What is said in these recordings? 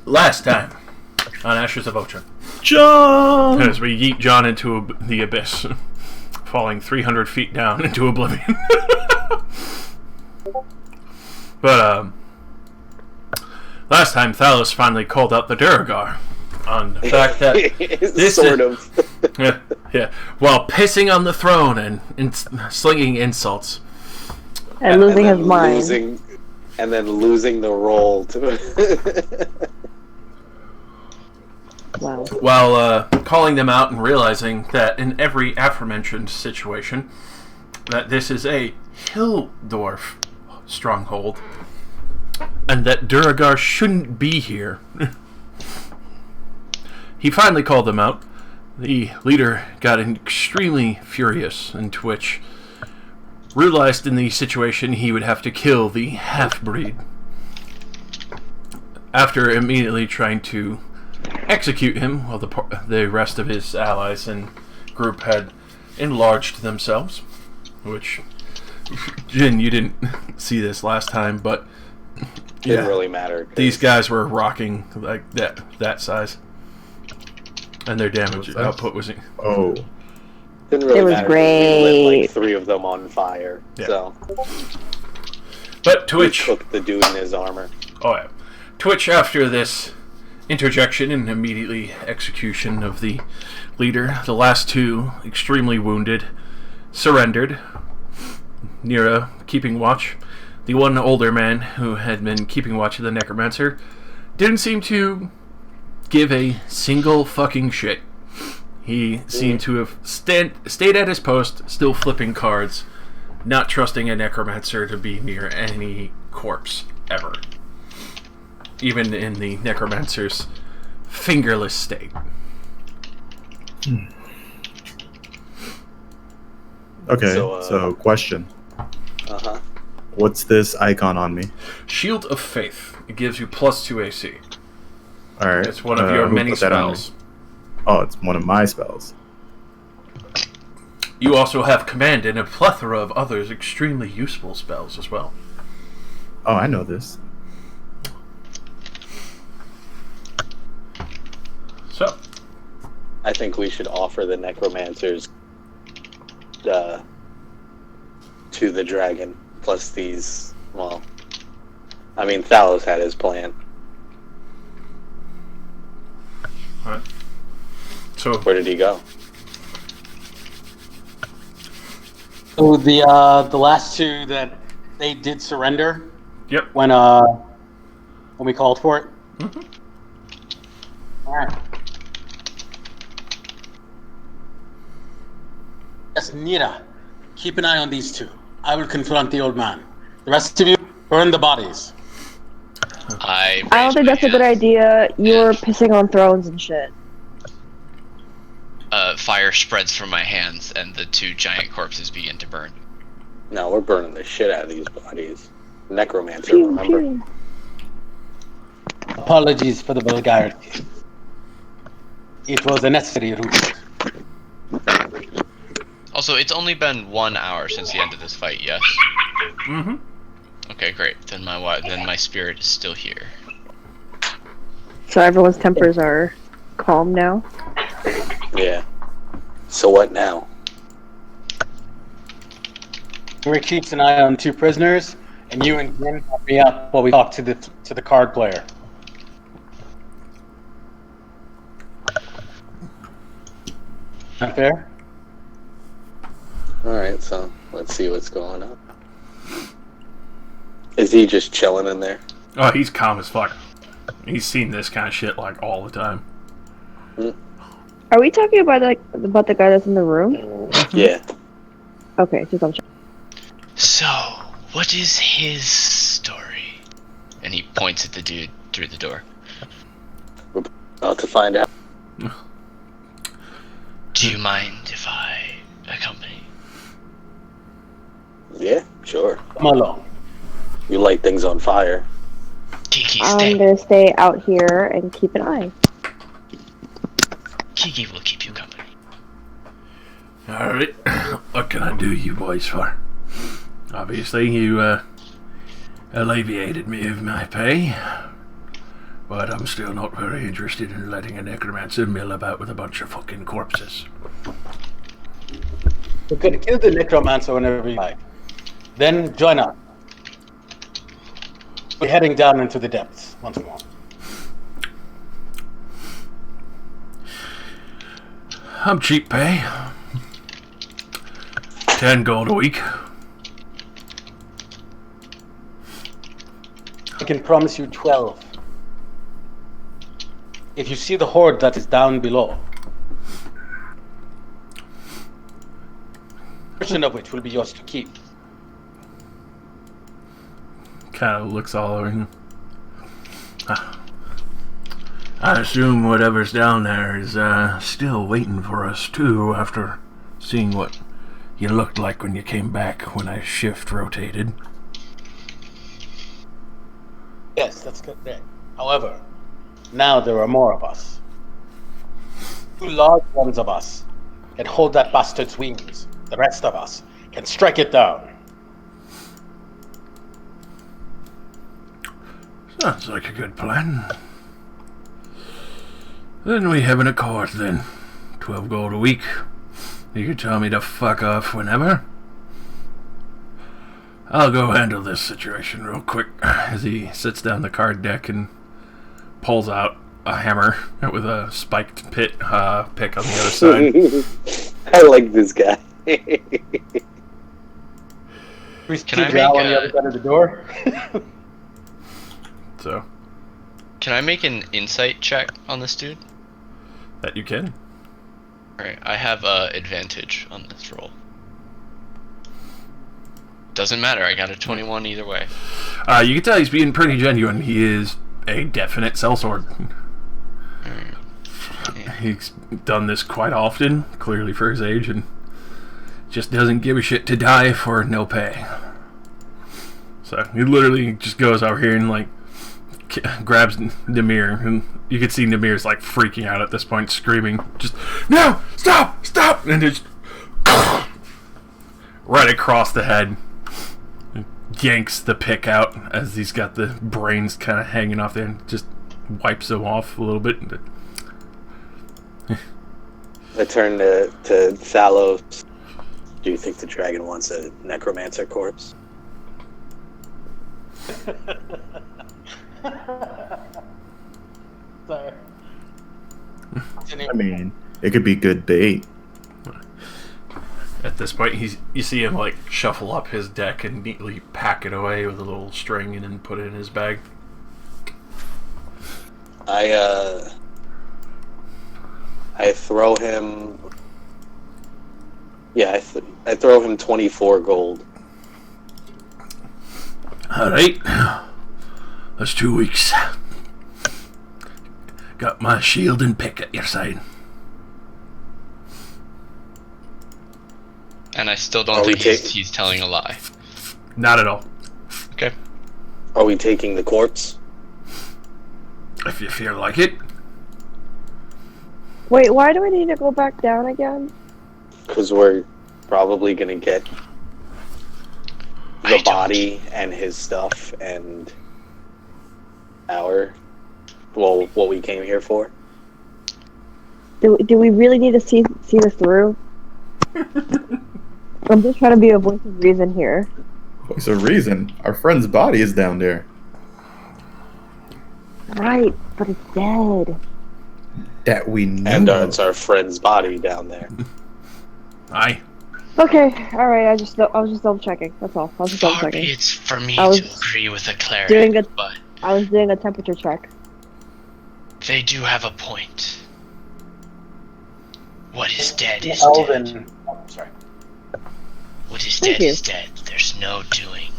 Last time on Ashes of Otren. John! As we yeet John into the abyss, falling 300 feet down into oblivion. But, last time Thalos finally called out the Duragar on the fact that this sort of. yeah, while pissing on the throne and slinging insults. And losing his mind. And then losing the role to Wow. While calling them out and realizing that in every aforementioned situation, that this is a Hilldorf stronghold, and that Duragar shouldn't be here. He finally called them out. The leader got extremely furious, and to which realized in the situation he would have to kill the half-breed. After immediately trying to execute him while the rest of his allies and group had enlarged themselves, which, Jin, you didn't see this last time, but didn't really matter. These guys were rocking like that size, and their damage output was didn't really it was matter. great. We lit like 3 of them on fire. Yeah. So, but to which cooked the dude in his armor. Oh yeah, to which after this interjection and immediately execution of the leader, the last 2, extremely wounded, surrendered. Nira keeping watch. The one older man who had been keeping watch of the necromancer didn't seem to give a single fucking shit. He seemed to have stayed at his post, still flipping cards, not trusting a necromancer to be near any corpse ever. Even in the necromancer's fingerless state. Okay, so question. Uh-huh. What's this icon on me? Shield of Faith. It gives you +2 AC. Alright. It's one of your who many put that on me? spells. Oh, it's one of my spells. You also have command and a plethora of others extremely useful spells as well. Oh, I know this. So, I think we should offer the necromancers to the dragon, plus these, well, I mean, Thalos had his plan. alright. So, Where did he go? So the last 2 that they did surrender. yep. When we called for it. Mm-hmm. All right. Yes, Nira, keep an eye on these 2. I will confront the old man. The rest of you, burn the bodies. I don't think that's a good idea. You're pissing on thrones and shit. Fire spreads from my hands, and the 2 giant corpses begin to burn. No, we're burning the shit out of these bodies. Necromancer, Pew, remember? pew. Apologies for the vulgarity. It was a necessary route. Also, it's only been 1 hour since the end of this fight, yes? Mm-hmm. Okay, great. Then my spirit is still here. So everyone's tempers are calm now. Yeah. So what now? Rick keeps an eye on 2 prisoners, and you and Grin help me out while we talk to the card player. Not fair? Alright, so let's see what's going on. Is he just chilling in there? Oh, he's calm as fuck. He's seen this kind of shit like all the time. Are we talking about the guy that's in the room? Yeah. Okay, just I'm So, what is his story? And he points at the dude through the door. We're about to find out. Do you mind if I accompany? Yeah, sure. Come along. You light things on fire. Kiki, I'm stay. gonna stay out here and keep an eye. Kiki will keep you company. Alright, what can I do you boys for? Obviously, you alleviated me of my pay. But I'm still not very interested in letting a necromancer mill about with a bunch of fucking corpses. You can kill the necromancer whenever you like. Then join us. We're heading down into the depths once more. I'm cheap pay. 10 gold a week. I can promise you 12. If you see the hoard that is down below, a portion of which will be yours to keep. Kind of looks all over him. I assume whatever's down there is still waiting for us too, after seeing what you looked like when you came back when I shift rotated. Yes, that's good. However, now there are more of us. 2 large ones of us can hold that bastard's wings. The rest of us can strike it down. Sounds like a good plan. Then we have an accord then. 12 gold a week. You can tell me to fuck off whenever. I'll go handle this situation real quick. As he sits down the card deck and pulls out a hammer with a spiked pick on the other side. I like this guy. Can I make on the other side of the door? So, Can I make an insight check on this dude? that you can. Alright, I have advantage on this roll. Doesn't matter, I got a 21 either way. You can tell he's being pretty genuine. He is a definite sellsword. He's done this quite often, clearly for his age, and just doesn't give a shit to die for no pay. So he literally just goes over here and like grabs Namir, and you can see Namir's like freaking out at this point, screaming, just no, stop, and just right across the head. Yanks the pick out as he's got the brains kind of hanging off there, and just wipes them off a little bit. I turn to Thalos. Do you think the dragon wants a necromancer corpse? Sorry. I mean, it could be good bait. At this point, you see him like shuffle up his deck and neatly pack it away with a little string and then put it in his bag. I throw him. Yeah, I throw him 24 gold. Alright. That's 2 weeks. Got my shield and pick at your side. And I still don't think he's telling a lie. Not at all. Okay. Are we taking the corpse? If you feel like it. Wait, why do we need to go back down again? Because we're probably gonna get the body and his stuff and what we came here for. Do we really need to see this through? I'm just trying to be a voice of reason here. Voice of reason. Our friend's body is down there. Right, but it's dead. That we know. And it's our friend's body down there. Aye. Okay, alright, I was just double checking. That's all. I was just double Far checking. it's for me I was to agree with a cleric, but I was doing a temperature check. they do have a point. What is dead is Elven. dead. Oh, sorry. What is Thank dead you. is dead. There's no doing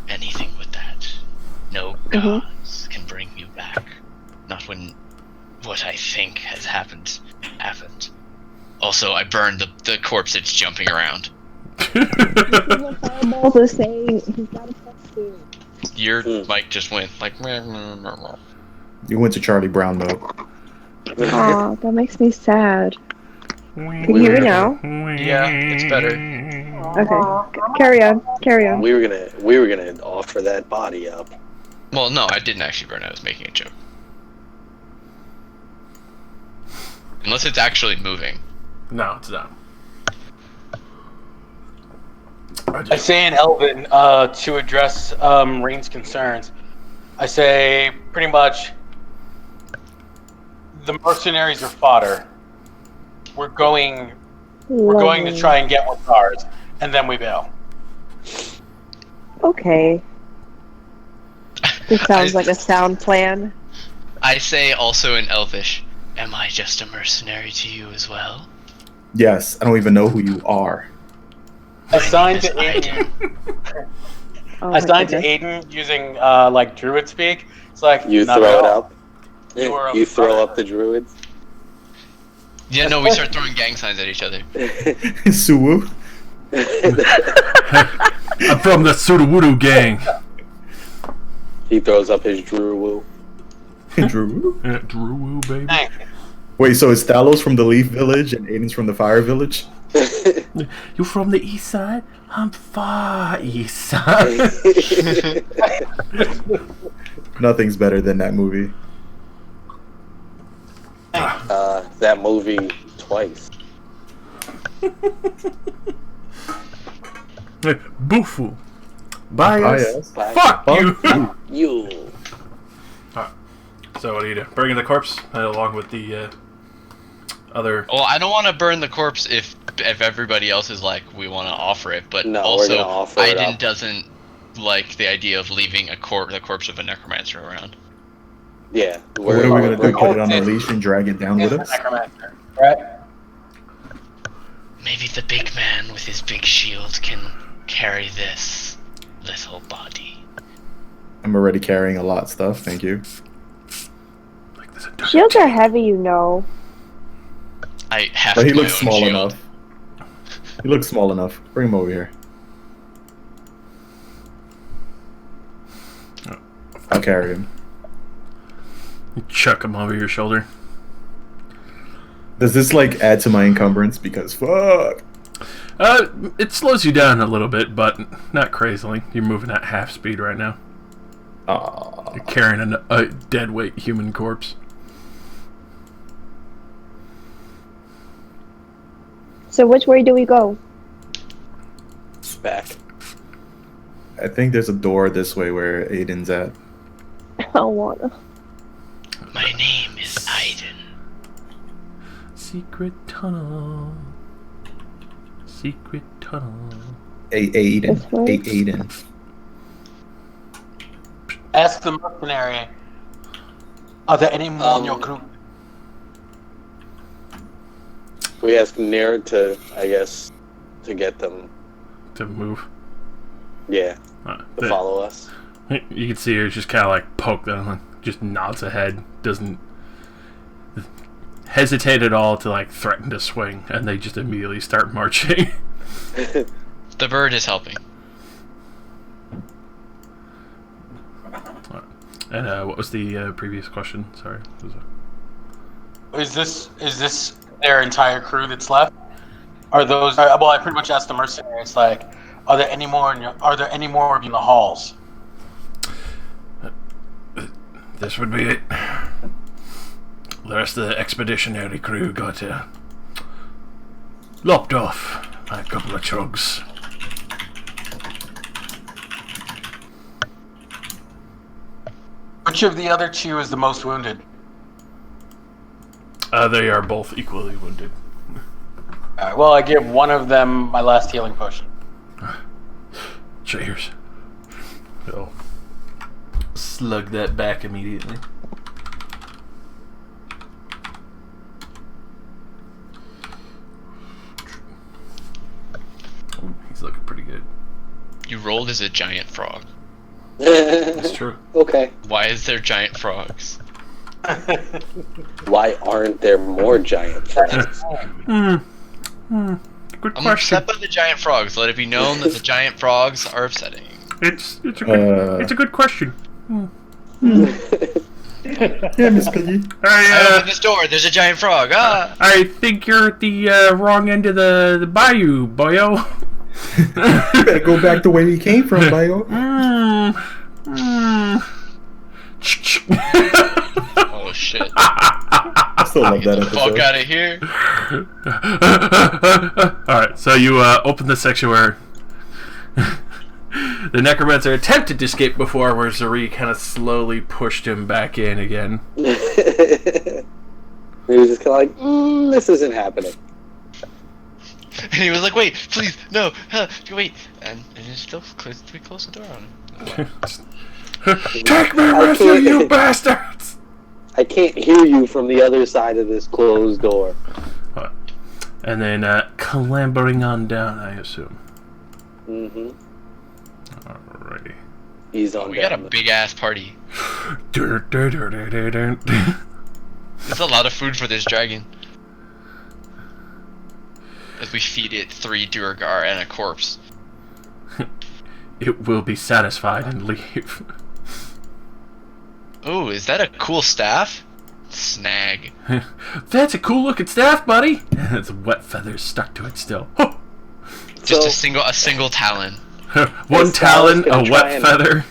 anything with that. No gods can bring you back. Not when what I think has happened. Also, I burned the corpse that's jumping around. Fireballs are saying he's got a question. Your mic just went like... You went to Charlie Brown mode. Aw, that makes me sad. Can you hear me now? Yeah, it's better. Okay. Carry on. We were gonna offer that body up. Well, no, I didn't actually burn. I was making a joke. Unless it's actually moving. No, it's not. I say in Elven, to address Rain's concerns, I say pretty much the mercenaries are fodder. We're going to try and get what's ours, and then we bail. Okay. This sounds like a sound plan. I say also in Elvish, am I just a mercenary to you as well? Yes, I don't even know who you are. Assigned to Aiden. Aiden. Oh, Assigned to Aiden using like druid speak. It's like You not throw at it all. up. You throw up the druids. Yeah, no, we start throwing gang signs at each other. Suwu? I'm from the Sudowoodo gang. He throws up his Druwoo. Drew? Drew, baby. Dang. Wait, so is Talos from the Leaf Village and Aiden's from the Fire Village? You from the east side? I'm far east side. Nothing's better than that movie. That movie twice. Bufu. Bias. Bias. Fuck you. You. So what do you do? Bringing the corpse along with the other. Well, I don't want to burn the corpse if everybody else is like, we want to offer it, but No, we're also gonna offer it Aiden up. doesn't like the idea of leaving the corpse of a necromancer around. Yeah. What are we gonna do? we're Put it on a going to- leash and drag it down with us? Necromancer, right? Maybe the big man with his big shield can carry this little body. I'm already carrying a lot of stuff, thank you. Like there's a dark Shields are heavy, you know. I have But he my looks own small shield. enough. He looks small enough. Bring him over here. I'll carry him. You chuck him over your shoulder. Does this like add to my encumbrance? Because fuck. It slows you down a little bit, but not crazily. You're moving at half speed right now. Aw. You're carrying a dead weight human corpse. So which way do we go? Back. I think there's a door this way where Aiden's at. I don't wanna. My name is Aiden. Secret tunnel. Secret tunnel. Aiden. This way? Aiden. Ask the mercenary. Are there any more in your group? We ask Nir to, I guess, to get them, To move. to The- follow us. You can see her just kind of like poke them, and just nods ahead, doesn't hesitate at all to like threaten to swing, and they just immediately start marching. The bird is helping. And what was the previous question? Sorry. Is this their entire crew that's left? Are those? Well, I pretty much asked the mercenary. It's like, are there any more? Are there any more of you in the halls? This would be it. The rest of the expeditionary crew got lopped off by a couple of chugs. Which of the other two is the most wounded? They are both equally wounded. Well, I give one of them my last healing potion. Cheers. He'll slug that back immediately. Oh, he's looking pretty good. You rolled as a giant frog. That's true. Okay. Why is there giant frogs? Why aren't there more giant frogs? Good I'm question. upset by the giant frogs. Let it be known that the giant frogs are upsetting. It's a good question. Yeah, Miss Piggy. I open this door. There's a giant frog. Ah! I think you're at the wrong end of the bayou, boyo. Better go back to where you came from, Bio. Oh shit! That's Still love that Get the fuck episode. out of here. Alright, so you open the section where the necromancer attempted to escape before, where Zuri kind of slowly pushed him back in again. He was just kind of like, this isn't happening. And he was like, wait, please, no, wait. And he still closed the door on him. Take me with you, you bastards! I can't hear you from the other side of this closed door. And then clambering on down, I assume. Mm-hmm. Alrighty. He's on We got a big ass party. There's a lot of food for this dragon. As we feed it 3 Durgar and a corpse. It will be satisfied and leave. Oh, is that a cool staff? Snag. That's a cool looking staff, buddy. It's wet feathers stuck to it still. Just a single talon. One talon, a wet feather,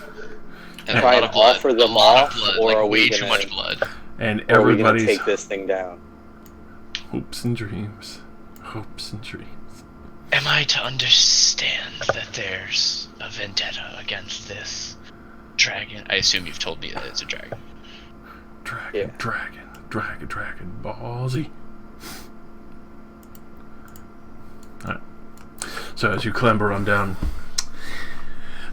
And try and offer them a lot off, of blood, or like are we way gonna- too much blood. and Or are we gonna everybody's take this thing down? hopes and dreams. Hopes and dreams. Am I to understand that there's a vendetta against this dragon? I assume you've told me that it's a dragon. Dragon, dragon, ballsy. Alright. So as you clamber on down,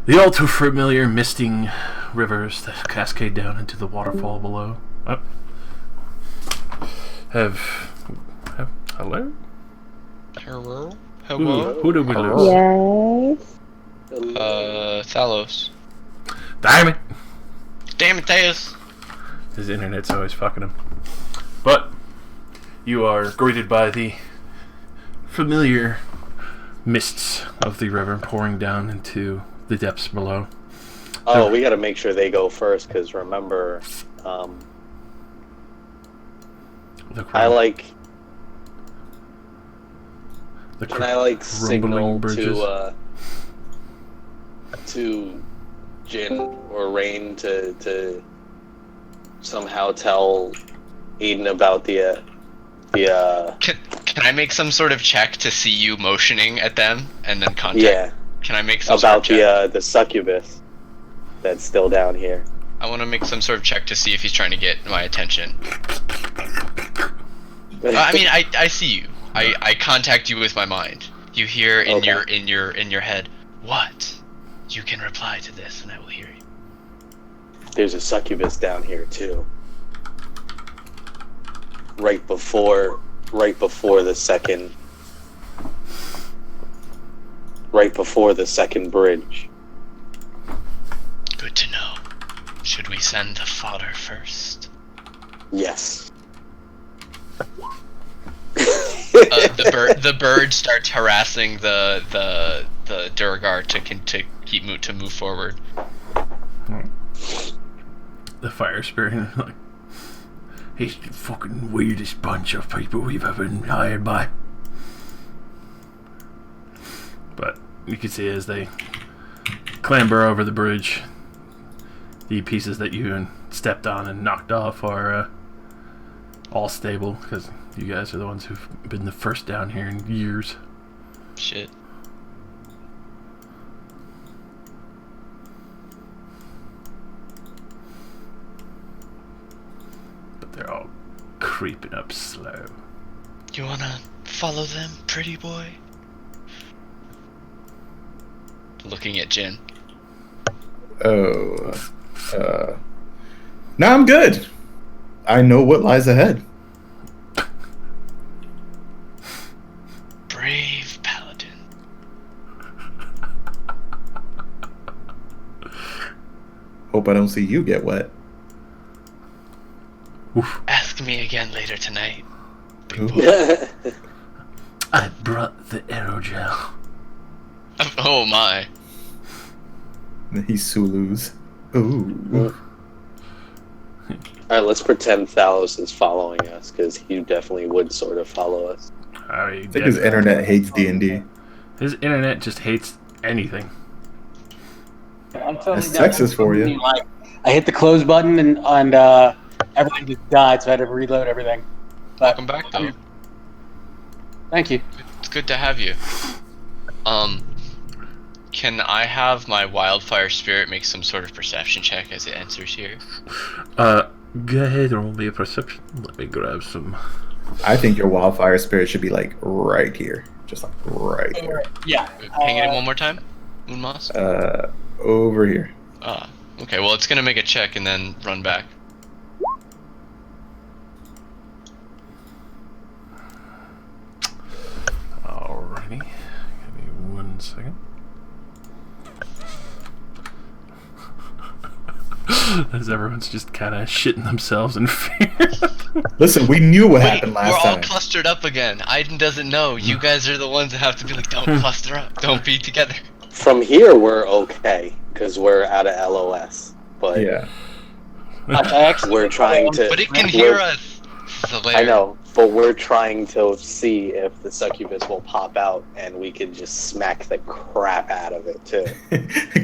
the all too familiar misting rivers that cascade down into the waterfall below. Hello? Hello? Who did we lose? Yes. Thalos. Damn it! Damn it, Theus! His internet's always fucking him. But you are greeted by the familiar mists of the river pouring down into the depths below. Oh, we gotta make sure they go first, because remember, I like... Can I like signal to Jin or Rain to somehow tell Eden about the Can I make some sort of check to see you motioning at them and then contact? yeah, Can I make some about sort of check? the succubus that's still down here? I want to make some sort of check to see if he's trying to get my attention. I mean, I see you. I contact you with my mind. You hear in Okay. your head, what? You can reply to this, and I will hear you. There's a succubus down here too. Right before the second bridge. Good to know. Should we send the fodder first? Yes. The bird starts harassing the Durgar to move forward. The fire spirit, like, he's the fucking weirdest bunch of people we've ever been hired by. But you can see as they clamber over the bridge, the pieces that you stepped on and knocked off are all stable, because you guys are the ones who've been the first down here in years. Shit. But they're all creeping up slow. You wanna follow them, pretty boy? Looking at Jin. No, I'm good. I know what lies ahead. Brave paladin. Hope I don't see you get wet. Oof. Ask me again later tonight. Ooh. I brought the aerogel. Oh my. He's Sulu's. Ooh. Alright, let's pretend Thalos is following us, because he definitely would sort of follow us. I think his internet hates D&D. His internet just hates anything. I'm totally That's Texas for you. Like, I hit the close button and everything just died, so I had to reload everything. Welcome back, though. Thank you. It's good to have you. Can I have my wildfire spirit make some sort of perception check as it enters here? Go ahead and roll me a perception. Let me grab some. I think your wildfire spirit should be like right here. Just like right here. Yeah. Hang it in one more time, Moon Moss? Over here. Okay, well, it's gonna make a check and then run back. Alrighty. Give me 1 second. As everyone's just kind of shitting themselves in fear. Listen, we knew what happened last we're all time. clustered up again. Aiden doesn't know. You guys are the ones that have to be like, don't cluster up. Don't be together. From here, we're okay, because we're out of LOS. But Yeah. we're trying to... But it can hear us. I know, but we're trying to see if the succubus will pop out, and we can just smack the crap out of it, too.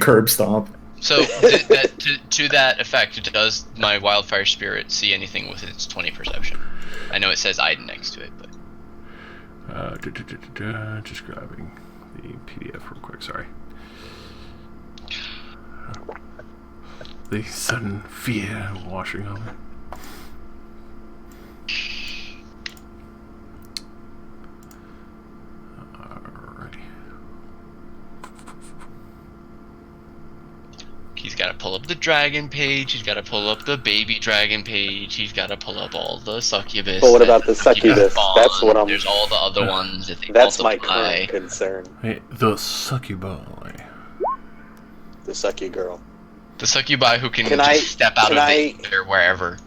Curb stomp. So, to that effect, does my wildfire spirit see anything with its 20 perception? I know it says Aiden next to it, but... Just grabbing the PDF real quick, sorry. The sudden fear washing over. Alrighty. He's got to pull up the dragon page, he's got to pull up the baby dragon page, he's got to pull up all the succubus. But what about the succubus? Bond. That's what I'm... There's all the other ones. If they That's my multiply. current concern. Hey, the succubi. The sucky girl. The succubi who can Can just I- step out can of I- it or wherever.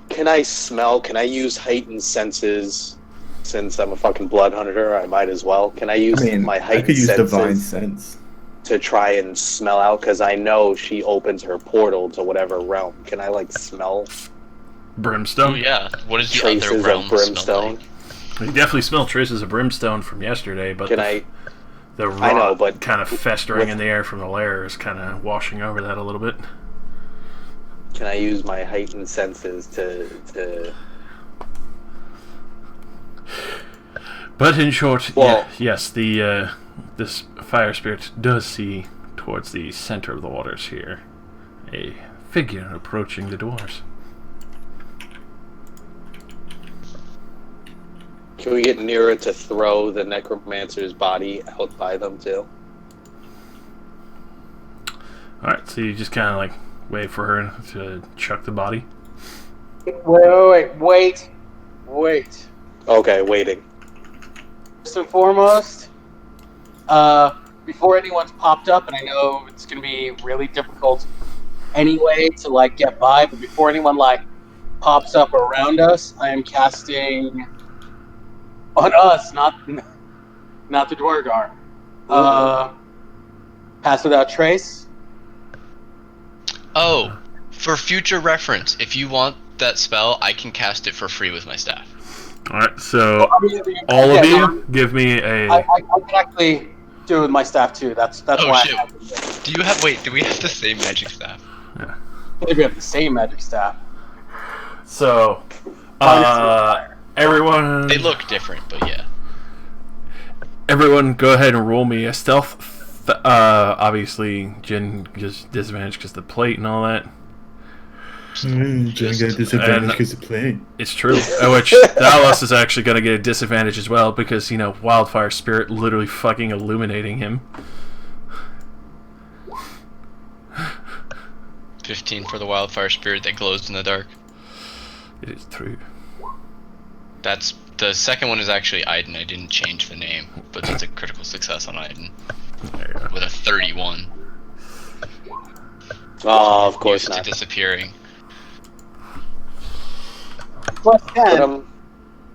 Can I smell? Can I use heightened senses? Since I'm a fucking blood hunter, I might as well. Can I use my I heightened could use senses divine sense. to try and smell out? Because I know she opens her portal to whatever realm. Can I, like, smell Brimstone? Oh yeah. What does the traces other realm of brimstone? smell like? You definitely smell traces of brimstone from yesterday, but Can I... the I know, rot but kind of festering with- in the air from the lair is kind of washing over that a little bit. Can I use my heightened senses to... But in short, Well- yes, the this fire spirit does see towards the center of the waters here a figure approaching the doors. Can we get nearer to throw the necromancer's body out by them, too? Alright, so you just kind of like wait for her to chuck the body. Wait. Okay, waiting. First and foremost, before anyone's popped up, and I know it's going to be really difficult anyway to, like, get by, but before anyone, like, pops up around us, I am casting on us, not the Dwargar. Pass without trace. Oh, for future reference, if you want that spell, I can cast it for free with my staff. Alright, so all of you give me a... I can actually do it with my staff too. That's Oh why shit. Do we have the same magic staff? Yeah. I think we have the same magic staff. So, everyone... They look different, but yeah. Everyone go ahead and roll me a stealth. Obviously, Jin just disadvantage because of the plate and all that. Jen got disadvantage because of playing. It's true. Which Dallas is actually going to get a disadvantage as well because, you know, Wildfire Spirit literally fucking illuminating him. 15 for the wildfire spirit that glows in the dark. It is true. That's the second one is actually Aiden. I didn't change the name, but that's a critical success on Aiden There you go. with a 31. Oh, of course Used to not. disappearing. Plus But 10.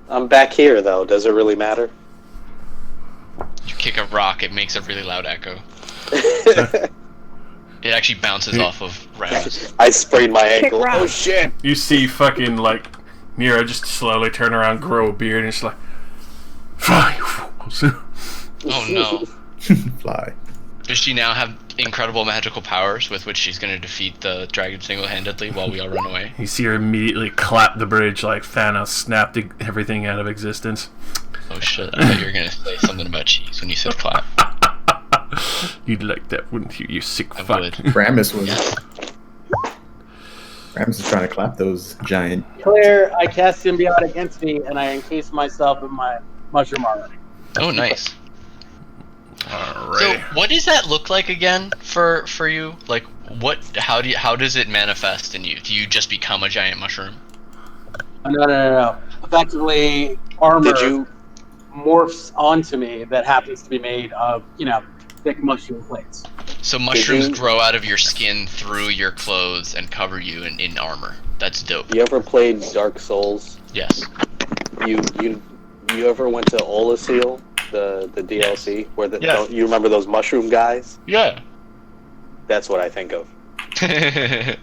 I'm back here, though. Does it really matter? You kick a rock, it makes a really loud echo. It actually bounces off of rounds. I sprained my ankle. rock. Oh, shit! You see fucking, like, Mira just slowly turn around, grow a beard, and it's like... Fly! Oh no. Fly. Does she now have incredible magical powers with which she's going to defeat the dragon single-handedly while we all run away. You see her immediately clap the bridge like Thanos snapped everything out of existence. Oh shit, I thought you were going to say something about cheese when you said clap. You'd like that, wouldn't you, you sick I fuck? would. Ramus was. Ramus is trying to clap those giant. Clear, I cast Symbiote against me, and I encase myself in my mushroom armor. Oh, nice. Alright. So, what does that look like again for you? Like, how does it manifest in you? Do you just become a giant mushroom? No. Effectively, armor Did you? morphs onto me that happens to be made of, thick mushroom plates. So mushrooms grow out of your skin through your clothes and cover you in armor. That's dope. You ever played Dark Souls? Yes. You ever went to Olasil, the DLC, where Yeah. you remember those mushroom guys? Yeah. That's what I think of. I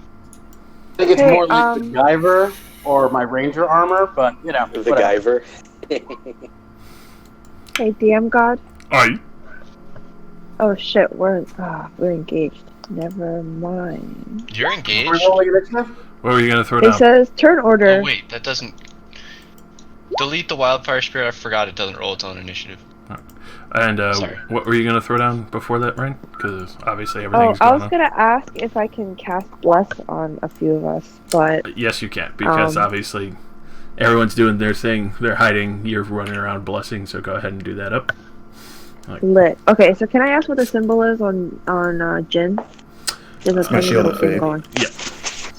think it's more like the Guyver or my Ranger armor, but The whatever. Guyver. Hey, DM God. Aye. Oh shit, we're engaged. Never mind. You're engaged? We're rolling initiative? What were you gonna throw It down? says turn order. Oh wait, that doesn't... Delete the wildfire spirit, I forgot it doesn't roll its own initiative. And Sorry. what were you gonna throw down before that, Rain? Because obviously Oh, everything's I going was gonna ask if I can cast Bless on a few of us, but Yes, you can, because obviously everyone's doing their thing. They're hiding. You're running around blessing, so go ahead and do that up. lit. Okay, so can I ask what the symbol is on Jin? There's a My tiny shield little of thing faith. going. Yeah.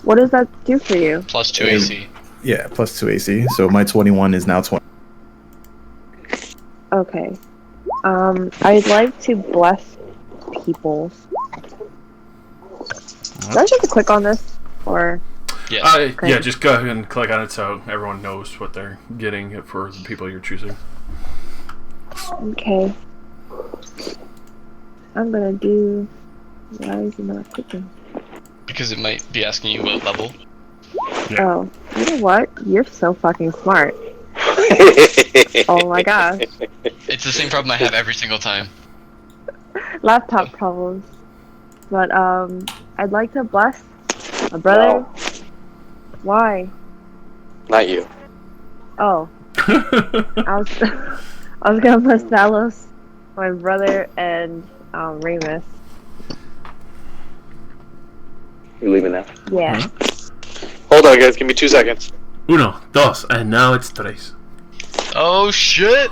What does that do for you? Plus 2 AC. Yeah, plus 2 AC. So my 21 is now 20. Okay. I'd like to bless people. Do I just have to click on this? Or Yes. Yeah, just go ahead and click on it so everyone knows what they're getting for the people you're choosing. okay. I'm gonna do why is it not clicking? Because it might be asking you what level. Yeah. Oh, you know what? You're so fucking smart. Oh my gosh. It's the same problem I have every single time. Laptop problems. But I'd like to bless my brother. No, Why? not you. Oh. I was I was gonna bless Talos, my brother, and Ramus. You leaving now? Yeah. Hold on, guys. Give me 2 seconds. Uno, dos, and now it's tres. Oh shit!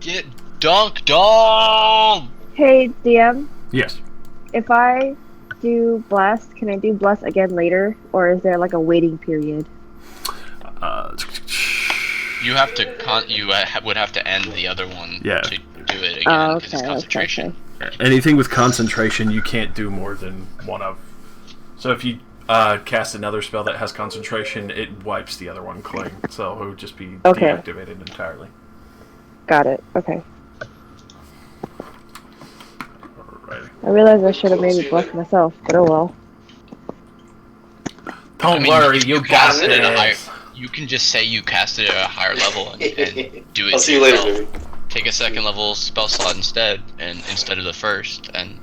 Get dunked on! Hey DM, Yes. if I do bless, can I do bless again later, or is there like a waiting period? You have to would have to end the other one Yeah. to do it again Oh, because it's okay, concentration. Anything with concentration, you can't do more than one of. So if you cast another spell that has concentration, it wipes the other one clean. So it would just be deactivated entirely. Got it. Okay. Alrighty. I realized I should have maybe blessed myself, but oh well. Don't worry, you got cast it at a higher. this. You can just say you cast it at a higher level and do it. I'll see you later, yourself. baby. Take a second level spell slot instead of the first, and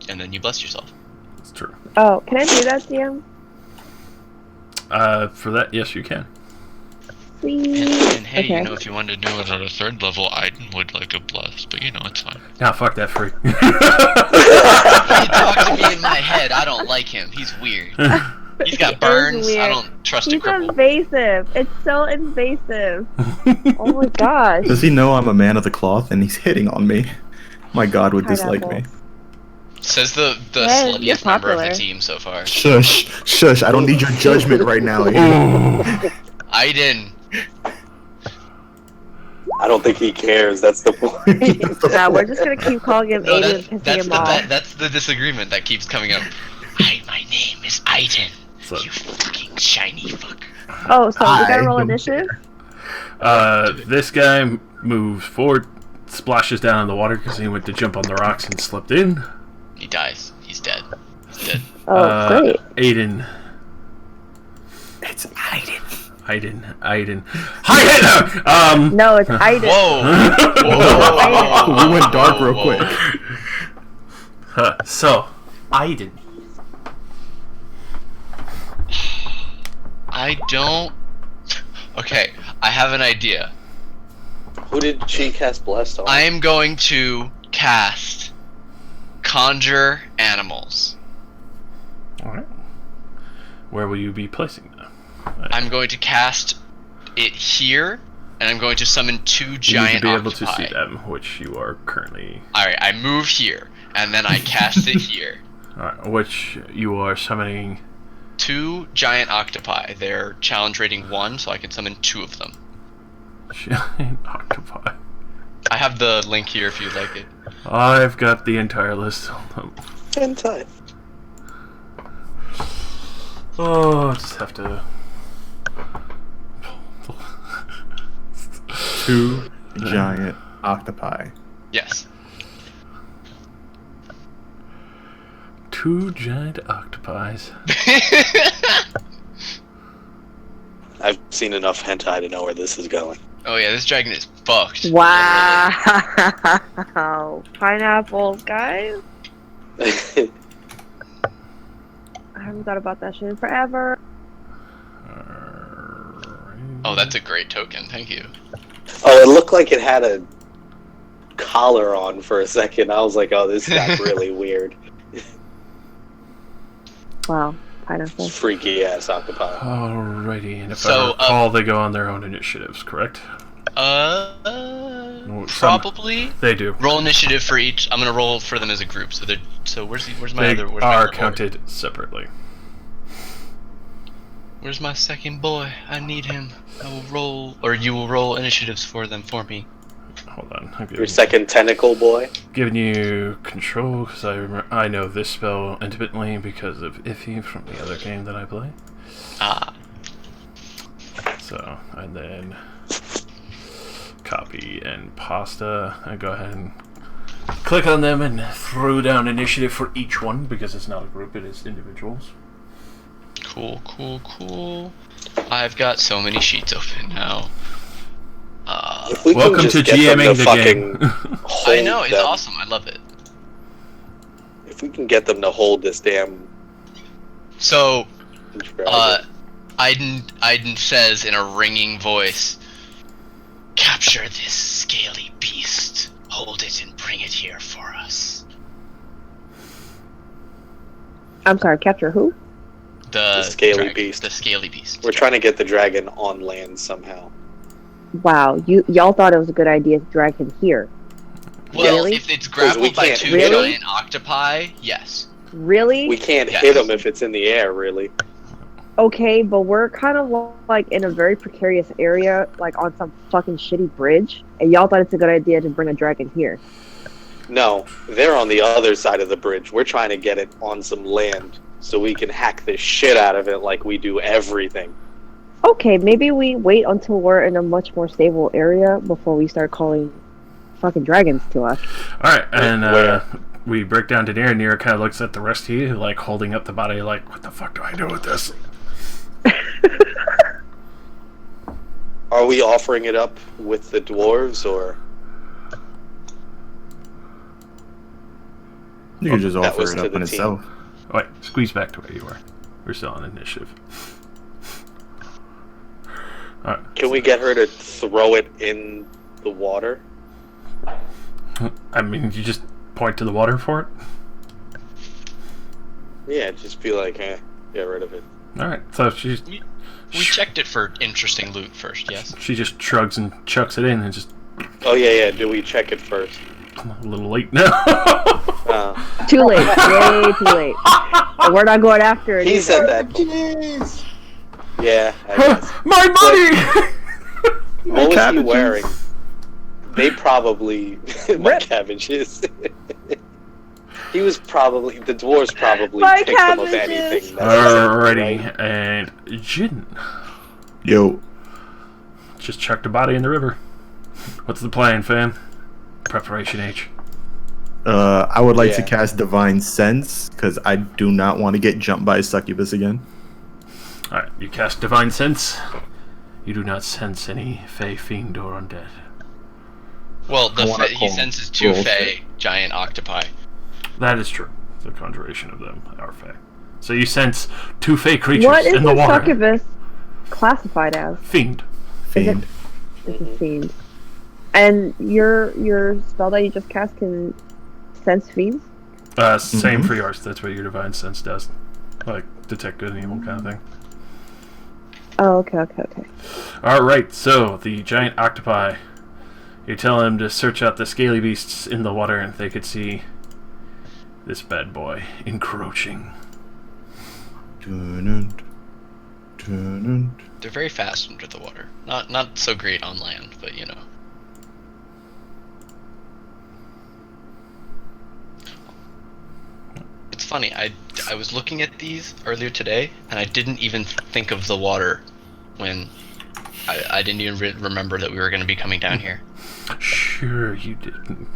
then you bless yourself. It's true. Oh, can I do that, DM? For that, yes, you can. Please. And hey, Okay. if you wanted to do it at a third level, I would like a bless, but it's fine. Nah, fuck that freak. He talks to me in my head. I don't like him. He's weird. He's got burns. I weird. don't trust a He's cripple. invasive. It's so invasive. Oh my gosh. Does he know I'm a man of the cloth and he's hitting on me? My god would dislike me. Pineapple. Says the Yeah, you're sluttiest member of the popular. team so far. Shush, shush, I don't need your judgment right now. Aiden. I don't think he cares. That's the point. Nah, we're just gonna keep calling him No, Aiden and pissing him off. that's the disagreement that keeps coming up. My name is Aiden. So, You fucking shiny fuck. Oh, so we gotta roll I- initiative? this guy moves forward, splashes down in the water because he went to jump on the rocks and slipped in. He dies. He's dead. He's dead. Oh, great. Aiden. It's Aiden. Aiden. Hi, Aiden! No, it's Aiden. Whoa! We went dark real quick. So, Aiden. I don't... Okay, I have an idea. Who did she cast Blessed on? I am going to cast Conjure Animals. Alright. Where will you be placing them? I'm going to cast it here, and I'm going to summon 2 giant You need to be able octopi. to see them, which you are currently... Alright, I move here, and then I cast it here. Alright, which you are summoning... 2 giant octopi. They're challenge rating 1, so I can summon 2 of them. Giant octopi. I have the link here if you'd like it. I've got the entire list. Hentai. Oh, I just have to... 2 giant octopi. Yes. 2 giant octopies. I've seen enough hentai to know where this is going. Oh yeah, this dragon is fucked. Wow. Pineapples, guys. I haven't thought about that shit in forever. Oh, that's a great token. Thank you. Oh, it looked like it had a collar on for a second. I was like, oh, this got really weird. Wow, pineapple. Freaky ass octopi. Alrighty, and if So, I recall, they go on their own initiatives, correct? Probably. They do. Roll initiative for each. I'm gonna roll for them as a group. So where's my They other? Where's my are other boy? counted separately. Where's my second boy? I need him. I will roll, or you will roll initiatives for them for me. Hold on, I'm Your second tentacle boy. giving you control because I know this spell intimately because of Iffy from the other game that I play. Ah. So, and then copy and pasta. I go ahead and click on them and throw down initiative for each one because it's not a group, it is individuals. Cool, cool, cool. I've got so many sheets open now. If we can Welcome just to get them GMing the fucking game. hold I know, it's them. awesome. I love it. If we can get them to hold this damn So, dragon. Aiden says in a ringing voice, "Capture this scaly beast. Hold it and bring it here for us." I'm sorry, capture who? The scaly dragon, beast. The scaly beast. We're trying to get the dragon on land somehow. Wow, y'all thought it was a good idea to drag him here. Well, Really? if it's 'Cause we grappled by can't 2 hit him. giant octopi, yes. Really? We can't Yes. hit him if it's in the air, really. Okay, but we're kind of like in a very precarious area, like on some fucking shitty bridge, and y'all thought it's a good idea to bring a dragon here. No, they're on the other side of the bridge. We're trying to get it on some land so we can hack the shit out of it like we do everything. Okay, maybe we wait until we're in a much more stable area before we start calling fucking dragons to us. Alright, and Where? we break down to Nira. Nira kind of looks at the rest of you, like holding up the body, like, what the fuck do I do with this? Are we offering it up with the dwarves, or You can just that offer was it to up the in team. itself. Oh, wait, squeeze back to where you were. We're still on initiative. Alright. can we get her to throw it in the water? I mean, you just point to the water for it? Yeah, just be like, get rid of it. Alright, so she We checked it for interesting loot first, yes? just shrugs and chucks it in and just Oh yeah, do we check it first? a little late now. Too late, way too late. And we're not going after it He either. said that. Jeez. Yeah, I guess. My money! What was he cabbages. wearing? They probably my cabbages. He was probably the dwarves probably My picked them of cabbages. anything. That's Alrighty, right? and Jin Yo, just chucked a body in the river. What's the plan, fam? Preparation H. I would like to Yeah. cast Divine Sense because I do not want to get jumped by a succubus again. Alright, you cast Divine Sense. You do not sense any fey, fiend, or undead. Well, I wanna he call senses 2 bullshit. fey giant octopi. That is true. the conjuration of them are fey. So you sense two fey creatures What is in the the water. succubus classified as? Fiend. Fiend. It's a fiend. And your spell that you just cast can sense fiends? Same for yours. That's what your divine sense does. Like, detect good and evil kind of thing. Oh, okay. Alright, so the giant octopi. You tell him to search out the scaly beasts in the water, and they could see this bad boy encroaching. Dun, dun, dun. They're very fast under the water. Not so great on land, but you know. It's funny. I was looking at these earlier today, and I didn't even think of the water when I didn't even remember that we were going to be coming down here. Sure you didn't.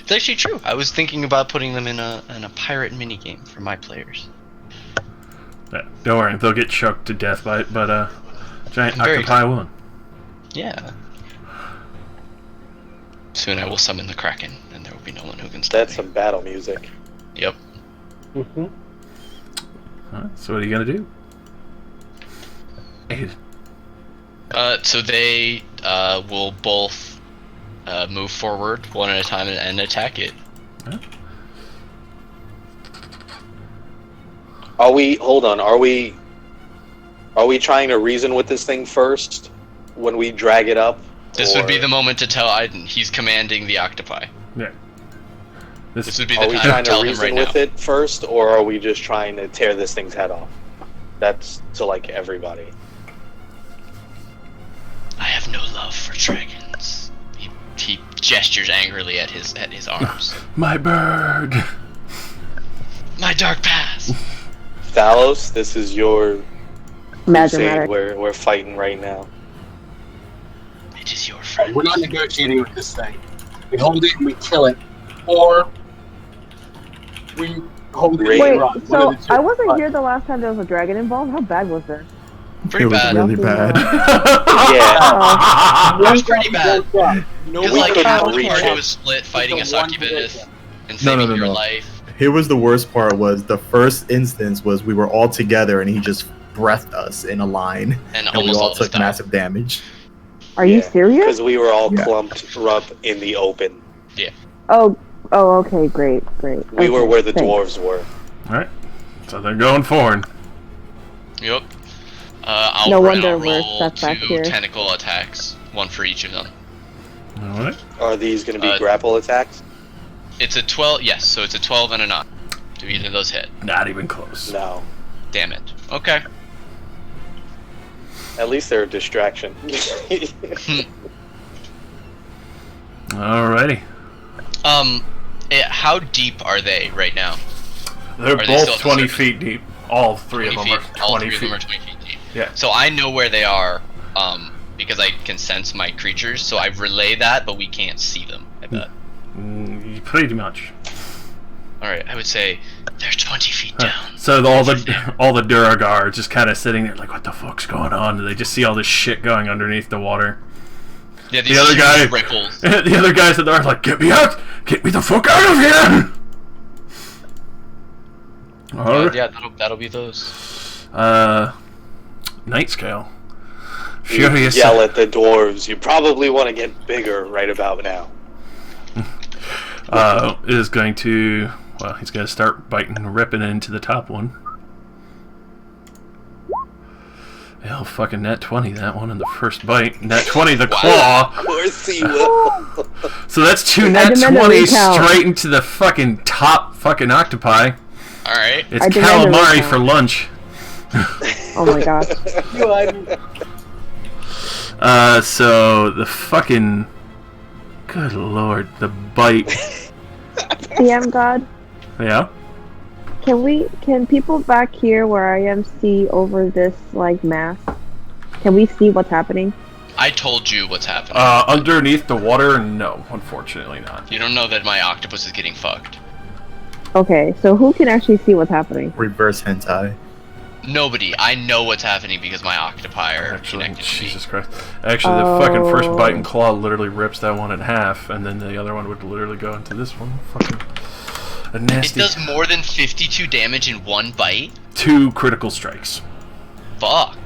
It's actually true. I was thinking about putting them in a pirate minigame for my players. Yeah, don't worry, they'll get choked to death by it, but giant octopi won't. Yeah. Soon I will summon the Kraken, and there will be no one who can stop That's me. some battle music. Yep. Mm-hmm. Alright, so what are you gonna do? Aiden. So they will both move forward one at a time and attack it. Huh? Are we trying to reason with this thing first when we drag it up? This would be the moment to tell Aiden he's commanding the octopi. Yeah. This would be the Are we time trying to to tell him reason right now. with it first, or are we just trying to tear this thing's head off? That's to like everybody. I have no love for dragons. He gestures angrily at his arms. My bird! My dark past. Thalos, this is your Magic. crusade we're fighting right now. It is your friend. We're not negotiating with this thing. We hold it and we kill it, or we hold it Wait, and Wait, run. so One of the two. I wasn't here the last time there was a dragon involved. How bad was this? Pretty It was bad. really bad. Yeah, It was pretty bad. No, Because we like couldn't half the reach party it. was split fighting a It's a one succubus hit. and No, saving no, your no. life. Here was the worst part was the first instance was we were all together and he just breathed us in a line And and we almost all all of us took died. massive damage. Are you serious? Because we were all Yeah. clumped up in the open. Oh, okay, great. We were Okay, where the thanks. dwarves were. Alright, so they're going forward. Yep. I'll No I'll wonder we're roll stuck back two here. tentacle attacks, one for each of them. Alright. Are these going to be Uh, grapple attacks? It's a 12, yes, so it's a 12 and a 9. Do either of those hit? Not even close. No. Damn it. Okay. At least they're a distraction. Alrighty. How deep are they right now? They're Are they still both at the 20 surface? feet deep. All three of them are 20 All three feet. of them are 20 feet deep. Yeah. So I know where they are, because I can sense my creatures, so I relay that, but we can't see them, I bet. Pretty much. Alright, I would say they're 20 feet down. So all the Duragar are just kind of sitting there like, what the fuck's going on? And they just see all this shit going underneath the water. Yeah, these The other huge guy, ripples. the other guys in there are like, get me out! Get me the fuck out of here! Alright. Yeah, that'll be those. Night scale. You Furious. yell at the dwarves. You probably want to get bigger right about now. Is going to, well, he's going to start biting and ripping into the top one. Hell, fucking nat 20, that one in the first bite. Nat 20, the claw. Of course he will. So that's two I nat demand a 20s recount. straight into the fucking top fucking octopi. Alright. It's I demand a calamari recount. for lunch. Oh my god. So the fucking, good lord, the bite. PM God, Yeah. can people back here where I am see over this like mass? Can we see what's happening? I told you what's happening. Underneath the water, no, unfortunately not. You don't know that my octopus is getting fucked. Okay, so who can actually see what's happening? Reverse hentai. Nobody. I know what's happening because my octopi are Actually, connected to me. Jesus Christ. Actually, the fucking first bite and claw literally rips that one in half, and then the other one would literally go into this one. Fucking. A It nasty. does more than 52 damage in one bite? 2 critical strikes. Fuck.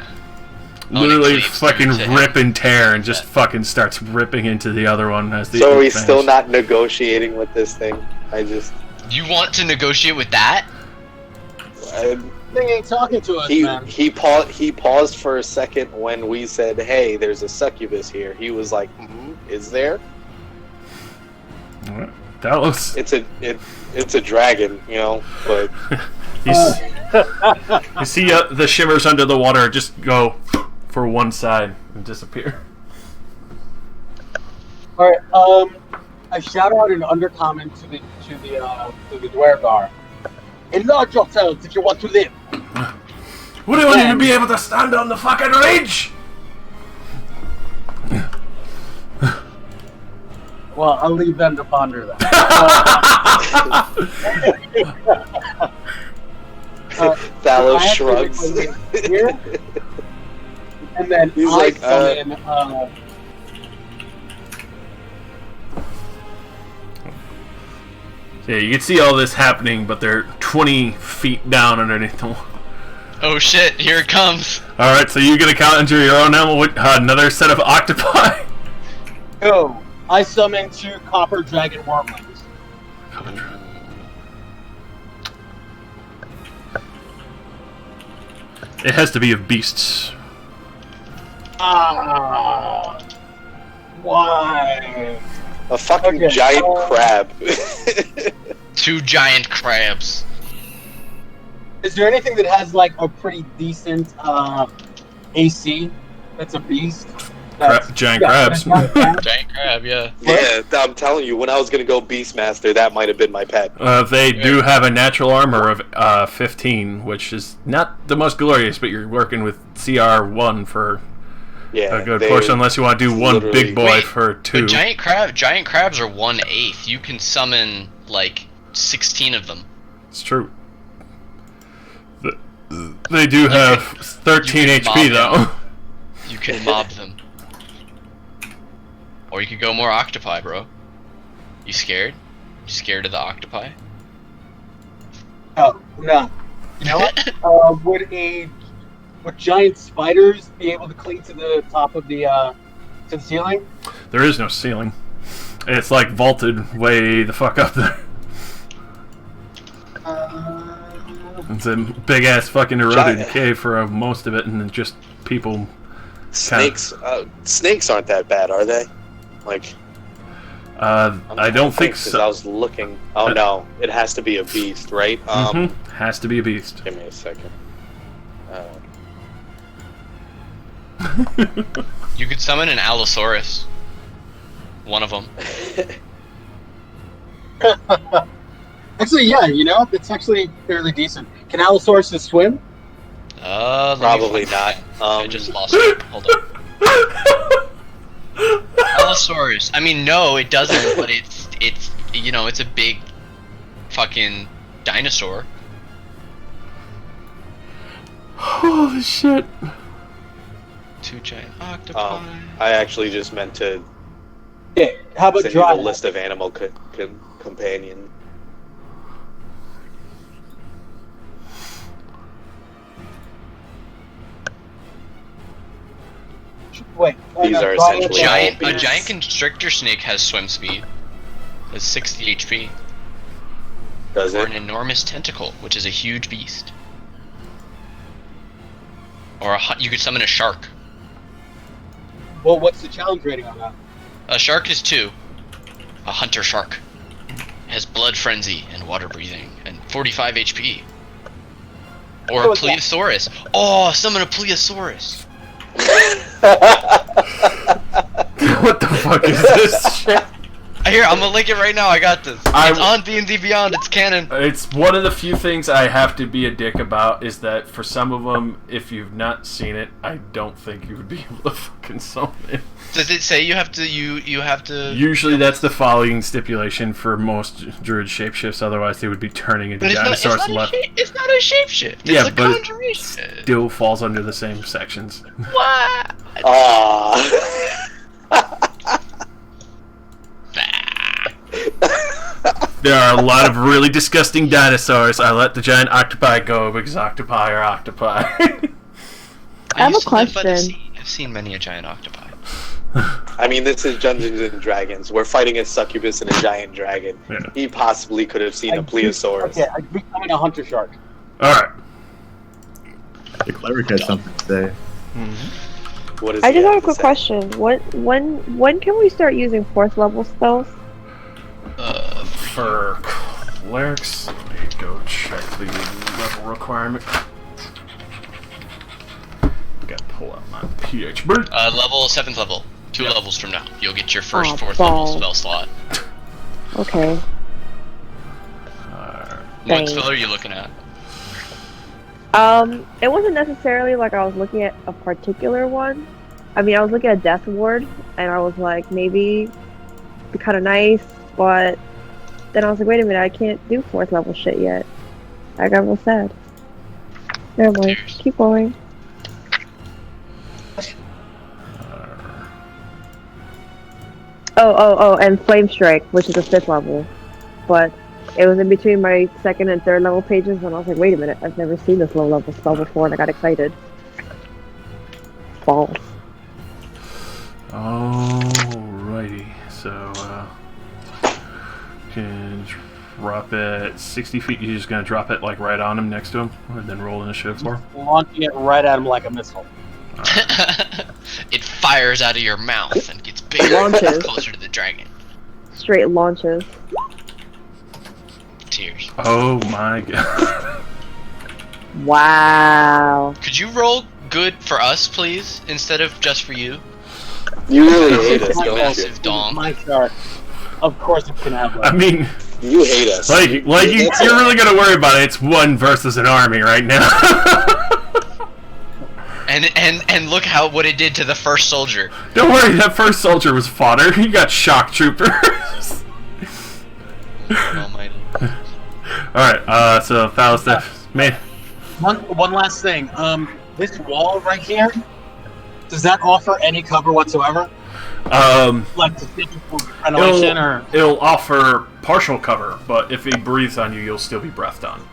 Literally cleaves fucking through to him. rip and tear and just fucking starts ripping into the other one as the. So are we finish. still not negotiating with this thing? You want to negotiate with that? Thing ain't talking to us, man. He paused for a second when we said, "Hey, there's a succubus here." He was like, "Is there?" Alright, that looks. It's a dragon, you know. But You see the shimmers under the water just go for one side and disappear. All right. I shout out an undercomment to the Dwergar. Enlarge yourselves if you want to live. What do you want you to be able to stand on the fucking ridge? Well, I'll leave them to ponder that. Thalos I shrugs. actually make my way here, and then He's I like, summon. Yeah, you can see all this happening, but they're 20 feet down underneath the water. Oh shit, here it comes. Alright, so you're gonna conjure your own animal with another set of octopi? Go. I summon 2 copper dragon wormlings. It has to be of beasts. Why? A fucking Okay, giant crab. 2 giant crabs. Is there anything that has like a pretty decent AC? That's a beast. Giant crabs. Giant crab, yeah. Yeah, I'm telling you, when I was gonna go Beastmaster, that might have been my pet. They do have a natural armor of 15, which is not the most glorious, but you're working with CR1 for Yeah, a good portion, unless you want to do one literally- big boy Wait, for 2. But giant crabs are 1/8. You can summon like 16 of them. It's true. They do have 13 you can HP, mob though. them. You can mob them. Or you could go more octopi, bro. You scared? You scared of the octopi? Oh no. You know what? Would giant spiders be able to cling to the top of the ceiling? There is no ceiling. It's like vaulted way the fuck up there. It's a big ass fucking eroded cave for most of it, and then just people. Snakes. Snakes aren't that bad, are they? Like. I don't think so. I was looking. Oh no, it has to be a beast, right? Has to be a beast. Give me a second. You could summon an Allosaurus. One of them. Actually, yeah, you know, it's actually fairly decent. Can Allosauruses swim? Probably not. I just lost it. Hold on. Allosaurus. I mean, no, it doesn't. But it's you know, it's a big fucking dinosaur. Holy shit! 2 giant octopi. I actually just meant to Yeah. How about send you the dry? list of animal companion. Wait. These are dry- essentially A beasts. giant constrictor snake has swim speed. It's 60 HP. Does Or it? an enormous tentacle, which is a huge beast. Or you could summon a shark. Well, what's the challenge rating on that? A shark is 2. A hunter shark has blood frenzy and water breathing and 45 HP. Or a What's that? plesiosaurus. Oh, summon a plesiosaurus. What the fuck is this shit? Here, I'm gonna link it right now. I got this. It's on D&D Beyond. It's canon. It's one of the few things I have to be a dick about is that for some of them, if you've not seen it, I don't think you would be able to fucking summon it. Does it say you have to? You have to? Usually that's the following stipulation for most druid shapeshifts, otherwise they would be turning into But dinosaurs it's not a shapeshift. It's Yeah, a but it conjuration. still falls under the same sections. What? There are a lot of really disgusting dinosaurs. I let the giant octopi go because octopi are octopi. I have a used to live by the question. sea. I've seen many a giant octopi. I mean, this is Dungeons and Dragons. We're fighting a succubus and a giant dragon. Yeah. He possibly could have seen a plesiosaurus. Okay, I'm becoming a hunter shark. Alright. The cleric has something to say. What is I he just have a to quick say? question. When can we start using 4th level spells? For clerics, let me go check the level requirement. Gotta pull out my PHB. Level 7th level. 2 levels from now, you'll get your first Oh, 4th level balls. spell slot. Okay. What Thanks. spell are you looking at? It wasn't necessarily like I was looking at a particular one. I mean, I was looking at Death Ward, and I was like, maybe it'd be kind of nice, but then I was like, wait a minute, I can't do 4th level shit yet. I got real sad. Never mind. Keep going. Oh, and Flame Strike, which is a 5th level. But it was in between my 2nd and 3rd level pages, and I was like, wait a minute, I've never seen this low level spell before, and I got excited. Balls. Alrighty, so, can drop it 60 feet. You're just gonna drop it like right on him, next to him, and then roll initiative for him? Launching it right at him like a missile. It fires out of your mouth and gets bigger Launches. closer to the dragon. Straight launches. Tears. Oh my god. Wow. Could you roll good for us, please, instead of just for you? You really hate us, You don't massive dong. My shark. Of course it can have I one. mean, you? You hate us. like you're really gonna worry about it. It's 1 versus an army right now. And look what it did to the first soldier. Don't worry, that first soldier was fodder. He got shock troopers. Almighty. Alright, so Faust, man. One last thing. This wall right here, does that offer any cover whatsoever? Like to think for ventilation or? It'll offer partial cover, but if he breathes on you, you'll still be breathed on.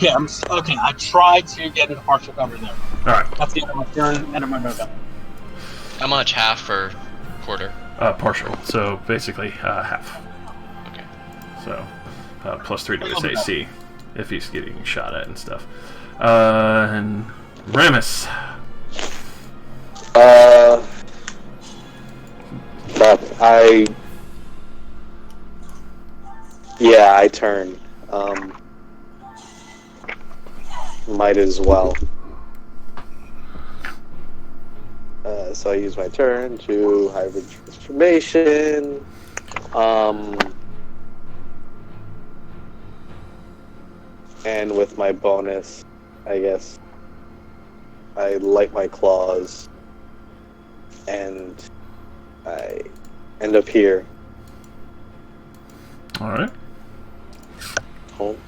Yeah, okay. I tried to get into partial cover there. Alright, That's the end of my turn, end of my movement. How much? Half or quarter? partial, so basically half. Okay. So, +3 to his AC, if he's getting shot at and stuff. And Ramus. But I turn. Might as well. So I use my turn to hybrid transformation. And with my bonus, I guess I light my claws and I end up here. Alright. Home.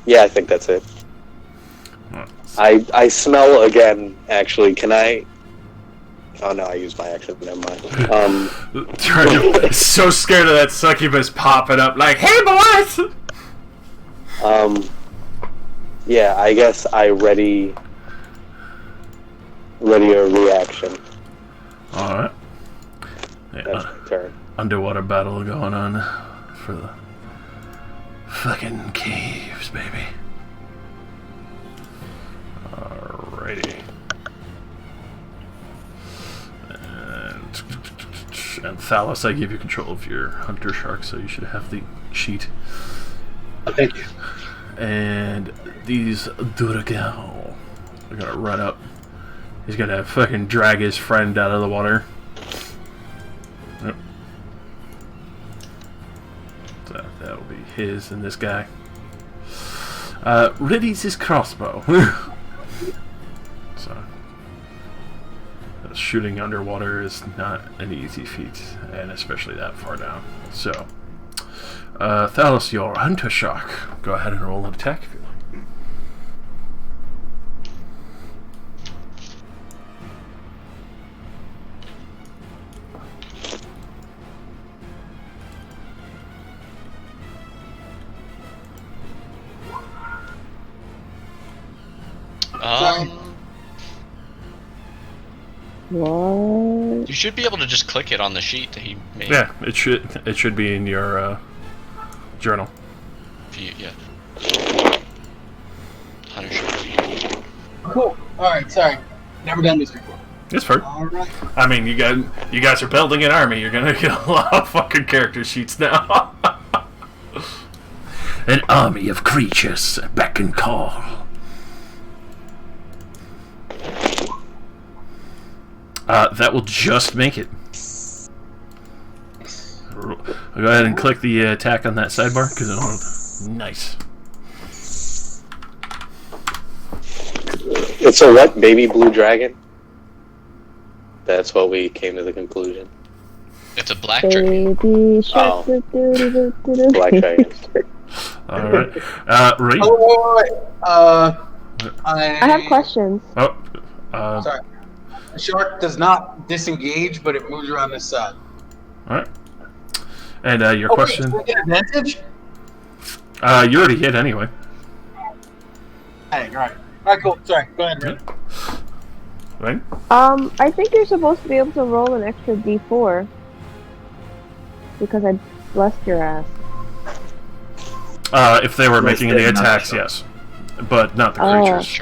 Yeah, I think that's it. Alright. I smell again, actually. Can I? Oh no, I used my action. Never mind. So scared of that succubus popping up like, hey boys! Yeah, I guess I ready a reaction. Alright. Yeah, That's my turn. underwater battle going on for the fucking caves, baby. Alrighty. And Thalos, I give you control of your hunter shark, so you should have the sheet. Thank you. And these Duragao are gonna run up. He's gonna fucking drag his friend out of the water. Yep. So that'll be his and this guy. Readies his crossbow. So shooting underwater is not an easy feat, and especially that far down. So Thalos, your hunter shark. Go ahead and roll an attack if you like. What? You should be able to just click it on the sheet that he made. Yeah, it should be in your journal. Yeah. Hunter. Cool. Alright, sorry. Never done this before. It's fair. Alright. I mean, you guys are building an army. You're gonna get a lot of fucking character sheets now. An army of creatures beck and call. That will just make it. Go ahead and click the attack on that sidebar because it'll. Nice. It's a what? Baby blue dragon? That's what we came to the conclusion. It's a black dragon. Baby shark. Black dragon. Alright. Ray? Oh, wait. I have questions. Oh. Sorry. The shark does not disengage, but it moves around this side. Alright. And your question? Wait, do we get advantage? You already hit anyway. Hey, alright. Alright, cool. Sorry. Go ahead, Ray. Right? I think you're supposed to be able to roll an extra D4 because I blessed your ass. If they were making any attacks, yes. But not the creatures.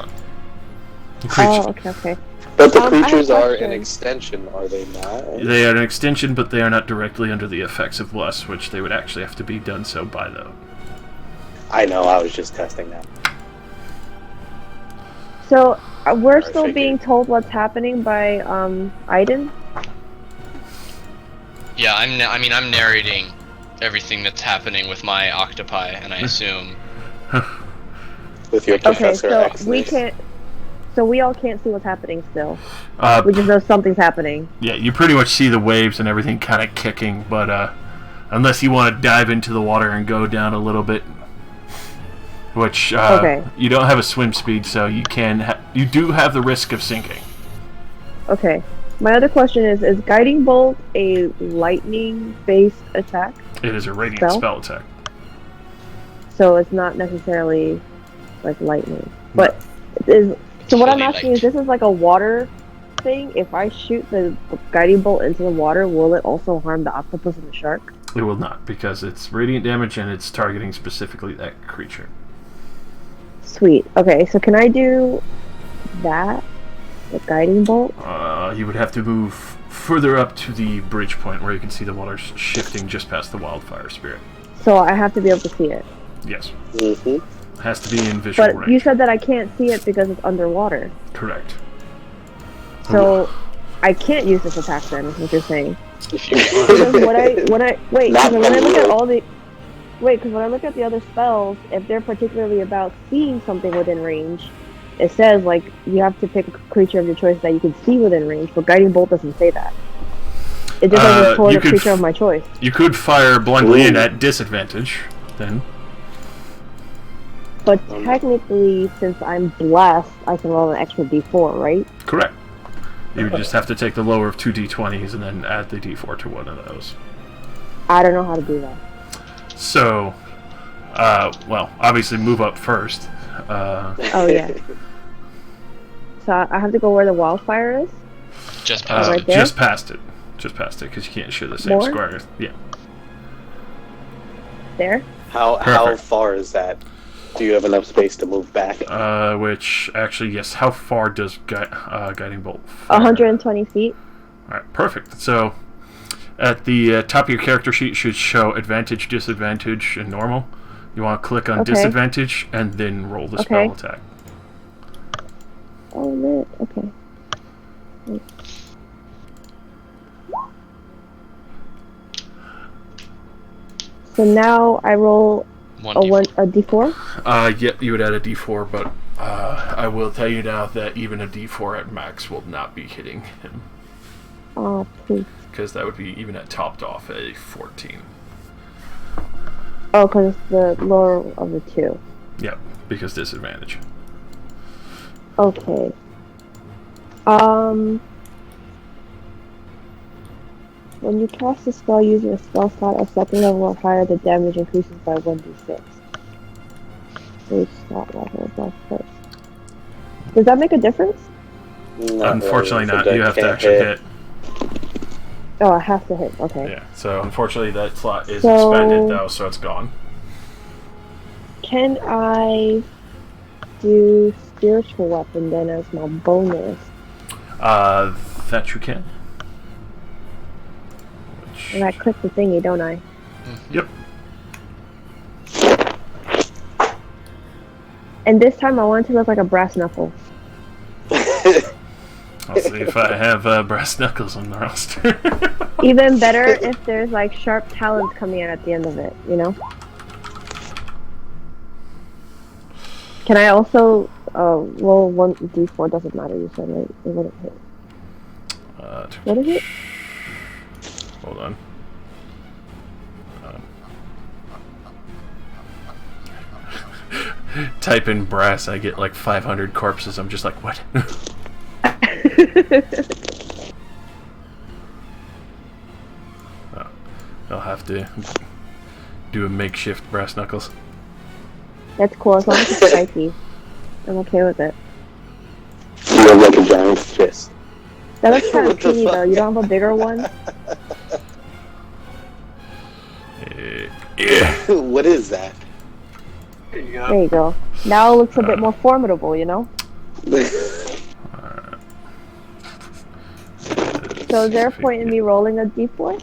The creatures. Oh, okay. But the I have a creatures are an question. extension, are they not? They are an extension, but they are not directly under the effects of Bless, which they would actually have to be done so by, though. I know, I was just testing that. So we're I still figured. being told what's happening by Aiden. Yeah, I'm narrating everything that's happening with my octopi, and I assume. With your Okay, Professor so X. we can't. So we all can't see what's happening still. Uh, We just know something's happening. yeah, you pretty much see the waves and everything kind of kicking, but unless you want to dive into the water and go down a little bit, which Okay. you don't have a swim speed, so you you do have the risk of sinking. Okay. My other question is Guiding Bolt a lightning-based attack? It is a radiant Spell? spell attack. So it's not necessarily like lightning. But is so what I'm Fully asking is, light. this is like a water thing. If I shoot the Guiding Bolt into the water, will it also harm the octopus and the shark? It will not, because it's radiant damage and it's targeting specifically that creature. Sweet. Okay, so can I do that? The Guiding Bolt? You would have to move further up to the bridge point where you can see the water shifting just past the wildfire spirit. So I have to be able to see it. Yes. Mm-hmm. Has to be in visual But range. you said that I can't see it because it's underwater. Correct. So I can't use this attack then, is what you're saying. If you Because when I look at all the because when I look at the other spells, if they're particularly about seeing something within range, it says like you have to pick a creature of your choice that you can see within range, but Guiding Bolt doesn't say that. It just says toward you a could creature of my choice. You could fire blindly in Ooh. at disadvantage, then. But technically, since I'm blessed, I can roll an extra D4, right? Correct. You would just have to take the lower of two d20s and then add the d4 to one of those. I don't know how to do that. So, well, obviously move up first. Oh yeah. So I have to go where the wildfire is. Just past Right it. there? Just past it. Just past it, because you can't share the same More? square. Yeah. There. how Perfect. far is that? Do you have enough space to move back? Which, actually, yes. How far does Guiding Bolt fire? 120 feet. Alright, perfect. So, at the top of your character sheet should show advantage, disadvantage, and normal. You want to click on Okay. disadvantage and then roll the spell Okay. attack. Oh, lit. Okay. So now I roll One a D4. D4. Yep, you would add a d4, but I will tell you now that even a d4 at max will not be hitting him, Oh, please. because that would be even at topped off a 14. Oh, because it's the lower of the two. Yep, because disadvantage. Okay. When you cast a spell using a spell slot at second level or higher, the damage increases by 1d6. So each slot level above first. Does that make a difference? Unfortunately really. not. So You have to can't actually hit. Oh, I have to hit. Okay. Yeah. So unfortunately that slot is So- expended though, so it's gone. Can I do spiritual weapon then as my bonus? That you can. Which... And I click the thingy, don't I? Yep. And this time I want it to look like a brass knuckle. I'll see if I have brass knuckles on the roster. Even better if there's like sharp talons coming in at the end of it, you know? Can I also roll 1d4? Doesn't matter, you said, right? It wouldn't hit. What is it? Hold on. Type in brass, I get like 500 corpses. I'm just like, what? I'll have to do a makeshift brass knuckles. That's cool, as long as it's spiky. I'm okay with it. You look like a giant fist. That looks kind of What the teeny fuck? though. You don't have a bigger one? Yeah. What is that? There you go. There you go. Now it looks a bit more formidable, you know? So is there a point in me rolling a d4?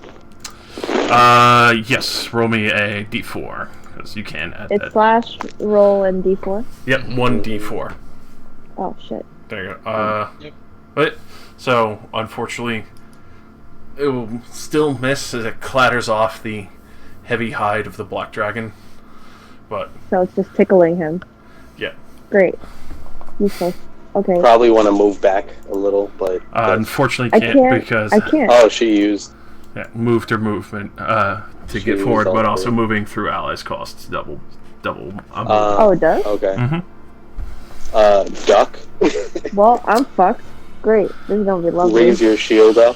Yes. Roll me a d4 because you can add It's that. slash roll and d4? Yep, 1d4. Oh shit. There you go. Yep. But so unfortunately, it will still miss as it clatters off the heavy hide of the black dragon. But So it's just tickling him. yeah, Great. Useless. Okay. Probably want to move back a little, but unfortunately I can't, can't. because I can't. oh, she used. yeah, moved her movement to She get used forward, all but three. also moving through allies costs double. Oh, it does? Okay. Mhm. Duck. Well, I'm fucked. Great. This is gonna be lovely. Raise your shield up.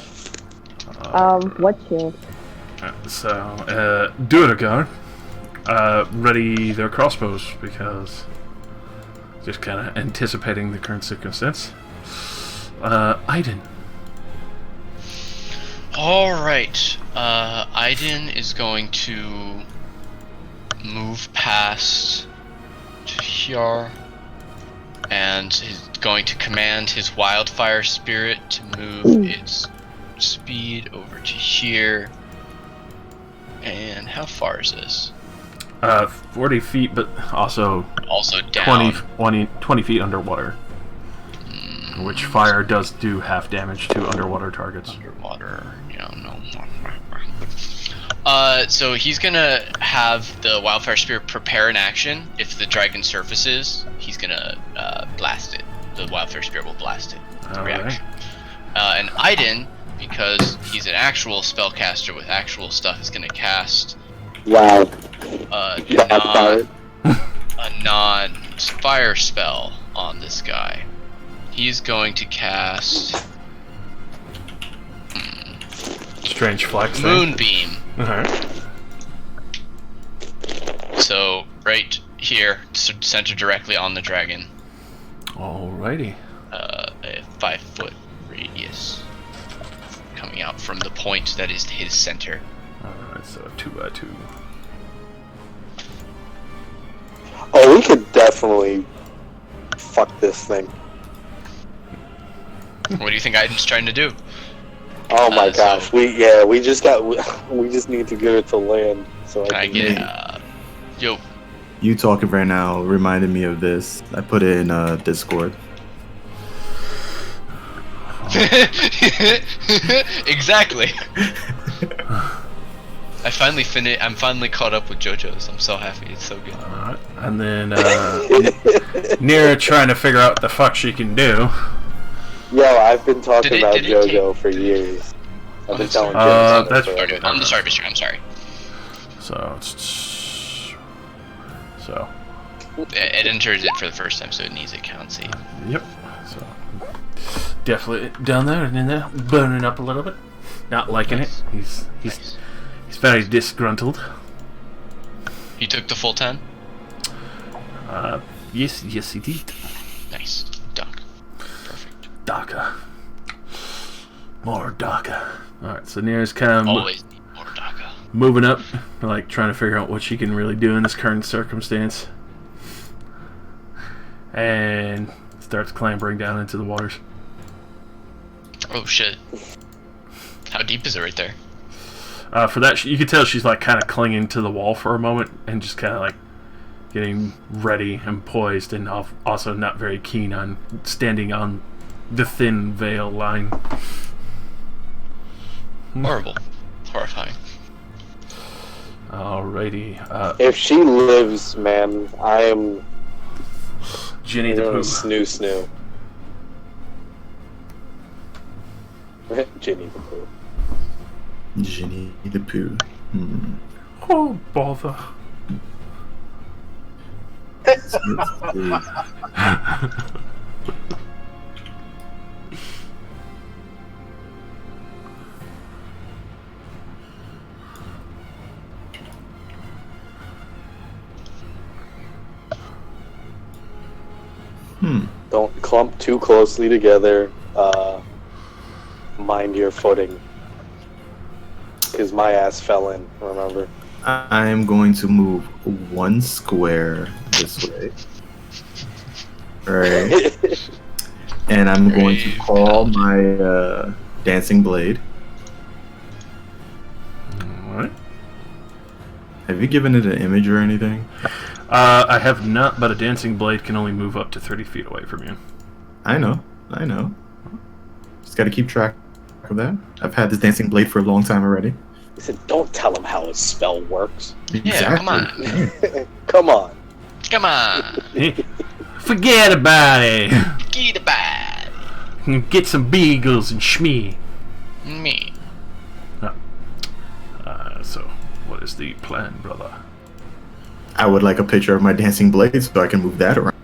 What shield? So, Duragar, ready their crossbows because just kind of anticipating the current circumstance. Aiden. Alright. Aiden is going to move past to here and is going to command his wildfire spirit to move its speed over to here. And how far is this? 40 feet, but also Also down. 20 feet underwater. Which fire does do half damage to underwater targets. Underwater, no. So he's gonna have the wildfire spirit prepare an action. If the dragon surfaces, he's gonna blast it. The wildfire spirit will blast it. The reaction. And Aiden, because he's an actual spellcaster with actual stuff, is gonna cast Wow. a Fire. non-fire spell on this guy. He's going to cast Strange flex. Moonbeam. Alright. So right here, centered directly on the dragon. Alrighty. A 5-foot radius coming out from the point that is his center. Alright, so 2x2. Oh, we could definitely fuck this thing. What do you think Aiden's trying to do? Oh my So- gosh, we just need to get it to land. So Can I get yo? You talking right now reminded me of this. I put it in Discord. Exactly. I'm finally caught up with JoJo's. I'm so happy. It's so good. Alright. And then Nira trying to figure out what the fuck she can do. Yo, I've been talking Did it- about did it JoJo for years. I've been telling Uh, Jim that's- forever. I'm sorry, Mr. I'm sorry. So It enters it for the first time, so it needs a count save. yep. So definitely down there and in there, burning up a little bit. Not liking Nice. it. He's Nice. very disgruntled. He took the full 10. Yes, he did. Nice, Duck. DACA. More DACA. Alright, so Nira's kind of Always need more DACA. moving up, like trying to figure out what she can really do in this current circumstance. And starts clambering down into the waters. Oh shit. How deep is it right there? For that, you can tell she's like kind of clinging to the wall for a moment and just kind of like getting ready and poised, and also not very keen on standing on the thin veil line. Horrible. Horrifying. Alrighty. If she lives, man, I am Ginny the Pooh. snoo. Ginny the Pooh. Ginny the Pooh. Oh, bother. Don't clump too closely together. Mind your footing. Because my ass fell in, remember? I am going to move 1 square this way. Alright. And I'm going to call my dancing blade. What? Have you given it an image or anything? I have not, but a dancing blade can only move up to 30 feet away from you. I know. Just gotta keep track of that. I've had this dancing blade for a long time already. He said, don't tell him how his spell works. Yeah, come on. Come on. Come on. Forget about it. Get a bad. Get some beagles and shmee. Me. So, what is the plan, brother? I would like a picture of my dancing blade so I can move that around.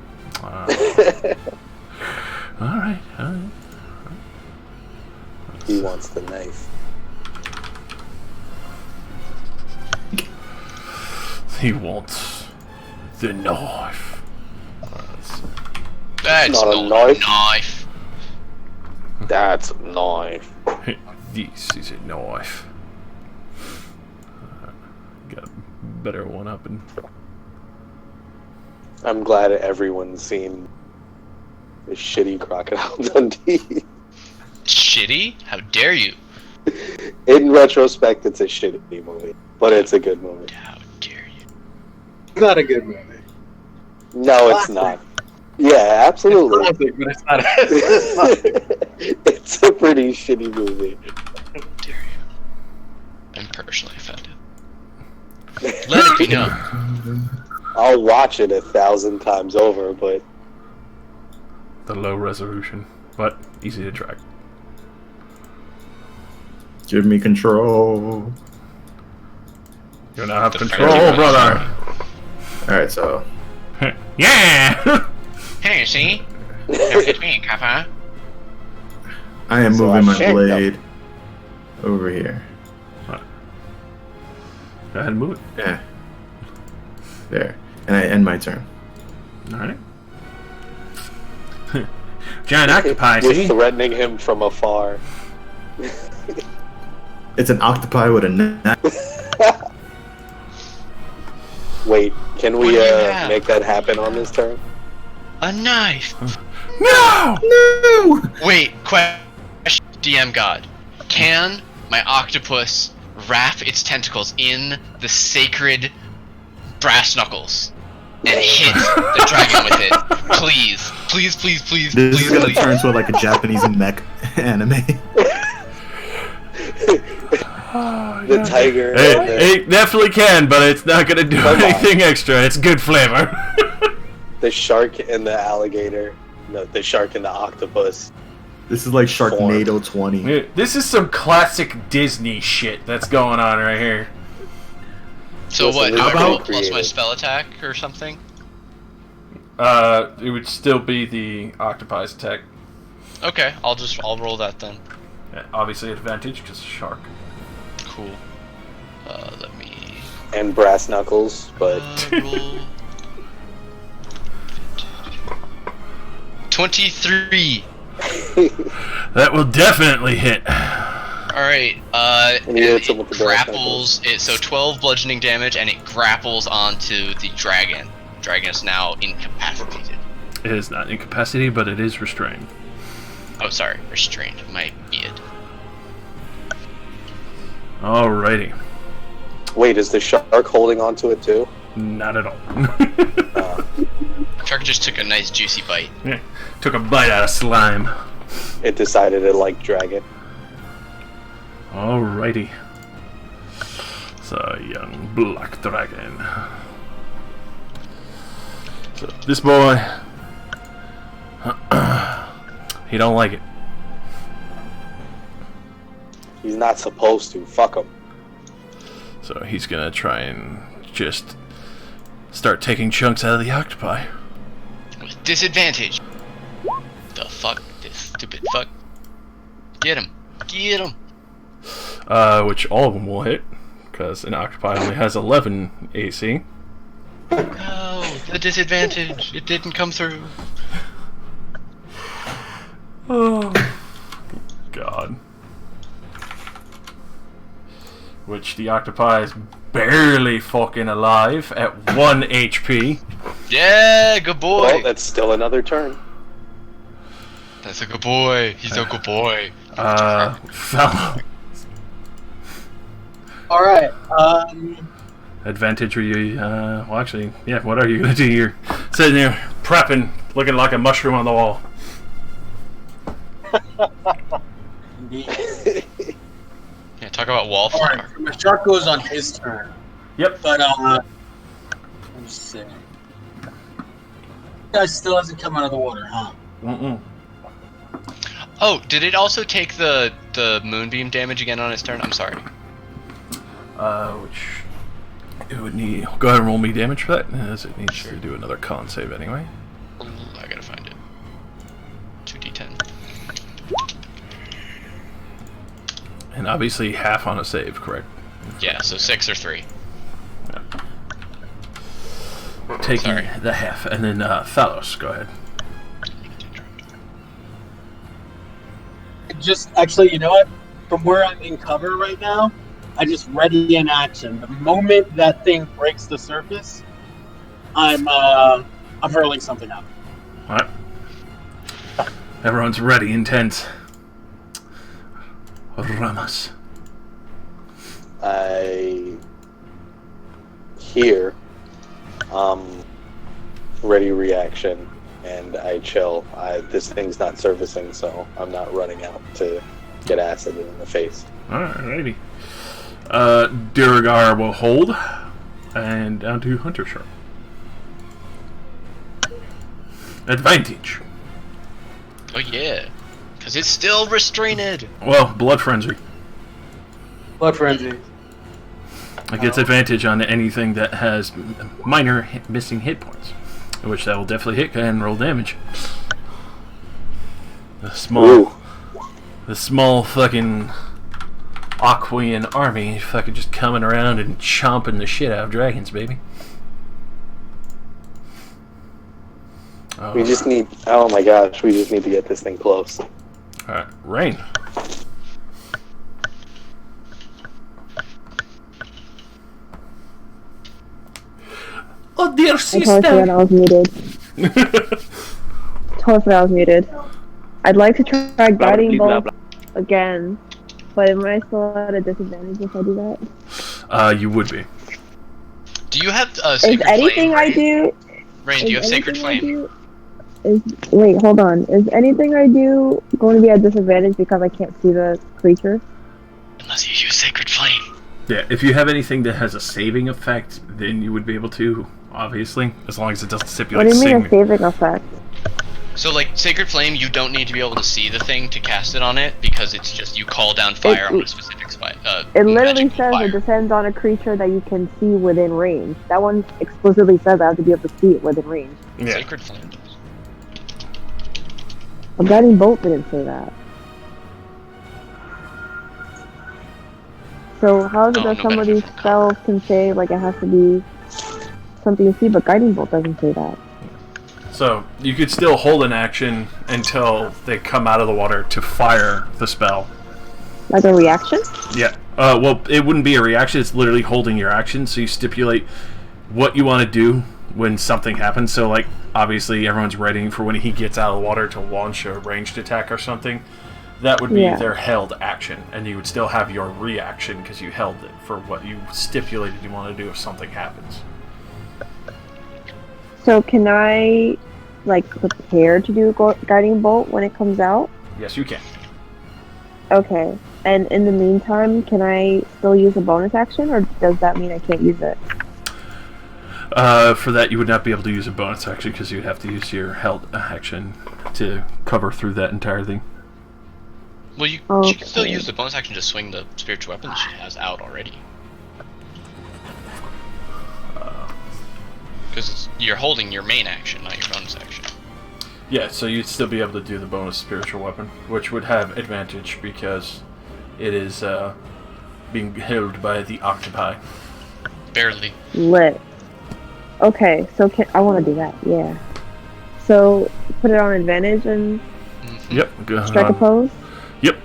Alright. He wants the knife. He wants the knife. That's not a not knife. That's a knife. This is a knife. Got a better one up and. I'm glad everyone's seen the shitty Crocodile Dundee. Shitty? How dare you? In retrospect, it's a shitty movie, but it's a good movie. How dare you? It's not a good movie. No, it's not. Yeah, absolutely. It's classic, but it's not. It's a pretty shitty movie. How dare you? I'm personally offended. Let it be known. I'll watch it 1,000 times over, but The low resolution, but easy to track. Give me control. You now have The control, friendly brother. Alright, so Yeah. Hey, see? Never hit me, Kappa. I am So moving I my shanked blade over here. Go ahead and move it. Yeah. There. And I end my turn. Alright. Giant octopi, you're see? threatening him from afar. It's an octopi with a net. Wait, can What we do you have? make that happen on this turn? A knife. No! No! Wait, question, DM God. Can my octopus wrap its tentacles in the sacred brass knuckles and hit the dragon with it? Please, please, please, please, This please, is gonna please. turn to like a Japanese mech anime. The tiger. and the- It definitely can, but it's not gonna do Come on. anything extra. It's good flavor. The shark and the alligator. No, the shark and the octopus. This is like Sharknado 20. This is some classic Disney shit that's going on right here. So Listen, what? this Do I is roll pretty plus my creative. spell attack or something? It would still be the octopi's attack. Okay, I'll roll that then. Obviously advantage because shark. Cool. Let me And brass knuckles, but roll. 23. That will definitely hit. Alright, And you hit him with the brass grapples it, so 12 bludgeoning damage, and it grapples onto the dragon. Dragon is now incapacitated. It is not incapacity, but it is restrained. Oh, sorry, restrained. Might be it. Alrighty. Wait, is the shark holding onto it too? Not at all. Shark just took a nice juicy bite. Yeah. Took a bite out of slime. It decided it liked dragon. Alrighty. So, young black dragon. So, this boy... he don't like it. He's not supposed to. Fuck him. So he's gonna try and just start taking chunks out of the octopi. With disadvantage. The fuck? This stupid fuck. Get him. Get him. Which all of them will hit, because an octopi only has 11 AC. No, the disadvantage. It didn't come through. Oh, God. Which the octopi is barely fucking alive at 1 HP. Yeah, good boy. Well, that's still another turn. That's a good boy. He's a good boy. Fellow. Alright, Advantage, or you, well actually, yeah, what are you gonna do? You're sitting there, prepping, looking like a mushroom on the wall. indeed. Yeah, talk about wallflower. Alright, so the shark goes on his turn. Yep. But, let me see. Guy still hasn't come out of the water, huh? Mm-mm. Oh, did it also take the moonbeam damage again on its turn? I'm sorry. Which it would need. Go ahead and roll me damage for that, as it needs to do another con save anyway. I gotta find it. 2d10. And obviously half on a save, correct? Yeah, so 6 or 3. Taking Sorry. the half, and then Thalos, go ahead. Just, actually, you know what? From where I'm in cover right now, I just ready in action. The moment that thing breaks the surface, I'm hurling something up. Alright. Everyone's ready, intense. Ramos. I hear ready reaction, and I chill. This thing's not servicing, so I'm not running out to get acid in the face. Alrighty. Duragar will hold, and down to Hunter Sharp. Advantage. Oh yeah, because it's still restrained. Well, Blood Frenzy. Blood frenzy. It gets advantage on anything that has minor missing hit points, which that will definitely hit and roll damage. The small fucking Aquian army fucking just coming around and chomping the shit out of dragons, baby. We just need. Oh my gosh, we just need to get this thing close. Alright, Rain. Oh dear I totally forgot I was muted. Totally forgot I was muted. I'd like to try guiding bolt again, but am I still at a disadvantage if I do that? You would be. Do you have Is Sacred anything Flame? I do? Rain, do you have Sacred Flame? Wait, hold on. Is anything I do going to be at disadvantage because I can't see the creature? Unless you use Sacred Flame. Yeah, if you have anything that has a saving effect, then you would be able to, obviously, as long as it doesn't What stipulate do you mean a saving. saving effect? So, like, Sacred Flame, you don't need to be able to see the thing to cast it on it, because it's just, you call down fire on a specific spot. It literally says it depends on a creature that you can see within range. That one explicitly says I have to be able to see it within range. Yeah. Sacred Flame does. But Guiding Bolt didn't say that. So how is it that no some of benefit these from spells can say like it has to be something to see, but Guiding Bolt doesn't say that? So you could still hold an action until they come out of the water to fire the spell. Like a reaction? Yeah. Well, it wouldn't be a reaction. It's literally holding your action. So you stipulate what you want to do when something happens. So, like, obviously everyone's ready for when he gets out of the water to launch a ranged attack or something. That would be their held action. And you would still have your reaction because you held it for what you stipulated you want to do if something happens. So can I, like, prepare to do a guiding bolt when it comes out? Yes, you can. Okay. And in the meantime, can I still use a bonus action, or does that mean I can't use it? For that, you would not be able to use a bonus action because you'd have to use your held action to cover through that entire thing. Well, she can still use the bonus action to swing the spiritual weapon that she has out already. Because you're holding your main action, not your bonus action. Yeah, so you'd still be able to do the bonus spiritual weapon, which would have advantage because it is being held by the octopi. Barely. Lit. Okay, so I want to do that, yeah. So, put it on advantage and Yep. strike a pose? Yep.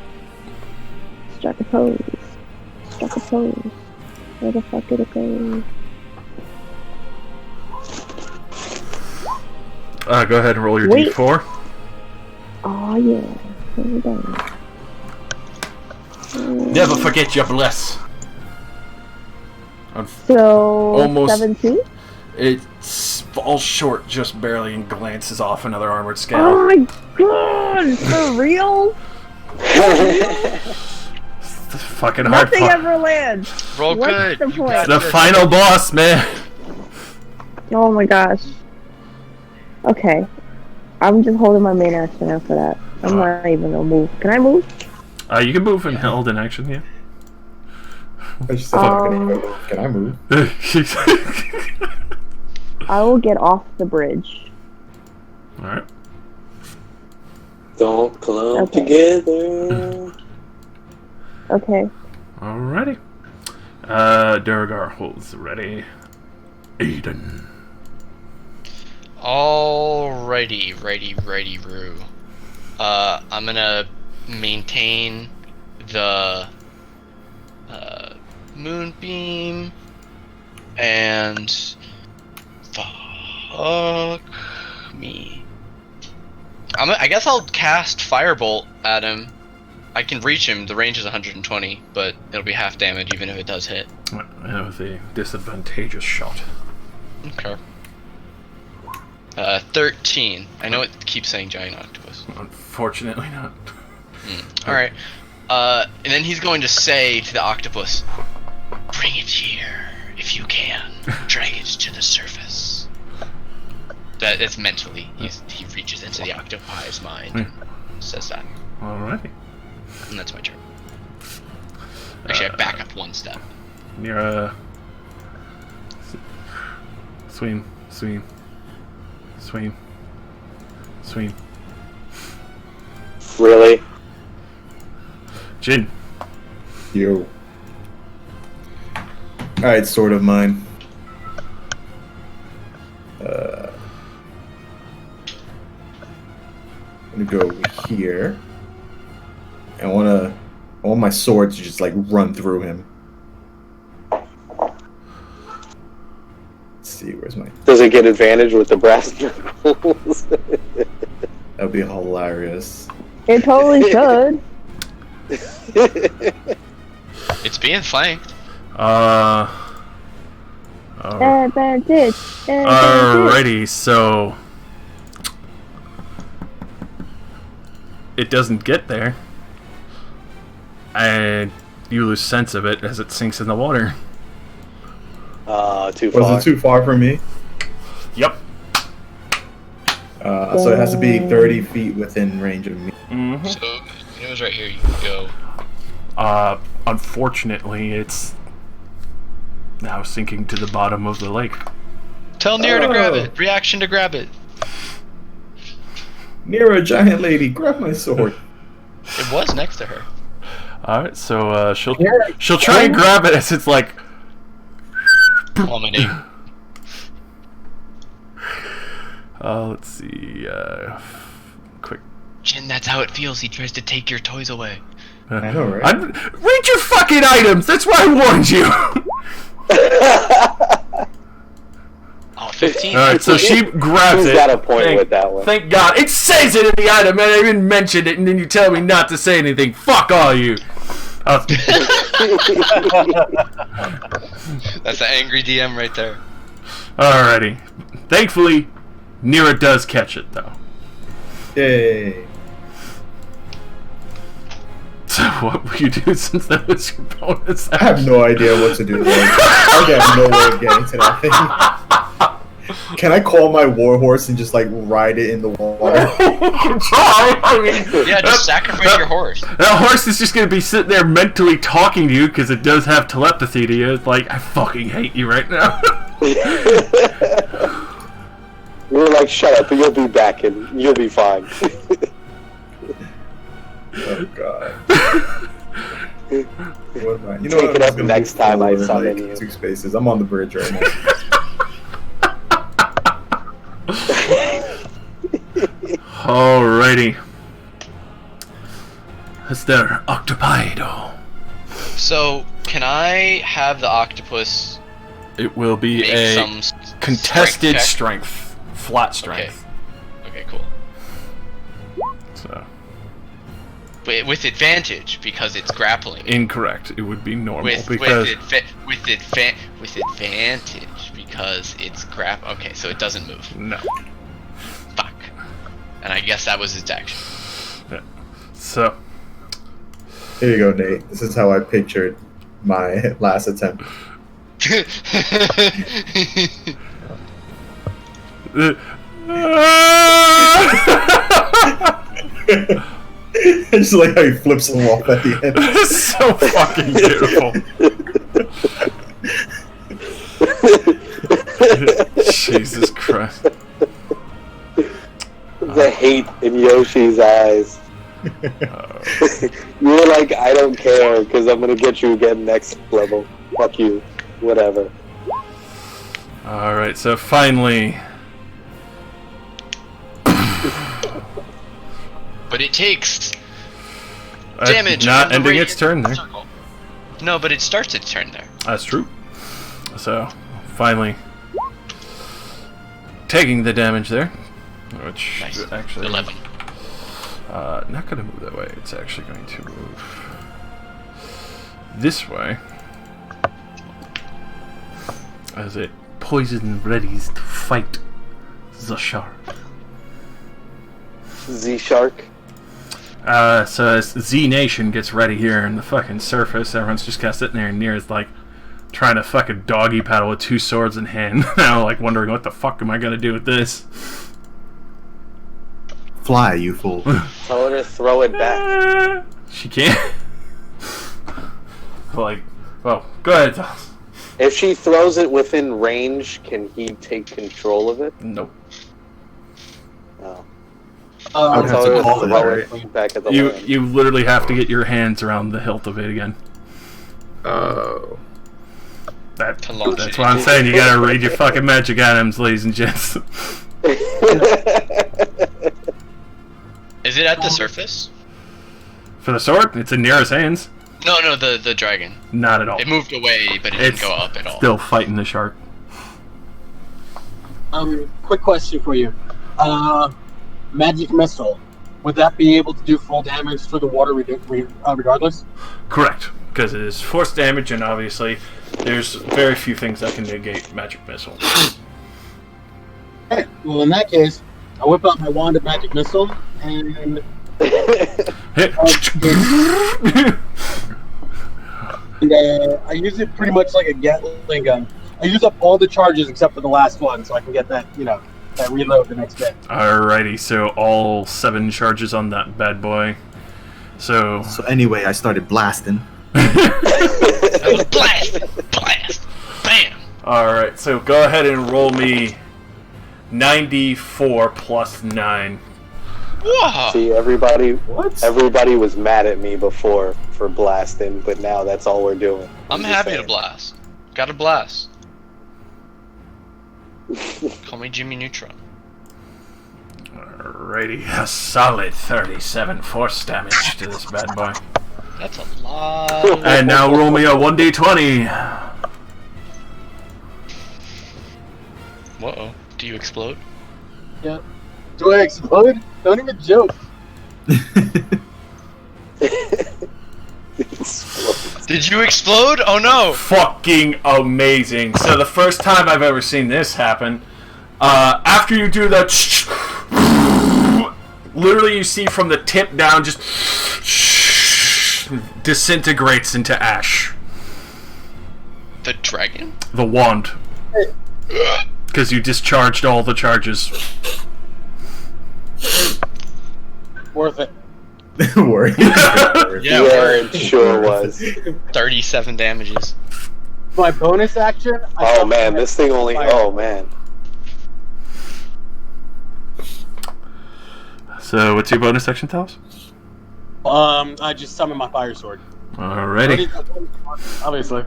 Strike a pose. Strike a pose. Where the fuck did it go? Go ahead and roll your Wait. d4. Oh yeah. Hold on. Never forget your bliss. So, Almost. 17? It falls short just barely and glances off another armored scale. Oh my god! For real? It's the fucking hard Nothing part. ever lands. Roll What's good. the You point? got The this. final boss, man. Oh my gosh. Okay. I'm just holding my main action after that. I'm not even gonna move. Can I move? You can move and held in action, yeah. I just said, can I move? I will get off the bridge. Alright. Don't clump Okay. together. Okay. Alrighty. Durgar holds ready. Aiden. Alrighty, righty, Roo. I'm gonna maintain the moonbeam and fuck me. I guess I'll cast Firebolt at him. I can reach him. The range is 120, but it'll be half damage even if it does hit. With a disadvantageous shot. Okay. 13. I know it keeps saying giant octopus. Unfortunately not. Alright. And then he's going to say to the octopus, "Bring it here, if you can. Drag it to the surface." That is mentally. He reaches into the octopi's mind and says that. Alrighty. And that's my turn. Actually, I back up one step. Near swing. Really? Jin. Yo. Alright, sort of mine. I'm gonna go here. I want my sword to just like run through him. Let's see, where's my... Does it get advantage with the brass knuckles? That'd be hilarious. It totally should. It's being flanked. Advantage. Alrighty, so it doesn't get there, and you lose sense of it as it sinks in the water. Too far. Was it too far from me? Yep. So it has to be 30 feet within range of me. Mm-hmm. So, it was right here. You can go. Unfortunately, it's now sinking to the bottom of the lake. Tell Nira to grab it. Reaction to grab it. Near a giant lady, grab my sword. It was next to her. Alright, so she'll try and grab it as it's like Plummeting. Let's see. Quick. Jin, that's how it feels. He tries to take your toys away. I know, right? Read your fucking items. That's why I warned you. Oh, 15. All right, so she grabs Who's it. got a point with that one? Thank God. It says it in the item, and I even mentioned it, and then you tell me not to say anything. Fuck all you. That's an angry DM right there. Alrighty. Thankfully, Nira does catch it, though. Yay. So what will you do since that was your bonus I have no idea what to do. I have no way of getting to that thing. Can I call my warhorse and just like ride it in the water? I mean, Yeah, just sacrifice your horse. that horse is just gonna be sitting there mentally talking to you because it does have telepathy to you. It's like, I fucking hate you right now. We were like, shut up, you'll be back and you'll be fine. Oh god. What am I? You know Take what? it I'm up just gonna next move time I forward, summon like, you. 2 spaces. I'm on the bridge right now. Alrighty. That's their Octopido. So, can I have the octopus It will be make a some contested check? strength. Flat strength. Okay, cool. So Wait, with advantage because it's grappling. incorrect. It would be normal With because advantage because it's Okay, so it doesn't move. no. Fuck. And I guess that was its action. Yeah. So Here you go, Nate. This is how I pictured my last attempt. I just like how he flips them off at the end. It's so fucking beautiful. Jesus Christ. The hate in Yoshi's eyes. You were like, I don't care, because I'm gonna get you again next level. Fuck you. Whatever. Alright, so finally. But it takes damage. Not from the ending radiant its turn there. circle. No, but it starts its turn there. That's true. So, finally. Taking the damage there. Which Nice. actually. 11. Not going to move that way. It's actually going to move this way. As it poison readies to fight the shark. Z-Shark. So as Z Nation gets ready here in the fucking surface, everyone's just kind of sitting there and near is like trying to fucking doggy paddle with 2 swords in hand. Now, like wondering what the fuck am I gonna do with this? Fly, you fool. Tell her to throw it back. She can't. Like, well, go ahead. If she throws it within range, can he take control of it? Nope. No. I would have Tell her to call it, throw right? back at the You land. you literally have to get your hands around the hilt of it again. Oh. That's To launch what it. I'm saying. You gotta read your fucking magic items, ladies and gents. Is it at the surface? For the sword, it's in Nira's hands. No, the dragon. Not at all. It moved away, but it It's didn't go up at all. Still fighting the shark. Quick question for you. Magic missile. Would that be able to do full damage to the water regardless? Correct, because it is force damage, and obviously, there's very few things that can negate magic missile. Okay. Well, in that case, I whip out my wand of magic missile and I use it pretty much like a Gatling gun. I use up all the charges except for the last one, so I can get that, that reload the next day. Alrighty, so all 7 charges on that bad boy. So So anyway, I started blasting. Blast! Blast! Bam! alright, so go ahead and roll me 94 plus 9. Whoa! See, everybody What? was mad at me before for blasting, but now that's all we're doing. I'm just happy to saying. blast. Got to blast. Call me Jimmy Neutron. Alrighty, a solid 37 force damage to this bad boy. That's a lot. And now roll me a 1d20. Uh-oh. Do you explode? Yeah. Do I explode? Don't even joke. Did you explode? Oh no! Fucking amazing. So the first time I've ever seen this happen, after you do that, literally you see from the tip down just disintegrates into ash. The dragon? The wand. Because you discharged all the charges. Worth it. Worry. Yeah, it sure was. 37 damages. My bonus action. Oh man, this thing only. Oh man. So what's your bonus action, Talos? I just summoned my fire sword. Alrighty. Obviously.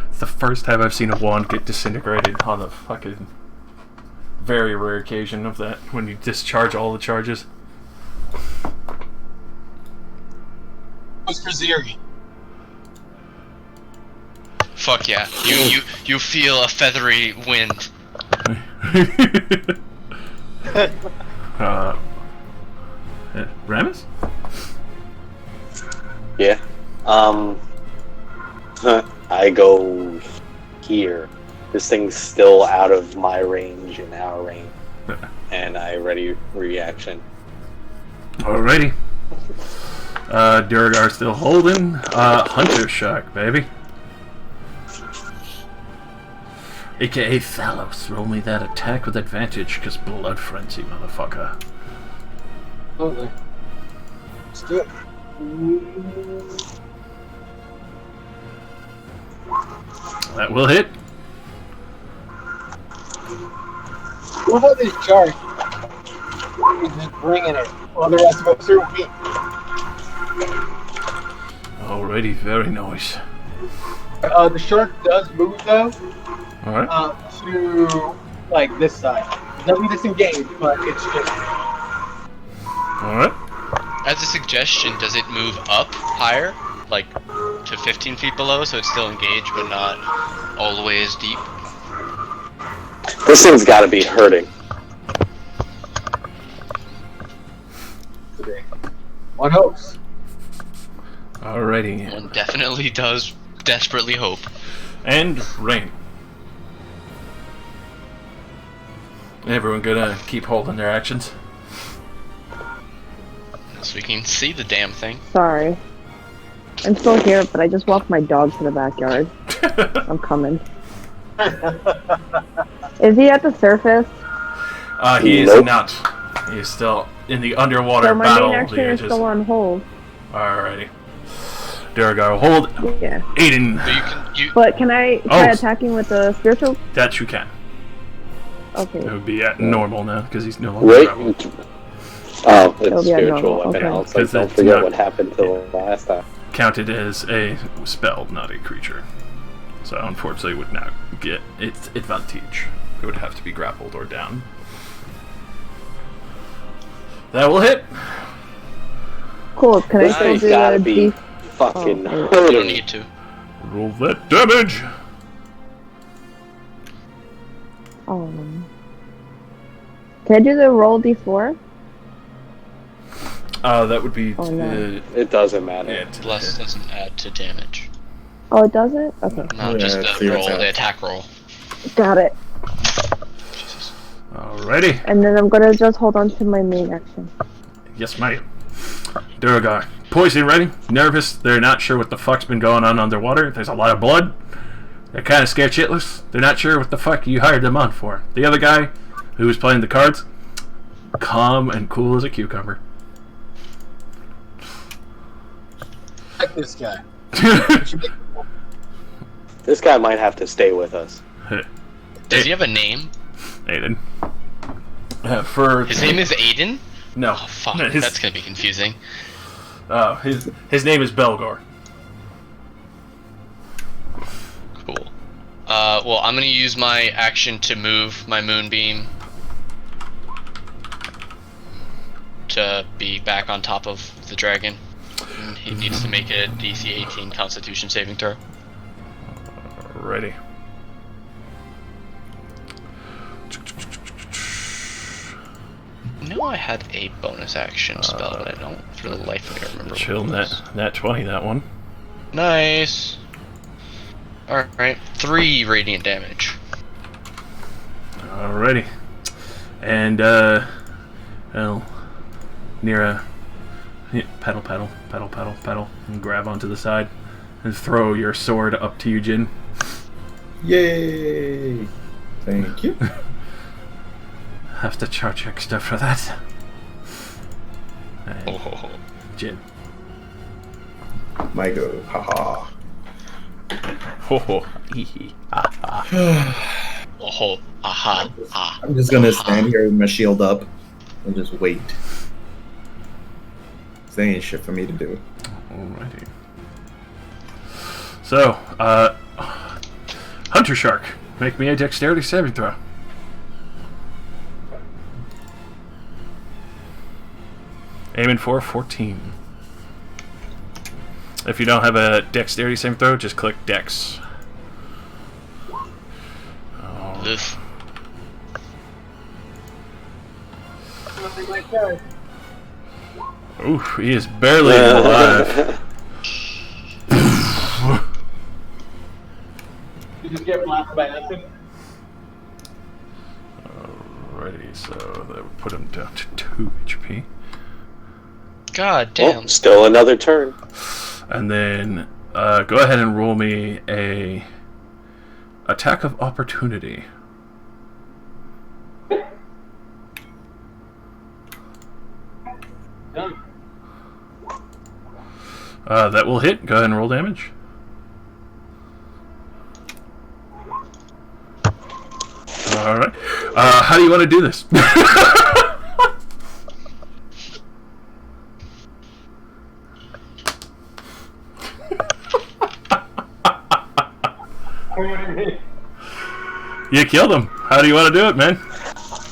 It's the first time I've seen a wand get disintegrated on a fucking very rare occasion of that, when you discharge all the charges. What's for Ziri? Fuck yeah. You feel a feathery wind. Ramus? Yeah. I go here. This thing's still out of my range and our range. And I ready reaction. Alrighty. Durgar still holding. Hunter Shark, baby. AKA Thalos, roll me that attack with advantage, because blood frenzy, motherfucker. Absolutely. Let's do it. That will hit. What about this shark? He's just bringing it while the rest of us are weak. Alrighty, very nice. The shark does move though. Alright. To like this side. It doesn't disengage, but it's just. Alright. As a suggestion, does it move up higher? Like to 15 feet below, so it's still engaged but not all the way as deep? This thing's gotta be hurting. One hopes. Alrighty. One definitely does desperately hope. And rain. Everyone gonna keep holding their actions? So we can see the damn thing. Sorry. I'm still here, but I just walked my dog to the backyard. I'm coming. Is he at the surface? He Nope. is not. He is still in the underwater So my battle. main action The is edges. still on hold. Alrighty. Durgar, hold. Yeah. Aiden. But you But can I try Oh. attacking with the spiritual? That you can. Okay. It would be at normal now, because he's no longer Wait. traveling. Oh, It'll it's be spiritual abnormal, weapon. okay. I was like, Because don't it's forget not- what happened to the last time. Counted as a spell, not a creature. So unfortunately, it would not get its advantage. It would have to be grappled or down. That will hit. Cool. Can I This still thing's do gotta the be D? fucking Oh, you don't hurting. need to. Roll that damage. Can I do the roll D4? That would be. Oh, no. It doesn't matter. Yeah, Plus doesn't add to damage. Oh, it doesn't? Okay. No, Yeah, just it's the your roll, attack. the attack roll. Got it. Jesus. Alrighty. And then I'm gonna just hold on to my main action. Yes, ma'am. Durgar. Poison ready. Nervous. They're not sure what the fuck's been going on underwater. There's a lot of blood. They're kind of scared shitless. They're not sure what the fuck you hired them on for. The other guy, who was playing the cards, calm and cool as a cucumber. Like this guy. This guy might have to stay with us. Does he have a name? Aiden. For His name is Aiden? no. Oh fuck, His, that's gonna be confusing. his name is Belgor. Cool. Well, I'm gonna use my action to move my moonbeam to be back on top of the dragon. And he needs to make a DC 18 Constitution saving throw. Ready. I know I had a bonus action spell, but I don't for the life of me remember. Chill, what it nat 20, that one. Nice. Alright, 3 radiant damage. Alrighty. And, well, Nira, pedal, and grab onto the side, and throw your sword up to you, Jin. Yay! Thank you. Have to charge extra for that. And Jin. My go. Haha. Ho ho. Hee hee. Ha ha. Oh, aha, ah. I'm just gonna stand here with my shield up and just wait. There ain't shit for me to do. Alrighty. So, Hunter Shark, make me a dexterity saving throw. Aiming for 14. If you don't have a dexterity saving throw, just click dex. This. Oof, he is barely alive. You just get blasted by acid. Alrighty, so that would put him down to 2 HP. God damn. Well, still another turn. And then, go ahead and roll me a attack of opportunity. Done. That will hit. Go ahead and roll damage. Alright. How do you want to do this? You killed him. How do you want to do it, man?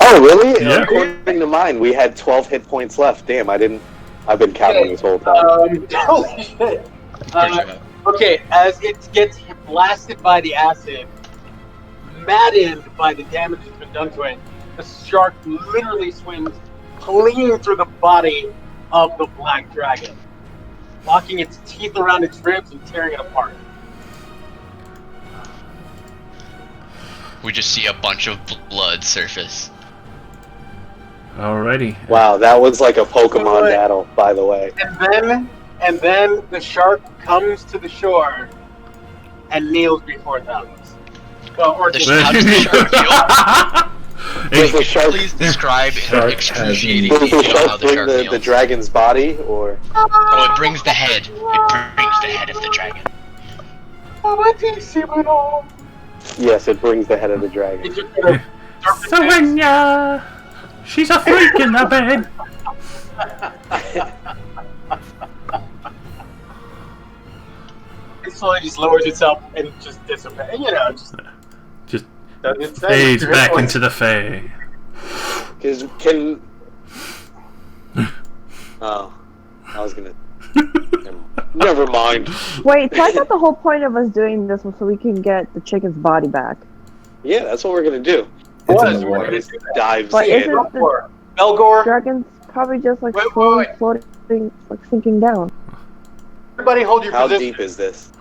Oh, really? Yeah. According to mine, we had 12 hit points left. Damn, I've been counting this whole time. Holy shit. Okay, as it gets blasted by the acid, maddened by the damage that's been done to it, the shark literally swims clean through the body of the black dragon, locking its teeth around its ribs and tearing it apart. We just see a bunch of blood surface. Alrighty. Wow, that was like a Pokemon battle, by the way. And then the shark comes to the shore and kneels before Thanos. Well, or The just how does the shark heal? Does the shark, Please describe in excruciating does the detail how shark the bring shark the heals. dragon's body, or? Oh, it brings the head. It brings the head of the dragon. Yes, it brings the head of the dragon. It's just gonna Serena! She's a freak in the bed! it slowly just lowers itself and just dissipates. You know, Just does its thing. fades back into the Fae. Because can... Oh, I was gonna... Never mind. Wait, so I thought the whole point of us doing this was so we can get the chicken's body back. Yeah, that's what we're gonna do. It's What? in the We're water. gonna Just do that. dives But in. isn't the Belgor. Belgor. dragon's probably just like Wait, slowly wait. floating, like sinking down? Everybody hold your How position. deep is this?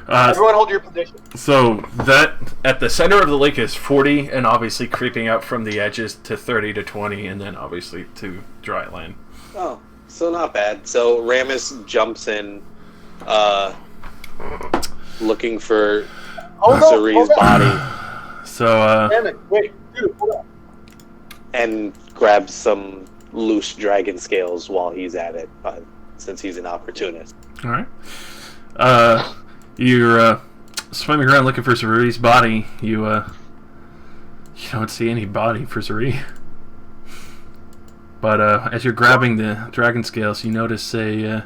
Everyone hold your position. So that at the center of the lake is 40, and obviously creeping out from the edges to 30 to 20, and then obviously to dry land. Oh, so not bad. So Ramus jumps in, looking for Hold Zuri's on. body So Damn it. Wait, dude, hold on. and grabs some loose dragon scales while he's at it, since he's an opportunist. all right. You're swimming around looking for Zuri's body. You don't see any body for Zuri. But as you're grabbing the dragon scales, you notice a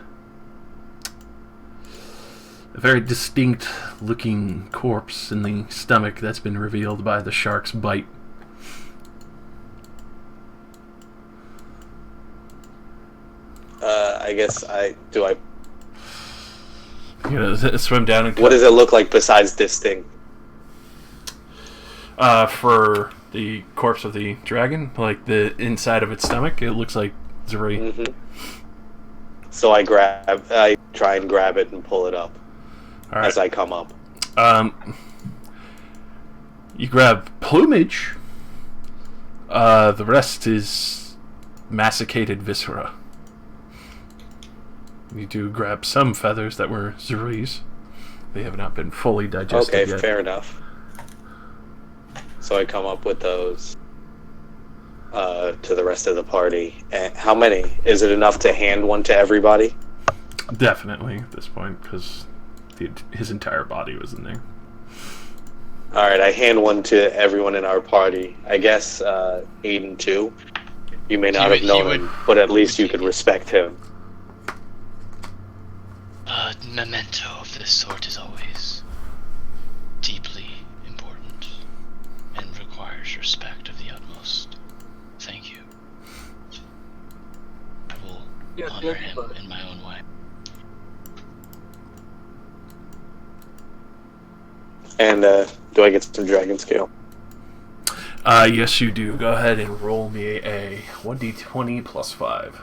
a very distinct looking corpse in the stomach that's been revealed by the shark's bite. I guess do I. You know, swim down and. What does it look like besides this thing? For the corpse of the dragon, like the inside of its stomach, it looks like Zuri. Mm-hmm. So I try and grab it and pull it up as I come up. You grab plumage. The rest is masticated viscera. You do grab some feathers that were Zuri's. They have not been fully digested yet. Okay, fair enough. So I come up with those to the rest of the party. And how many? Is it enough to hand one to everybody? Definitely at this point, because his entire body was in there. Alright, I hand one to everyone in our party. I guess Aiden too. You may not have known him, but at least you could respect him. A memento of this sort is always deeply important and requires respect of the utmost. Thank you. I will honor him in my own way. And do I get some dragon scale? Yes, you do. Go ahead and roll me a 1d20 plus 5.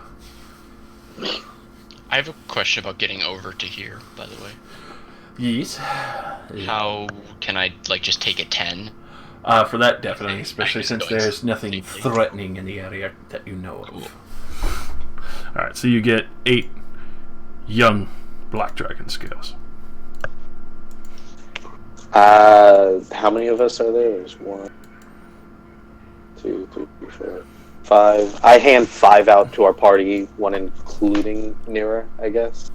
I have a question about getting over to here, by the way. Yes. How can I, just take a 10? For that, definitely, especially since there's nothing threatening in the area that you know of. Alright, so you get 8 young black dragon scales. How many of us are there? There's 1, 2, 3, 4, 5. I hand 5 out to our party, 1 including Nira, I guess.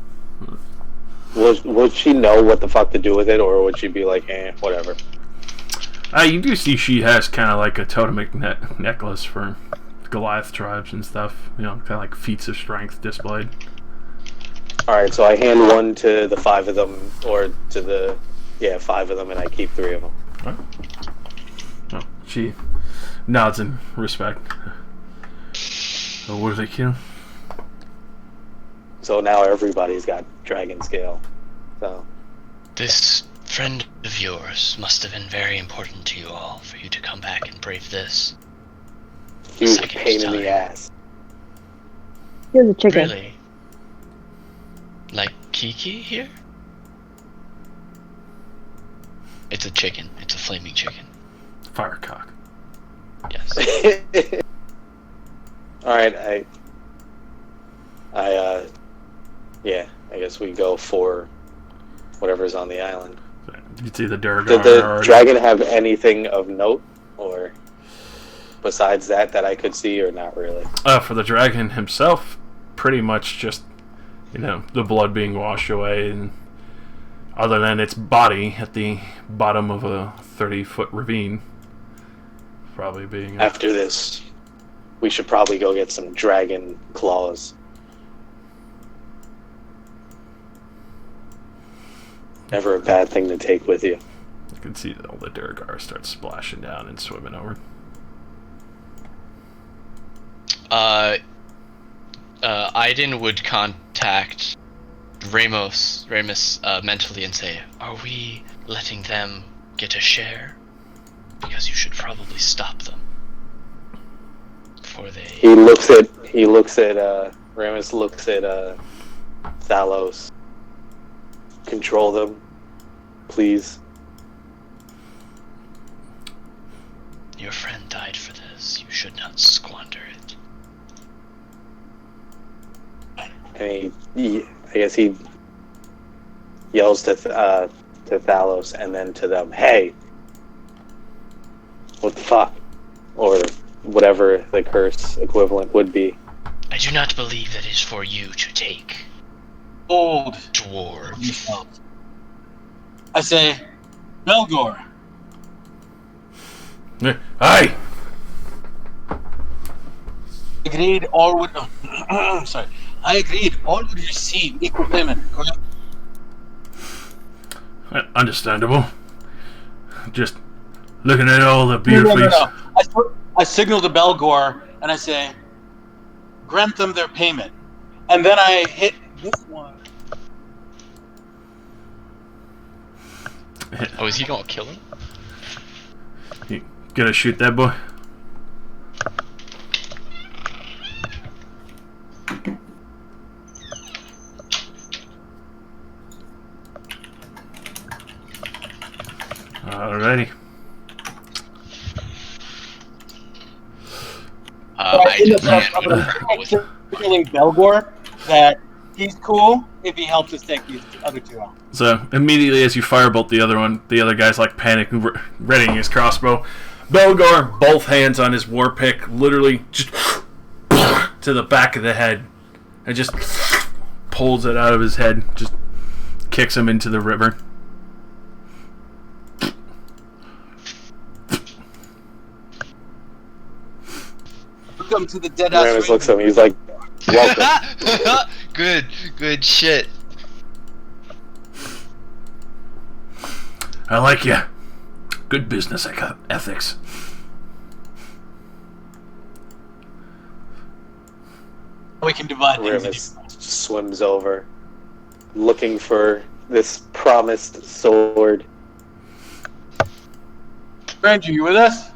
Would she know what the fuck to do with it, or would she be like, whatever? You do see she has kind of like a totemic necklace for Goliath tribes and stuff. You know, kind of like feats of strength displayed. Alright, so I hand 1 to the 5 of them, or to the... Yeah, 5 of them, and I keep 3 of them. Right. Oh, she nods in respect. Oh, what do they kill? So now everybody's got dragon scale. So This friend of yours must have been very important to you all for you to come back and brave this. he was a pain in the ass. He was a chicken. Really? Like Kiki here? It's a chicken. It's a flaming chicken. Firecock. Yes. Alright, yeah, I guess we go for whatever's on the island. You can see the Durgar. Did the dragon have anything of note, or besides that I could see, or not really? For the dragon himself, pretty much just, the blood being washed away, and other than its body at the bottom of a 30-foot ravine, probably being... After this, we should probably go get some dragon claws. Never a bad thing to take with you. You can see that all the Durgar start splashing down and swimming over. Aiden would contact Ramus mentally and say, "Are we letting them get a share? Because you should probably stop them before they." He looks at Ramus looks at Thalos. Control them, please. Your friend died for this. You should not squander it. And I guess he yells to Thalos and then to them, "Hey, what the fuck?" Or whatever the curse equivalent would be. I do not believe that is for you to take. Old Dwarf. yourself. I say, Belgor. Aye! Agreed, all would. Sorry. I agreed, all would receive equal payment, correct? Understandable. Just looking at all the beautifully... No. I signal to Belgor, and I say, grant them their payment. And then I hit this one. Oh, is he gonna kill him? You gonna shoot that boy? Alrighty. I just Feeling Belgor that he's cool if he helps us take these other two out. So immediately as you firebolt the other one, the other guy's like panicking, readying his crossbow. Belgar, both hands on his war pick, literally just to the back of the head, and just pulls it out of his head, just kicks him into the river. Welcome to the dead ass. Ramus looks at me. He's like, "Welcome." Good shit. I like you. Good business ethics. We can divide things. Ramus swims over, looking for this promised sword. Granger, you with us?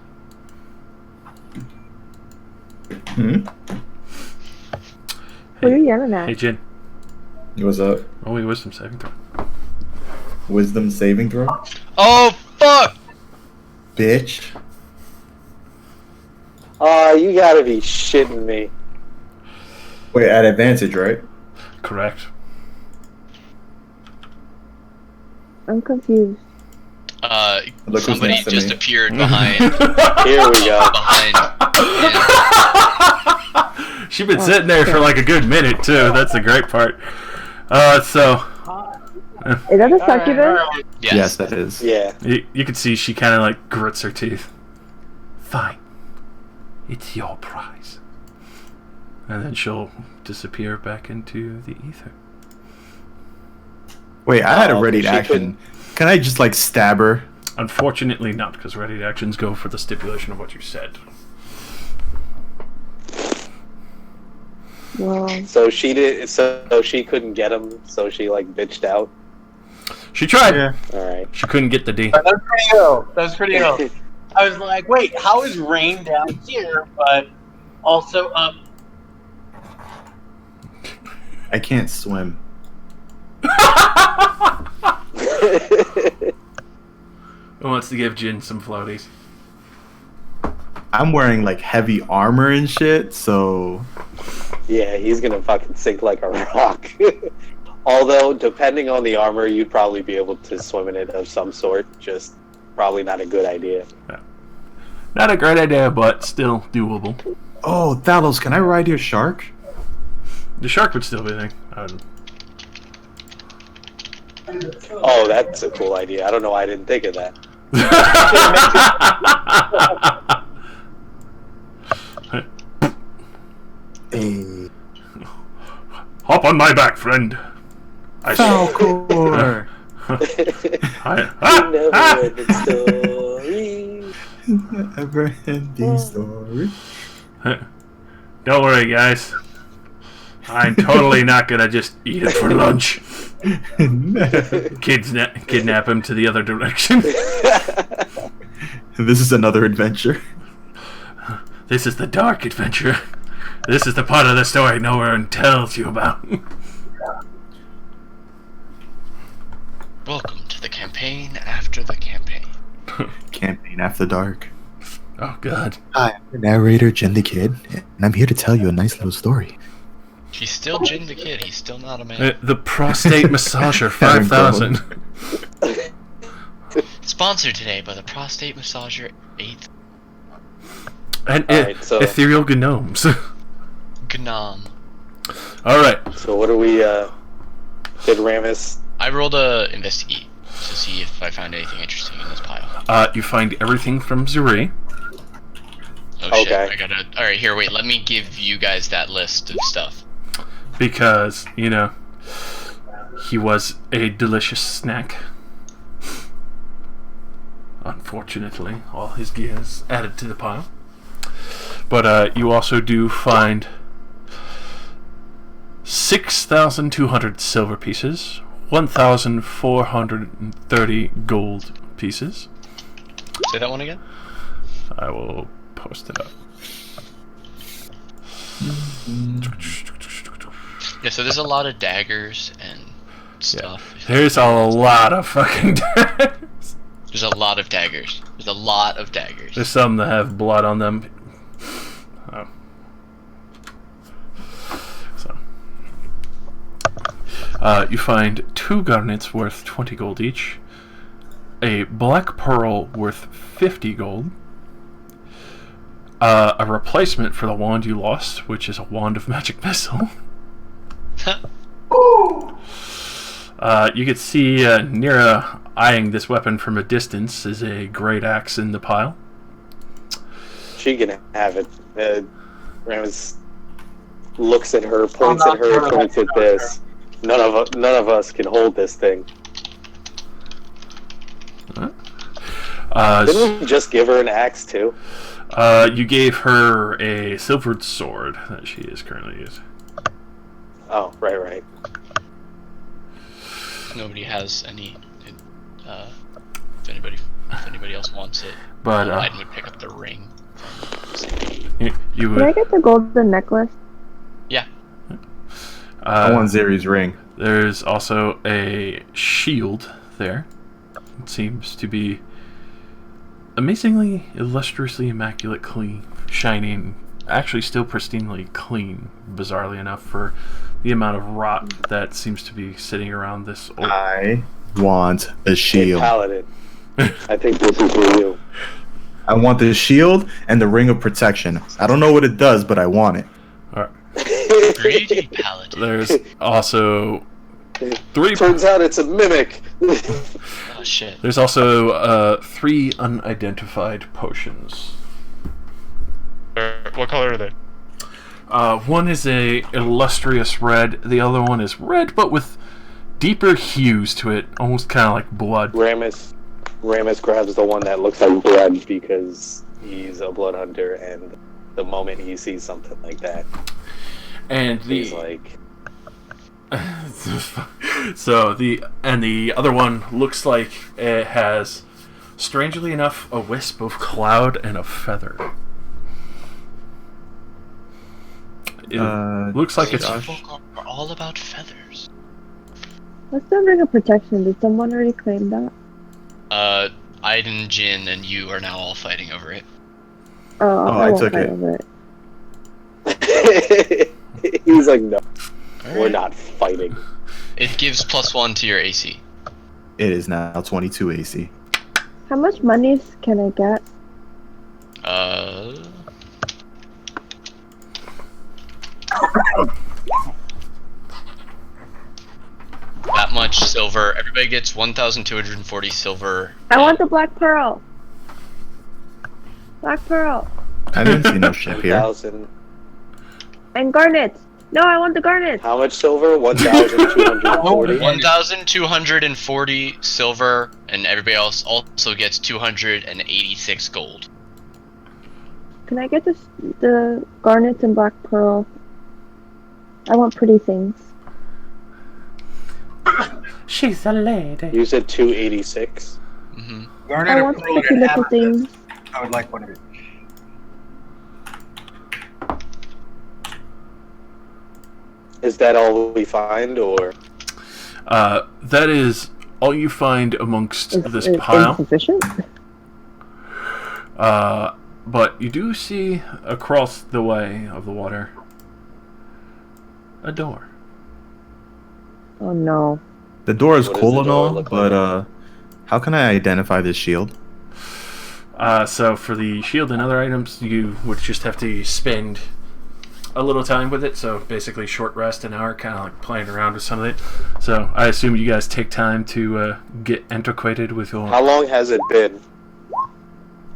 Hmm? Who are you yelling at? Hey, Jin. What's up? Oh, wait, wisdom saving throw. Wisdom saving throw? Oh fuck! Bitch. Aw, you gotta be shitting me. Wait, at advantage, right? Correct. I'm confused. Look who's Somebody next to just me. appeared behind. Here we go. She's been sitting there for like a good minute, too. That's the great part. So... Is that a succubus? Yes. that is. Yeah. You can see she kind of like grits her teeth. Fine. It's your prize. And then she'll disappear back into the ether. Wait, I had a Oh, ready she action. Can I just like stab her? Unfortunately not, because ready actions go for the stipulation of what you said. Well, So she did. So she couldn't get him. So she like bitched out. She tried. Yeah. All right. She couldn't get the D. That's pretty ill. That's pretty ill. I was like, wait, how is rain down here, but also up? I can't swim. Who wants to give Jin some floaties? I'm wearing like heavy armor and shit, so Yeah, he's gonna fucking sink like a rock. Although, depending on the armor, you'd probably be able to swim in it of some sort. Just probably not a good idea. Not a great idea, but still doable. oh, Thalos, can I ride your shark? The shark would still be there. Oh, that's a cool idea. I don't know why I didn't think of that. Hey, Hop on my back, friend. I Falcor. You never heard the story. Never ending story. Don't worry, guys. I'm totally not gonna just eat it for lunch. Kidnap him to the other direction. This is another adventure. This is the dark adventure. This is the part of the story no one tells you about. Welcome to the campaign after the campaign. Campaign After Dark. Oh, God. Hi, I'm the narrator, Jen the Kid, and I'm here to tell you a nice little story. He's still Jin the Kid. He's still not a man. The prostate massager 5,000. Sponsored today by the prostate massager 8th And Alright, so- ethereal gnomes. Gnome. Alright. So what do we? Did Ramus? I rolled a investigate to see if I found anything interesting in this pile. You find everything from Zuri. Oh shit! Okay. I gotta. All right, here. Wait. Let me give you guys that list of stuff. Because, he was a delicious snack. unfortunately. All his gear is added to the pile. But you also do find 6,200 silver pieces, 1,430 gold pieces. Say that one again? I will post it up. Yeah, so there's a lot of daggers and stuff. Yeah. There's a lot of fucking daggers. There's a lot of daggers. There's a lot of daggers. There's some that have blood on them. Oh. So. You find 2 garnets worth 20 gold each, a black pearl worth 50 gold, a replacement for the wand you lost, which is a wand of magic missile. You could see Nira eyeing this weapon from a distance as a great axe in the pile. She can have it. Ramus looks at her, points at her, points at this. None of us can hold this thing. Didn't we just give her an axe too? You gave her a silvered sword that she is currently using. Oh, right. Nobody has any. If anybody else wants it, but Aiden would pick up the ring. You would. Can I get the golden necklace? Yeah. I want Zeri's ring. There's also a shield there. It seems to be amazingly, illustriously immaculate, clean, shining, actually still pristinely clean, bizarrely enough, for the amount of rot that seems to be sitting around this old... I want a shield. Hey, Paladin. I think this is for you. I want the shield and the ring of protection. I don't know what it does, but I want it. Alright. Greedy paladin. There's also 3... Turns out it's a mimic. Oh shit. There's also 3 unidentified potions. What color are they? One is a illustrious red. The other one is red, but with deeper hues to it, almost kind of like blood. Ramus grabs the one that looks like blood because he's a blood hunter, and the moment he sees something like that, And he's like... So the other one looks like it has, strangely enough, a wisp of cloud and a feather. It looks like it's... Folk are all about feathers. What's the ring of protection? Did someone already claim that? Aiden, Jin, and you are now all fighting over it. Oh, I won't took fight it. over it. He's like, no, All we're right. not fighting. It gives +1 to your AC. It is now 22 AC. How much money can I get? That much silver. Everybody gets 1,240 silver. I want the black pearl. Black pearl. I didn't see no ship here. 1,000. And garnets. No, I want the garnets. How much silver? 1,240. 1,240 silver, and everybody else also gets 286 gold. Can I get the garnets and black pearl? I want pretty things. She's a lady. You said 286. Mm-hmm. Garnet I or want pearl pretty and little amethyst. things. I would like one of each. Is that all we find, or? That is all you find amongst this Is pile. insufficient? But you do see across the way of the water a door. Oh no. The door is What does cool the and door all, look but like? how can I identify this shield? So for the shield and other items, you would just have to spend a little time with it. So basically short rest, an hour, kind of like playing around with some of it. So I assume you guys take time to get antiquated with your... How long has it been?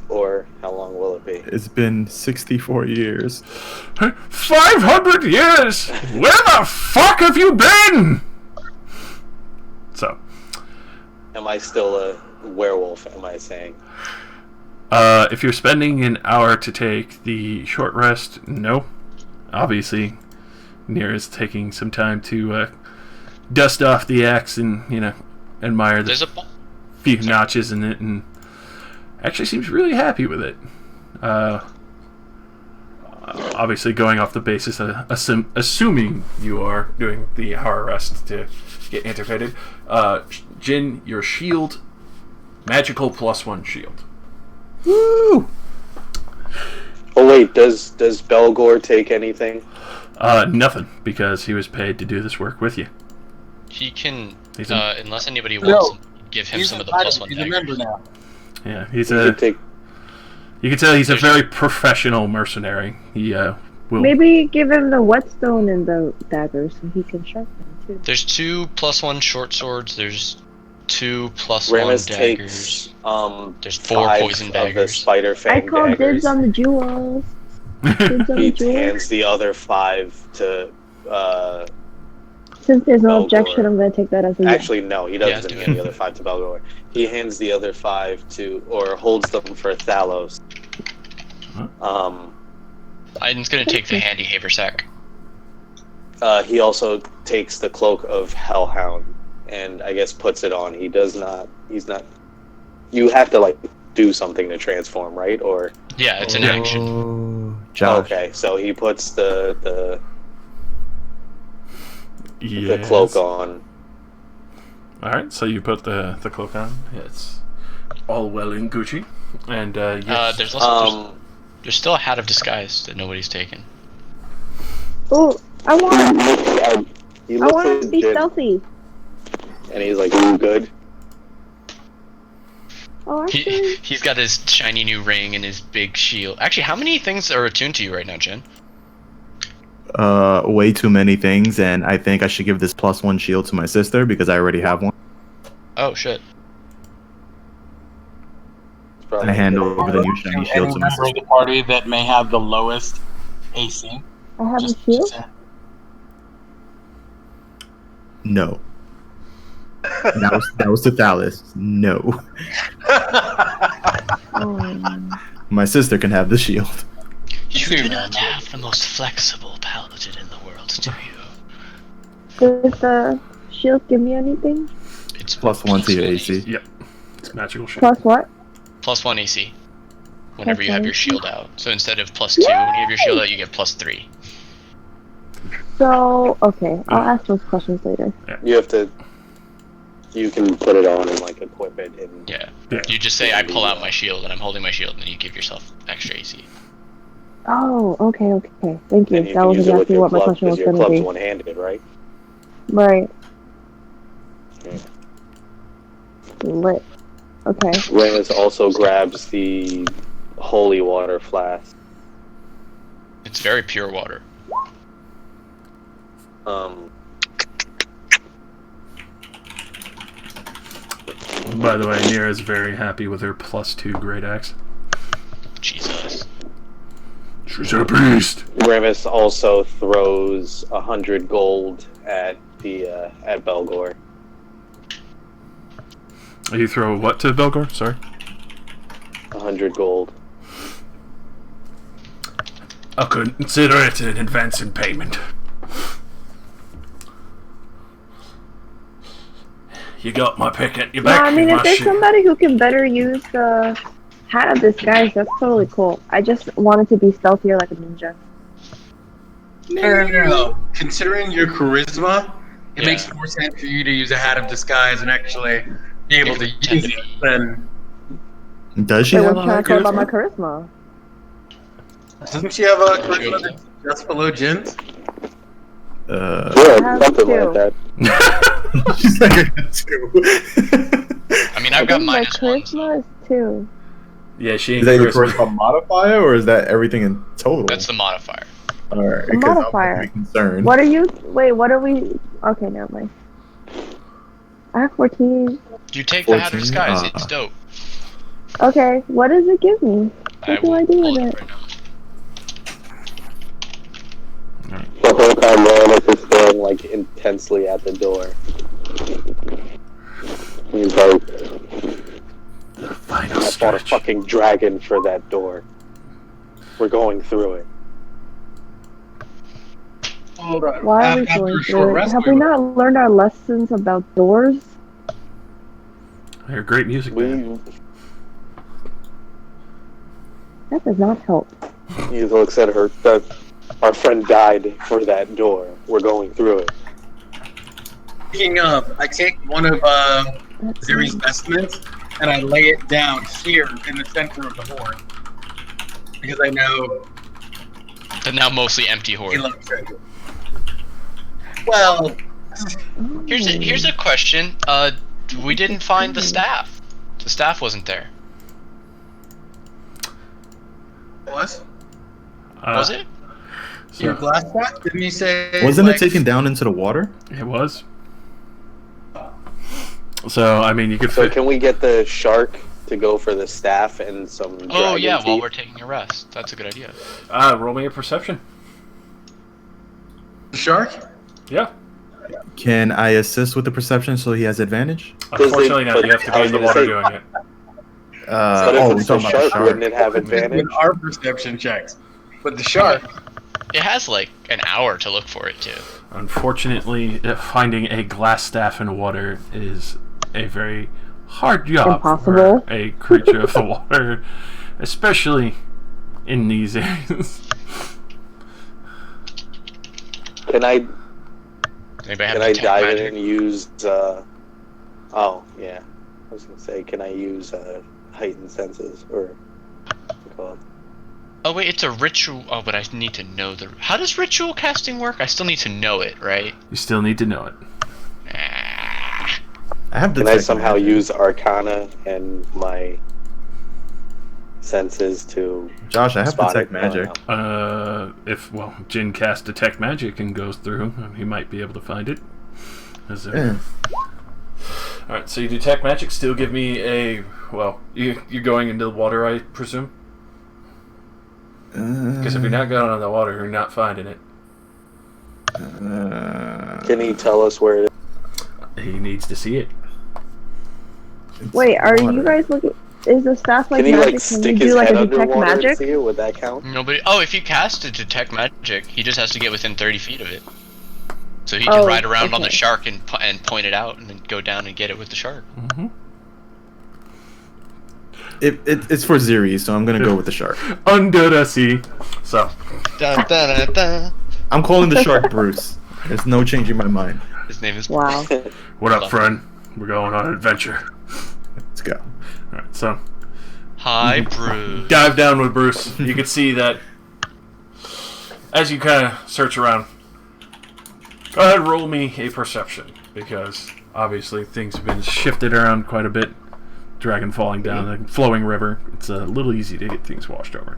Or how long will it be? It's been 64 years. 500 years! Where the fuck have you been? So, Am I still werewolf am I saying? If you're spending an hour to take the short rest, no. Obviously, Nier is taking some time to dust off the axe and, admire the few notches in it, and actually seems really happy with it. Obviously, going off the basis of assuming you are doing the hour rest to get antiquated. Jin, your shield, magical +1 shield. Woo! Oh wait, does Belgor take anything? Nothing, because he was paid to do this work with you. He can, unless anybody wants, give him some of the +1 He's a member now. Yeah, he's You could take. You can tell he's a very professional mercenary. He will. Maybe give him the whetstone and the dagger so he can sharpen too. There's 2 +1 short swords. There's 2 +1 Ramus daggers. takes There's 4 5 poison of the daggers. spider I fang call daggers. dibs on the jewels. Dibs on He the jewels. hands the other 5 to. Since there's no Belgor. objection, I'm gonna take that as a yes. Actually, no, he doesn't Yeah, hand the other 5 to Belgor. He hands the other 5 to, or holds them for Thalos. I'm gonna take the handy haversack. He also takes the cloak of Hellhound and I guess puts it on. He's not. You have to do something to transform, right? Or Yeah, it's an action. Josh. okay, so he puts the Yes. cloak on. Alright, so you put the cloak on. It's all well in Gucci. And, yes. There's also there's still a hat of disguise that nobody's taken. Oh, I want He I looks want to be legit, stealthy. and he's like, "You good?" Oh, actually, He's got his shiny new ring and his big shield. Actually, how many things are attuned to you right now, Jen? Way too many things, and I think I should give this +1 shield to my sister because I already have one. Oh shit. It's probably I hand good. over the new shiny shield Any to my member of sister. the party that may have the lowest AC. I have Just a shield. No. That was to Thalos. No. My sister can have the shield. You Too, do man. not have the most flexible paladin in the world, do you? Does the shield give me anything? It's +1 to your AC. Yep. It's magical shit. Plus what? +1 AC. Whenever you have Okay. your shield out. So instead of +2, when you have your shield out, you get +3. So, okay, I'll ask those questions later. You have to. You can put it on and equip it. And Yeah. Yeah. You just say, I pull out my shield and I'm holding my shield, and then you give yourself extra AC. Oh, okay. Thank you. and you That can was use it with exactly your what my club question was because your going to club's be. one-handed, right? Right. Lit. Okay. Ramus also grabs the holy water flask. It's very pure water. By the way, Nier is very happy with her +2 great axe. Jesus. She's a beast! Ramus also throws 100 gold at Belgor. You throw what to Belgor? Sorry? 100 gold. I'll consider it an advance in payment. You got my pick at your No, back. I mean, my if there's shit. somebody who can better use the hat of disguise, that's totally cool. I just wanted to be stealthier like a ninja. No. Considering your charisma, it Yeah. makes more sense for you to use a hat of disguise and actually be able to use it than. Does she Wait, have what a you high trying to say about my charisma? charisma? Doesn't she have a charisma that's just below Jin's? Yeah, have something two. like that. She's like a 2. I mean, I I've got think my -1. So charisma is 2. Yeah, she ain't Is that your charisma. charisma modifier, or is that everything in total? that's the modifier. Alright, The because I'm modifier. pretty concerned. What are you? Wait, what are we? Okay, never mind. I have 14. You take the hat of 14? disguise. It's dope. Okay, what does it give me? What do I will do pull with it it? right now. The whole time Ramus is staring intensely at the door. He's like, fought a stretch. fucking dragon for that door. We're going through it. Hold on. Why are we After going a short through it? rest, Have we not learned our lessons about doors? I hear great music, man. We That does not help. he looks at her. That our friend died for that door. We're going through it. Speaking of, I take one of That's Ziri's vestments and I lay it down here in the center of the horde. Because I know The now mostly empty he horde. loves treasure. Well, Here's a question. We didn't find the staff. The staff wasn't there. what? Was it? Your So, glass pot? Didn't you say? Wasn't like, it taken down into the water? it was. So, I mean, you could So fit. can we get the shark to go for the staff and some Oh dragon yeah, while teeth? we're taking a rest. That's a good idea. Roll me a perception. The shark? Yeah. Can I assist with the perception so he has advantage? Unfortunately, not. You have to be in the water doing it. But if Oh, we're it's the talking about the shark, shark. wouldn't it have advantage? With our perception checks. But the shark, It has like an hour to look for it too. Unfortunately, finding a glass staff in water is a very hard job Impossible. for a creature of the water, especially in these areas. Can I Anybody have can I detect dive magic? in and use? Oh yeah, I was gonna say, can I use heightened senses or what's it called? Oh wait, it's a ritual. Oh, but I need to know the. How does ritual casting work? I still need to know it, right? You still need to know it. Ah. I have Can I detect somehow magic. use Arcana and my senses to Josh, I have spot detect it? magic. If Jin casts detect magic and goes through, he might be able to find it. Is there... Yeah. All right, so you detect magic. Still give me a you're going into the water, I presume. Because if you're not going on the water, you're not finding it. Can he tell us where it is? He needs to see it. Wait, are water. you guys looking? Is the staff like Can he magic? like Can stick you his do like head a detect underwater and magic? see it? Would that count? Nobody. Oh, if you cast a detect magic, he just has to get within 30 feet of it. So he can Oh, ride around on the okay. shark and point it out, and then go down and get it with the shark. Mm-hmm. It's for Ziri, so I'm gonna go with the shark. Under the sea. So, Dun, dun, dun, dun. I'm calling the shark Bruce. There's no changing my mind. His name is. Wow. what up, friend? We're going on an adventure. Let's go. All right, so Hi, Bruce. dive down with Bruce. You can see that as you kind of search around. Go ahead, roll me a perception, because obviously things have been shifted around quite a bit. Dragon falling down a flowing river. It's a little easy to get things washed over.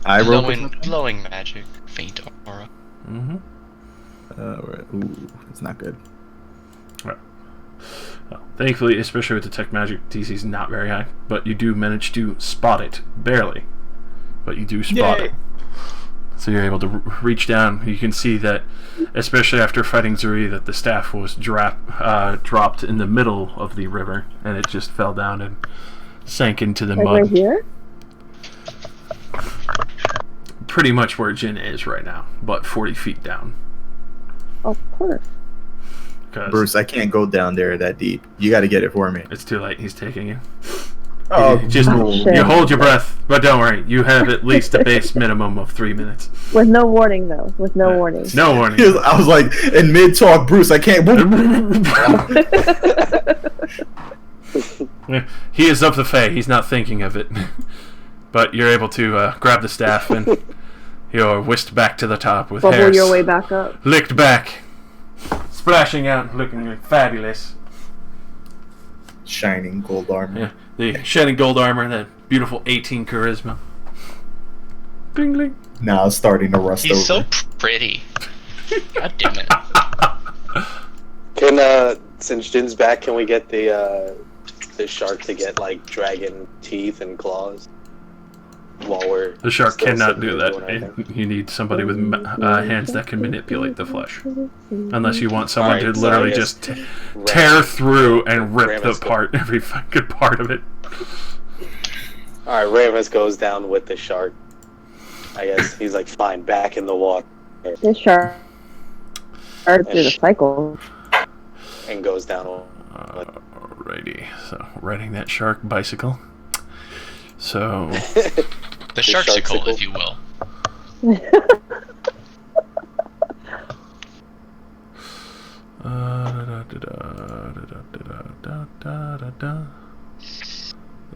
I roll. Glowing magic, faint aura. Mm-hmm. Ooh, it's not good. Well, thankfully, especially with detect magic, DC is not very high, but you do manage to spot it barely. But you do spot Yay. it. So you're able to reach down. You can see that, especially after fighting Zuri, that the staff was dropped in the middle of the river, and it just fell down and sank into the Like mud. right here? Pretty much where Jin is right now, but 40 feet down. Of course. 'Cause Bruce, I can't go down there that deep. You got to get it for me. it's too late. He's taking you. Oh, Just shit. you hold your breath, but don't worry. You have at least a base minimum of 3 minutes. With no warning, though. With no warning. No warning. I was like, in mid talk, Bruce, I can't. He is of the Fae. He's not thinking of it. But you're able to grab the staff and you're whisked back to the top with Bubble hair your way back up. licked back, splashing out, looking fabulous. Shining gold armor. Yeah, the shining gold armor, that beautiful 18 charisma. Bling bling. Now it's starting to rust He's over. so pretty. God damn it. Can since Jin's back, can we get the shark to get like dragon teeth and claws while we're The shark still cannot sitting do there doing our that. thing? You need somebody with hands that can manipulate the flesh. Unless you want someone Alright, to so I literally guess just tear through and rip ram the it part, every fucking part of it. Alright, Ramus goes down with the shark. I guess he's like, fine, back in the water. This shark starts through the cycle. And goes down. Alrighty, so riding that shark bicycle. So The sharksicle, if you will. Let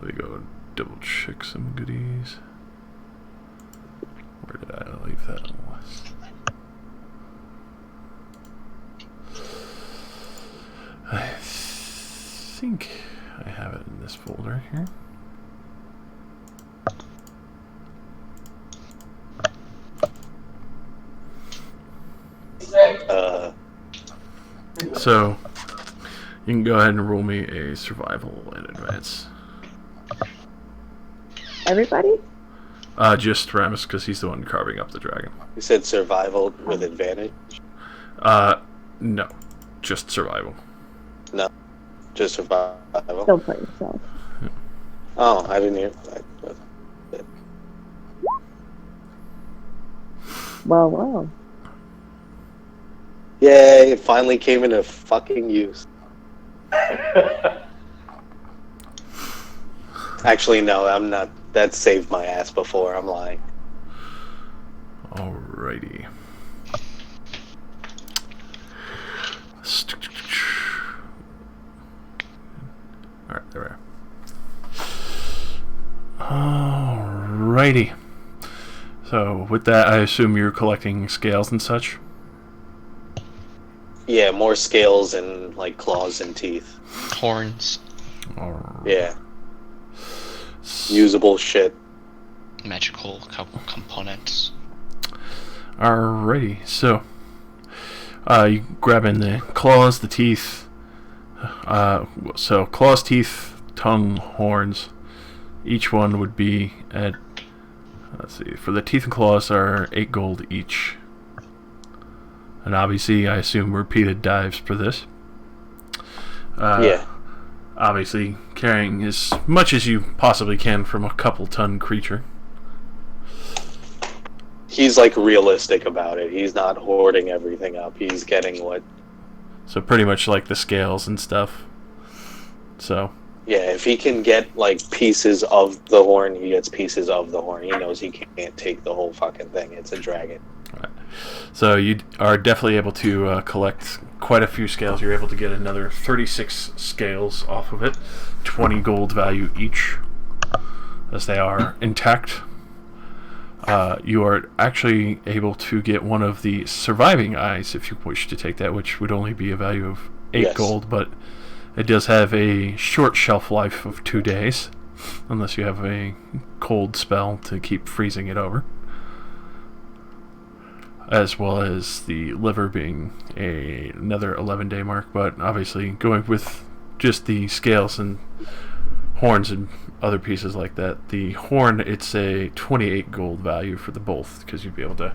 me go double check some goodies. Where did I leave that? I think I have it in this folder here. So you can go ahead and roll me a survival in advance. Everybody? Just Ramus, because he's the one carving up the dragon. You said survival with advantage? No. Just survival. No. Just survival. Still playing self. Oh, I didn't hear. Well. Yay, it finally came into fucking use. Actually, no, I'm not. That saved my ass before, I'm lying. Alrighty. Alright, there we are. Alrighty. So, with that, I assume you're collecting scales and such? Yeah, more scales and, like, claws and teeth. Horns. Yeah. Usable shit. Magical components. Alrighty, so you grabbing the claws, the teeth. So claws, teeth, tongue, horns. Each one would be at. Let's see. For the teeth and claws are 8 gold each, and obviously, I assume repeated dives for this. Yeah. Obviously, carrying as much as you possibly can from a couple-ton creature. He's, like, realistic about it. He's not hoarding everything up. He's getting what... So pretty much like the scales and stuff. So... Yeah, if he can get, like, pieces of the horn, he gets pieces of the horn. He knows he can't take the whole fucking thing. It's a dragon. Right. So you are definitely able to collect quite a few scales. You're able to get another 36 scales off of it. 20 gold value each, as they are intact. You are actually able to get one of the surviving eyes if you wish to take that, which would only be a value of 8 gold, but it does have a short shelf life of 2 days, unless you have a cold spell to keep freezing it over. As well as the liver being another 11-day mark, but obviously going with just the scales and horns and other pieces like that. The horn, it's a 28 gold value for the both, because you'd be able to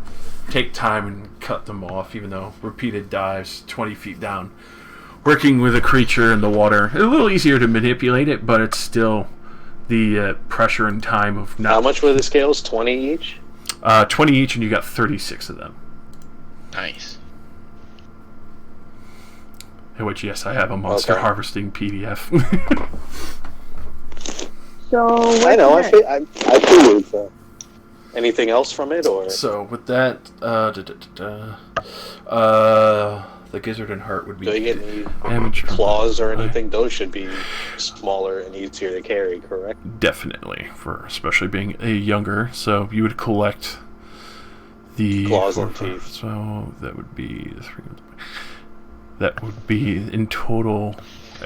take time and cut them off, even though repeated dives 20 feet down. Working with a creature in the water, a little easier to manipulate it, but it's still the pressure and time of not... How much were the scales? 20 each? 20 each, and you got 36 of them. Nice. In which, yes, I have a monster harvesting PDF. So I know, I figured so. Anything else from it, or? So, with that, the gizzard and heart would be Do you get any damage from claws or anything? Those should be smaller and easier to carry, correct? Definitely, for especially being a younger. So you would collect the claws and teeth. So that would be 3. That would be in total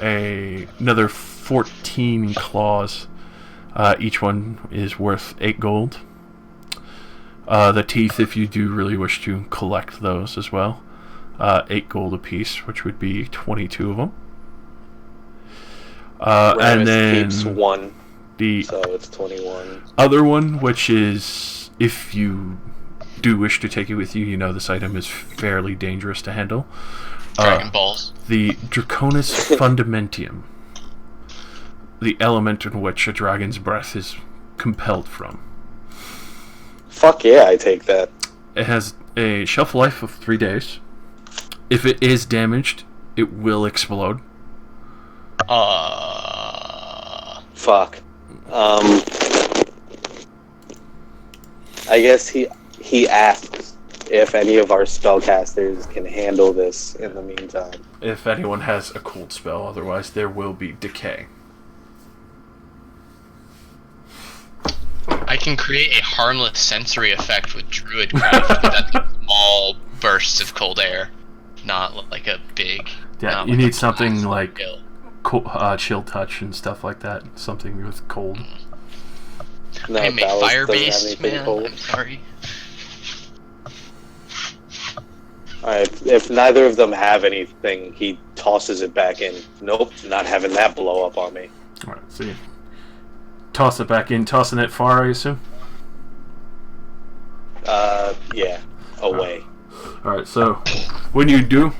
another 14 claws. Each one is worth 8 gold. The teeth, if you do really wish to collect those as well. 8 gold apiece, which would be 22 of them. And then keeps 1, the so it's 21. Other one, which is if you do wish to take it with you, you know this item is fairly dangerous to handle. Dragon Balls. The Draconis Fundamentium. The element in which a dragon's breath is compelled from. Fuck yeah, I take that. It has a shelf life of 3 days. If it is damaged, it will explode. Fuck. I guess he asks if any of our spellcasters can handle this in the meantime. If anyone has a cold spell, otherwise there will be decay. I can create a harmless sensory effect with Druidcraft that's small bursts of cold air, not like a big. Yeah, you need something like chill touch and stuff like that. Something with cold. No, I make Talos doesn't have fire-based, anything man. cold. I'm sorry. Alright, if neither of them have anything, he tosses it back in. Nope, not having that blow up on me. Alright, so you toss it back in, tossing it far, I assume? Yeah, away. Alright, so when you do,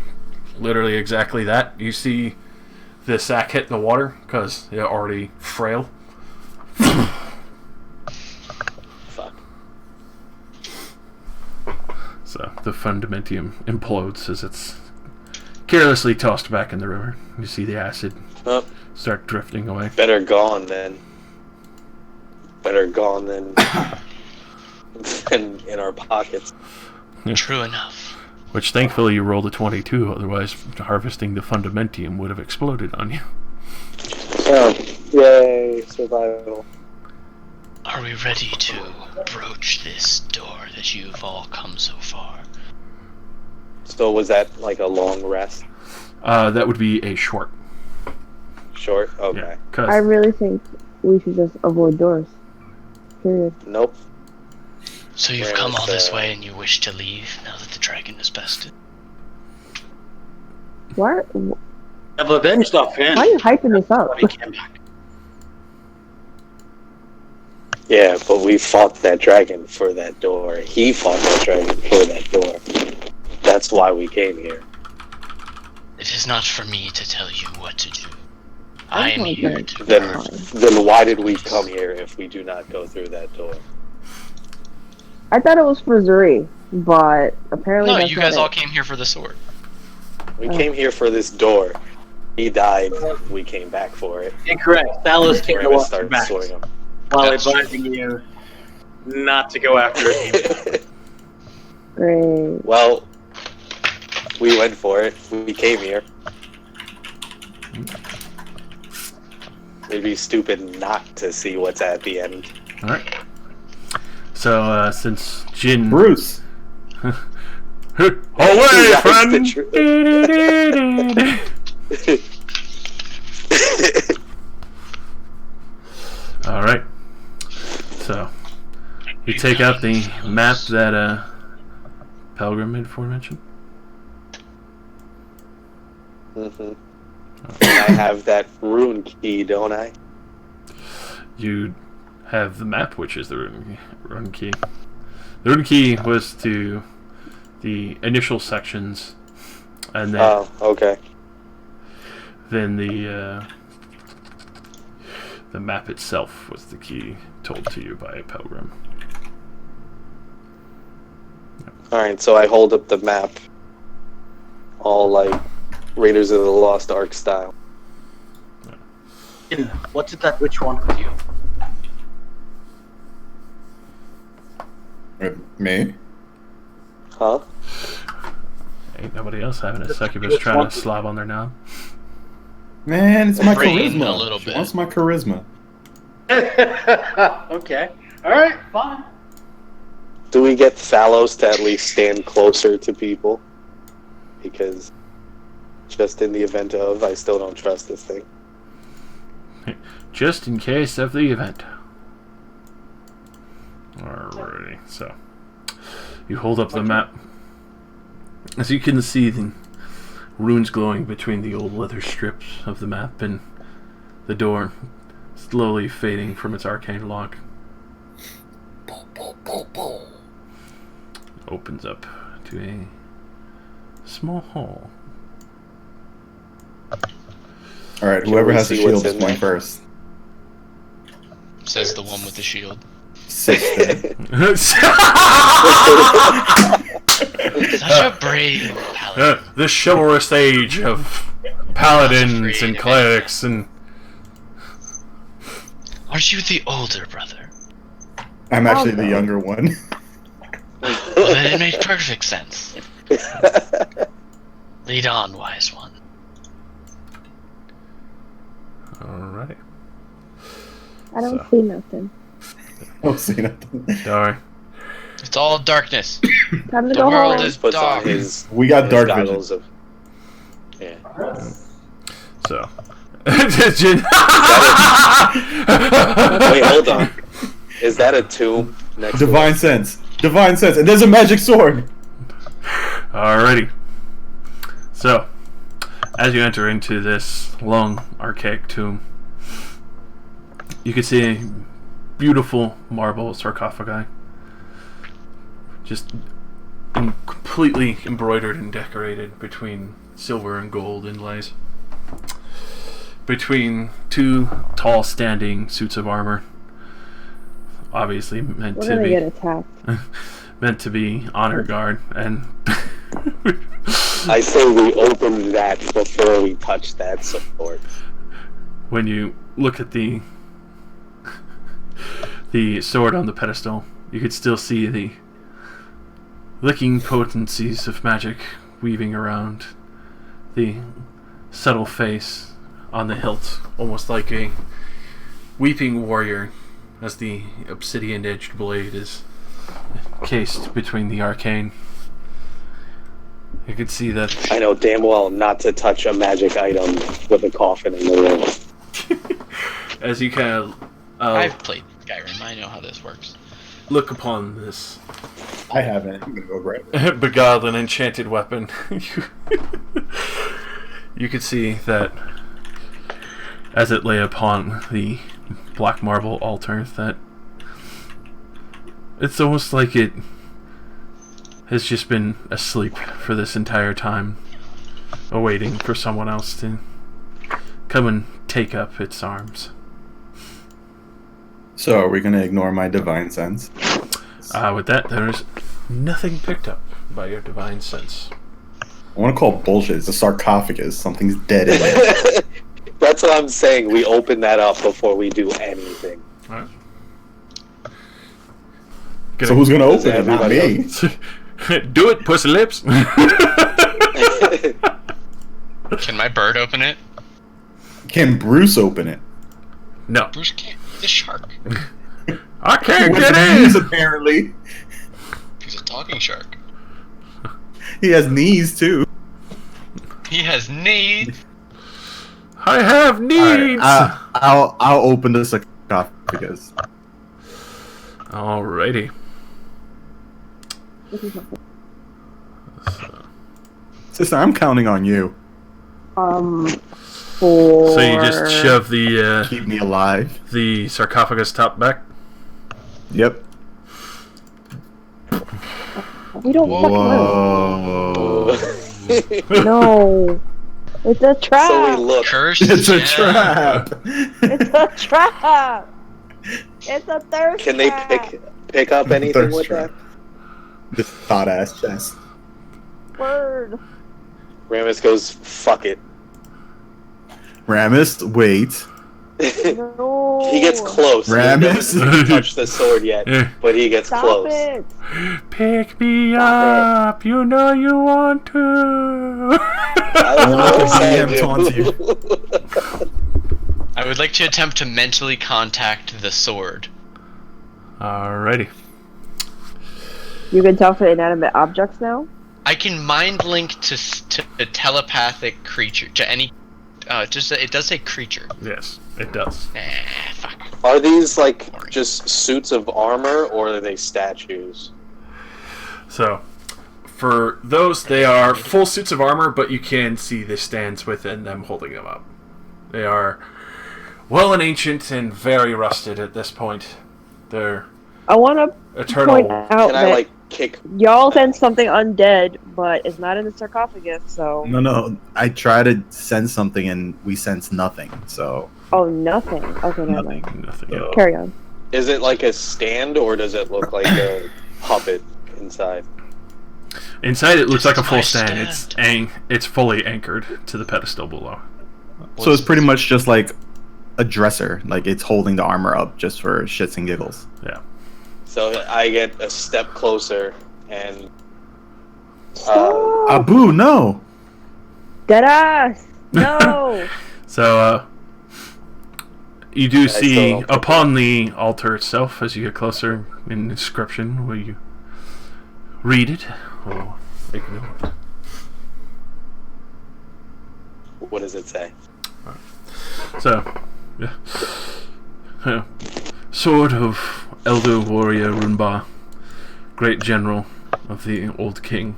literally exactly that, you see the sack hit the water, because it's already frail. Fuck. So the fundamentium implodes as it's carelessly tossed back in the river. You see the acid start drifting away. Better gone than than in our pockets. Yeah. True enough. Which thankfully you rolled a 22, otherwise harvesting the fundamentium would have exploded on you. Oh, yay, survival. Are we ready to broach this door that you've all come so far? So was that like a long rest? That would be a short. Short? Okay. Yeah, I really think we should just avoid doors. Period. Nope. So you've come all this way and you wish to leave now that the dragon is bested? Why? I've avenged our family. Why are you hyping this up? We came back. Yeah, but we fought that dragon for that door. He fought that dragon for that door. That's why we came here. It is not for me to tell you what to do. I am here to... Then why did we come here if we do not go through that door? I thought it was for Zuri, but apparently No, that's you guys not all it. came here for the sword. We came here for this door. He died. We came back for it. Incorrect. Thalos came to watch your Started back sorting him. while That's advising you not to go after it. Great. Well, we went for it. We came here. It'd be stupid not to see what's at the end. Alright. So, since Jin... Bruce. Away, friend! Alright. So, you take out the map that Pelgrim had aforementioned. Mm-hmm. I have that rune key, don't I? You have the map, which is the rune key. The rune key was to the initial sections, and then Oh, okay. then the map itself was the key told to you by a Pelgrim. Alright, so I hold up the map. All like Raiders of the Lost Ark style. What did that witch want with you? Me? Huh? Ain't nobody else having a succubus trying to slob on their knob. Man, it's my Brain charisma. a little She bit. wants my charisma. Okay. Alright, fine. Do we get Thalos to at least stand closer to people? Because just in the event of, I still don't trust this thing. Just in case of the event. Alrighty, so you hold up the map. As you can see, the runes glowing between the old leather strips of the map and the door slowly fading from its arcane lock. Opens up to a small hall. Alright, Can whoever we has the see what's shield is in going there? first. says the one with the shield. Sister. Such a brave paladin. The chivalrous age of paladins and clerics and... Aren't you the older brother? I'm actually the younger one. Well, then it makes perfect sense. Lead on, wise one. Alright. I don't see nothing. Don't see nothing. Sorry. It's all darkness. Time to The go world home. is Puts on dark. his, We got his dark goggles vision. of. Yeah. So. Wait, hold on. Is that a tomb next Divine to sense. Divine sense. And there's a magic sword. Alrighty. So, as you enter into this long, archaic tomb, you can see a beautiful marble sarcophagi. Just completely embroidered and decorated between silver and gold inlays. Between two tall standing suits of armor. Obviously meant We're to gonna be get attacked. meant to be honor guard, and I say we open that before we touch that sword. when you look at the sword on the pedestal, you could still see the licking potencies of magic weaving around the subtle face on the hilt, almost like a weeping warrior, as the obsidian-edged blade is cased between the arcane. You could see that. I know damn well not to touch a magic item with a coffin in the room. As you kind of I've played Skyrim. I know how this works. look upon this I haven't. I'm gonna go grab it. beguiled and enchanted weapon, you could see that as it lay upon the black marble altar, that it's almost like it has just been asleep for this entire time, awaiting for someone else to come and take up its arms. So, are we gonna ignore my divine sense? With that, there is nothing picked up by your divine sense. I want to call bullshit. It's a sarcophagus. Something's dead in it. That's what I'm saying. We open that up before we do anything. Alright. So who's gonna Does open it? Not everybody me. Do it, pussy lips. Can my bird open it? Can Bruce open it? No, Bruce can't. He's a shark. I can't With get knees, in. apparently. He's a talking shark. He has knees too. He has needs. I have needs. I'll open the sarcophagus. Alrighty. Sister, I'm counting on you. For... So you just shove Keep me alive. the sarcophagus top back. Yep. We don't Whoa. fucking know. No. It's a trap. So we look. Curse. It's a yeah. trap. It's a trap. It's a thirst Can they trap. pick up anything Thirst with trap. that? This thought ass chest. Word. Ramus goes, fuck it. Ramus, wait. No. He gets close. Ramus? He doesn't touch the sword yet, but he gets Stop close. it. Pick me Stop up. You know you want to. I want to say DM taunt you. I would like to attempt to mentally contact the sword. Alrighty. You can tell for inanimate objects now? I can mind link to a telepathic creature, to any. It does say creature. Yes, it does. Fuck. Are these like just suits of armor, or are they statues? So, for those, they are full suits of armor, but you can see the stands within them holding them up. They are well and ancient and very rusted at this point. They're I want to eternal. point out Can I that like kick. Y'all sense something undead, but it's not in the sarcophagus, so... No. I try to sense something and we sense nothing, so... Oh, nothing. Okay, never Nothing. mind. Nothing. So- Carry on. Is it like a stand, or does it look like a puppet inside? Inside, it looks This like a is full my stand. It's fully anchored to the pedestal below. So it's pretty much just like a dresser. Like it's holding the armor up just for shits and giggles. Yeah. So I get a step closer and Stop! Abu, no! Deadass! No! So, you do I still see don't think upon the altar itself, as you get closer, an inscription. Will you read it or make a note? what does it say? So, yeah. Sword of Elder Warrior Runba, great general of the old king.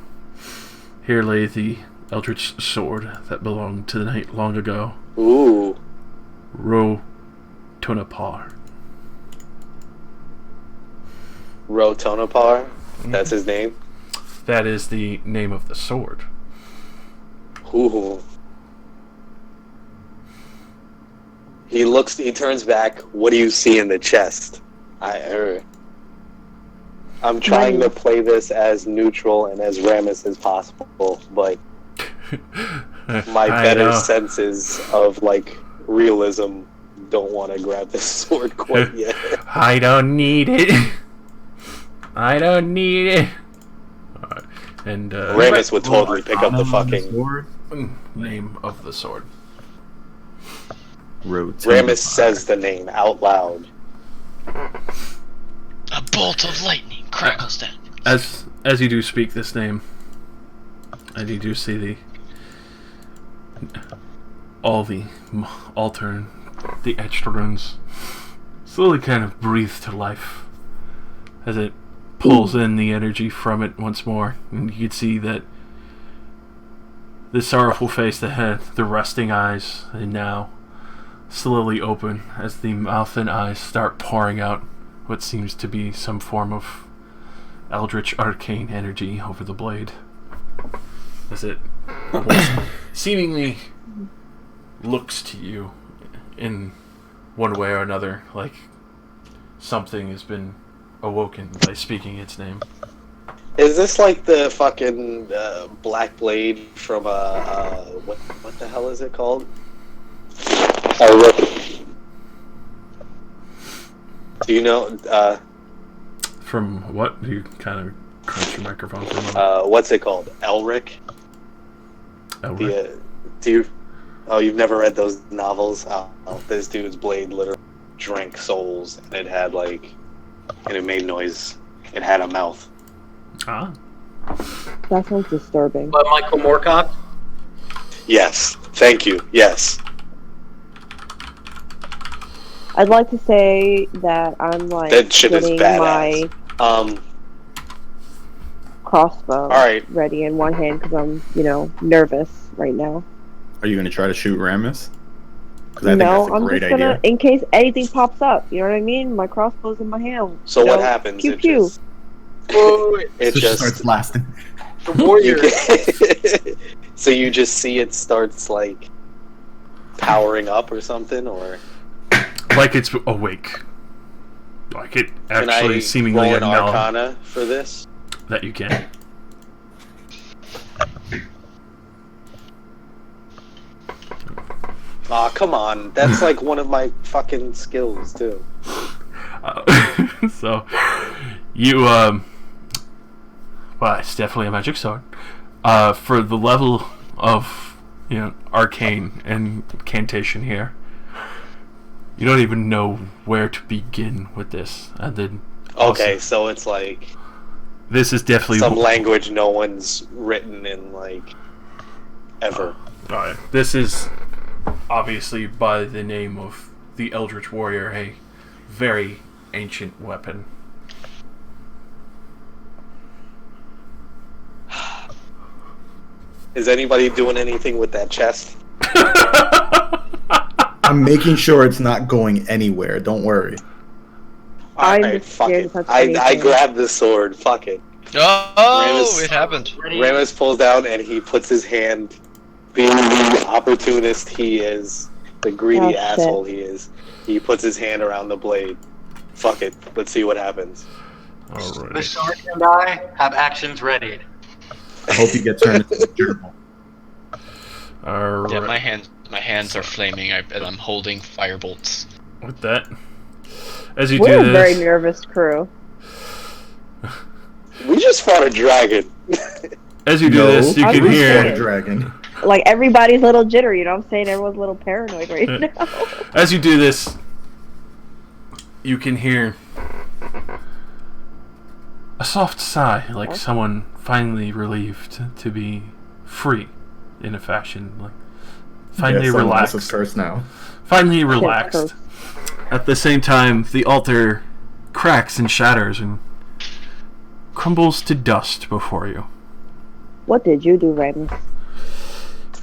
Here lay the Eldritch sword that belonged to the knight long ago, Ooh, Tonapar. Rotonapar? That's his name? That is the name of the sword. Ooh. He turns back. What do you see in the chest? I'm trying to play this as neutral and as Ramus as possible, but my better senses of, like, realism don't want to grab this sword quite yet. I don't need it. I don't need it. Alright. And Ramus would totally pick up the fucking... sword. name of the sword. Ramus says the name out loud. A bolt of lightning crackles down. As you do speak this name, and you do see all the altar and the etched runes slowly kind of breathe to life as it pulls in the energy from it once more, and you can see that the sorrowful face, the head, the resting eyes, and now slowly open as the mouth and eyes start pouring out what seems to be some form of eldritch arcane energy over the blade, as it seemingly looks to you in one way or another like something has been awoken by speaking its name. Is this like the fucking Black Blade from what the hell is it called? Do you know? From what? Do you kind of crunch your microphone for a moment? What's it called? Elric? Elric? Do you? Oh, you've never read those novels? Oh, this dude's blade literally drank souls, and it had and it made noise. It had a mouth. Ah. That sounds disturbing. But Michael Moorcock? Yes. Thank you. Yes. I'd like to say that I'm That shit is getting badass. my crossbow ready in one hand because I'm, nervous right now. Are you going to try to shoot Ramus? Because I think No, that's a I'm great just gonna, idea. in case anything pops up, you know what I mean? My crossbow's in my hand. So what happens? Pew It pew. just, Wait. it It just starts blasting. The warrior. So you just see it starts powering up or something, or Like it's awake. Like it can actually I seemingly roll an acknowledge Arcana for this? that you can. Aw, come on. That's like one of my fucking skills too. So, you, well, it's definitely a magic sword. For the level of, arcane and incantation here, you don't even know where to begin with this. And then, Okay, so it's like this is definitely some language no one's written in ever. Alright, this is obviously by the name of the Eldritch Warrior, a very ancient weapon. Is anybody doing anything with that chest? I'm making sure it's not going anywhere. Don't worry. I'm Alright, fuck scared it. to touch I anything. grabbed the sword. Fuck it. Oh, Ramus- it happened. Ramus pulls down and he puts his hand, being the opportunist he is, the greedy Oh, shit. asshole he is. He puts his hand around the blade. Fuck it. Let's see what happens. The Alright. shark and I have actions readied. I hope you get turned into a gerbil. Alright. Yeah, my hands are flaming, and I'm holding firebolts. With that, as you We're do a very this, nervous crew. We just fought a dragon. as you do this, you I'm can just hear. saying. Dragon. Like, everybody's a little jittery, you know what I'm saying? Everyone's a little paranoid right now. As you do this, you can hear a soft sigh, like someone finally relieved to be free, in a fashion, like finally Yeah, someone relaxed. else's curse now. Finally relaxed. At the same time, the altar cracks and shatters and crumbles to dust before you. What did you do, Ramus?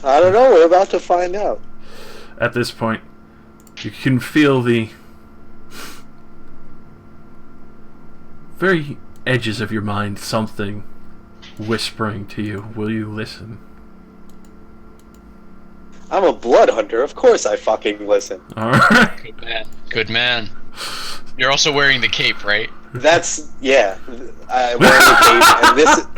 I don't know. We're about to find out. At this point, you can feel the very edges of your mind something whispering to you. Will you listen? I'm a blood hunter. Of course I fucking listen. Alright. Good man. Good man. You're also wearing the cape, right? That's, yeah. I'm wearing the cape,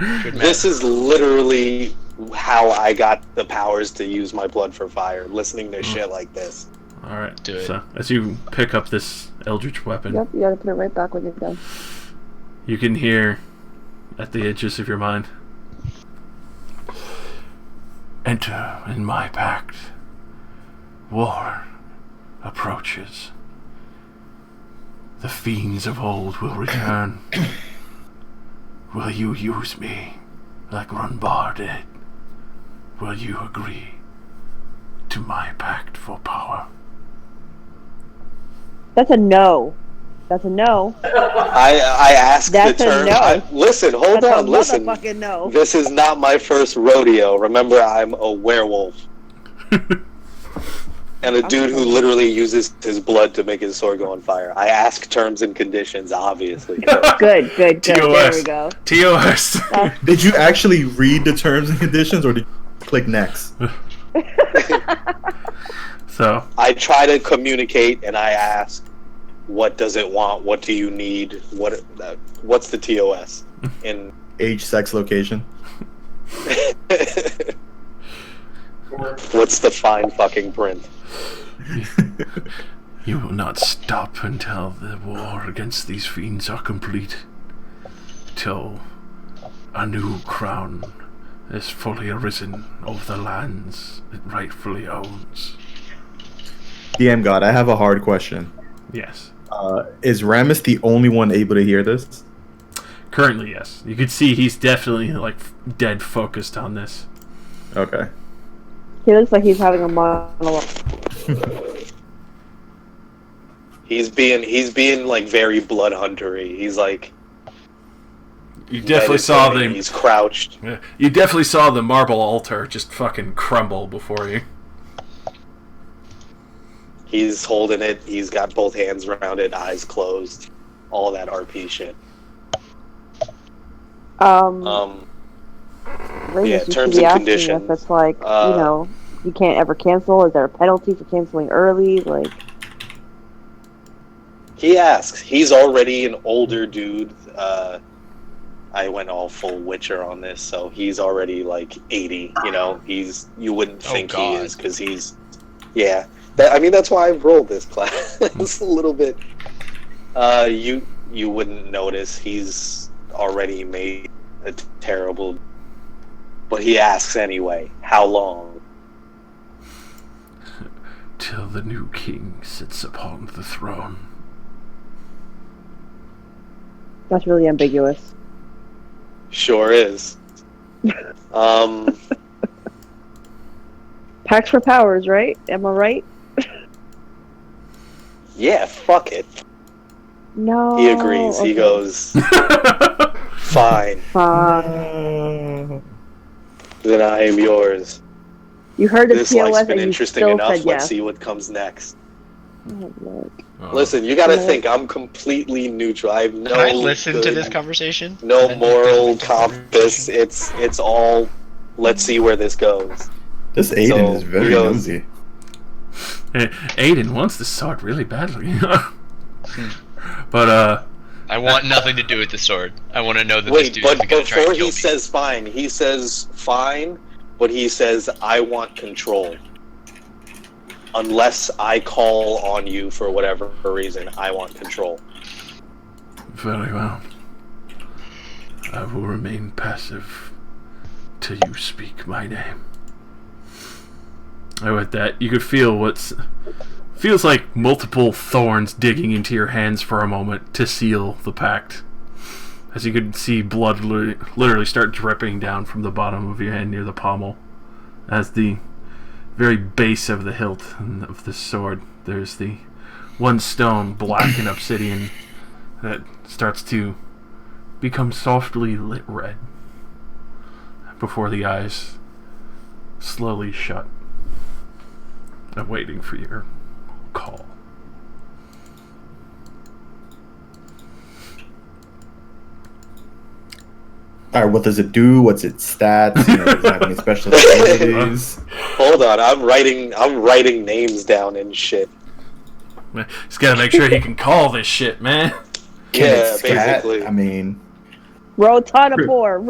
and Good man. this is literally how I got the powers to use my blood for fire, listening to shit like this. Alright. Do it. So, as you pick up this eldritch weapon, Yep, you gotta put it right back when you're done. you can hear at the edges of your mind, enter in my pact. War approaches. The fiends of old will return. Will you use me like Runbar did? Will you agree to my pact for power? That's a no. That's a no. I asked That's the a term. no. Listen, hold That's on, a listen. motherfucking no. This is not my first rodeo. Remember, I'm a werewolf. And a dude who literally uses his blood to make his sword go on fire. I ask terms and conditions, obviously. Good. There TOS. we go. TOS. Did you actually read the terms and conditions, or did you click next? So, I try to communicate, and I ask, what does it want? What do you need? What's the TOS? In Age, sex, location. what's the fine fucking print? you will not stop until the war against these fiends are complete. Till a new crown is fully arisen over the lands it rightfully owns. DM God, I have a hard question. Yes. Is Ramus the only one able to hear this? Currently, yes. You can see he's definitely, like, dead focused on this. Okay. He looks like he's having a monologue. He's being like very blood huntery. He's like You definitely saw meditating, the... He's crouched. Yeah, you definitely saw the marble altar just fucking crumble before you. He's holding it. He's got both hands around it, eyes closed. All that RP shit. Ramus, yeah, you should terms be and asking conditions. if it's like, you know, you can't ever cancel. Is there a penalty for canceling early? Like, he asks. He's already an older dude. I went all full Witcher on this, so he's already like 80. You know, you wouldn't think he is because he's, yeah. I mean, that's why I rolled this class. It's a little bit. You wouldn't notice he's already made a terrible. But he asks anyway. How long? Till the new king sits upon the throne. that's really ambiguous. Sure is. Packs for powers, right? Am I right? Yeah, fuck it. No. He agrees. He okay. goes, fine. Then I am yours. You heard the This TOS life's been and you interesting still enough. said Let's yes. see what comes next. Oh, Lord. Listen, you gotta think, I'm completely neutral. I have no Can I listen to good- this conversation? No Can I moral listen to the compass. conversation? It's all, let's see where this goes. This Aiden So, is very he goes- nosy. Aiden wants the sword really badly. But, I want nothing to do with the sword. I want to know that this Wait, dude isn't but gonna try before to kill he me. says fine, he says fine, but he says, I want control. Unless I call on you for whatever reason, I want control. very well. I will remain passive till you speak my name. And with that, you could feel feels like multiple thorns digging into your hands for a moment to seal the pact. As you could see blood literally start dripping down from the bottom of your hand near the pommel. As the very base of the hilt of the sword, there's the one stone, black and obsidian, that starts to become softly lit red before the eyes slowly shut, waiting for your call. Alright, what does it do? What's its stats? You know, does it have any special abilities? Hold on, I'm writing names down and shit. He's gotta make sure he can call this shit, man. Can Yeah, it scat? basically. I mean, Rotanapor.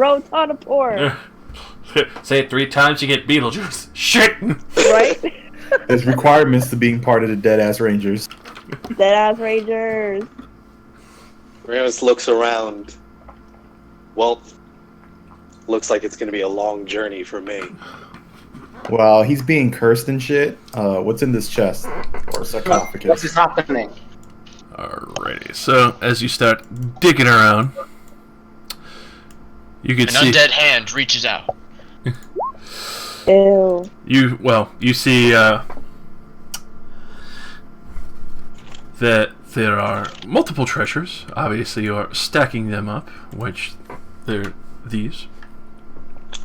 Say it 3 times, you get Beetlejuice. Shit! Right? there's requirements to being part of the Deadass Rangers. Deadass Rangers. Ramus looks around. Well, looks like it's gonna be a long journey for me. Well, he's being cursed and shit. What's in this chest? Or What sarcophagus? is happening? Alrighty, so as you start digging around, you can An see undead hand reaches out. Ew. you see that there are multiple treasures. Obviously, you are stacking them up, which they're these.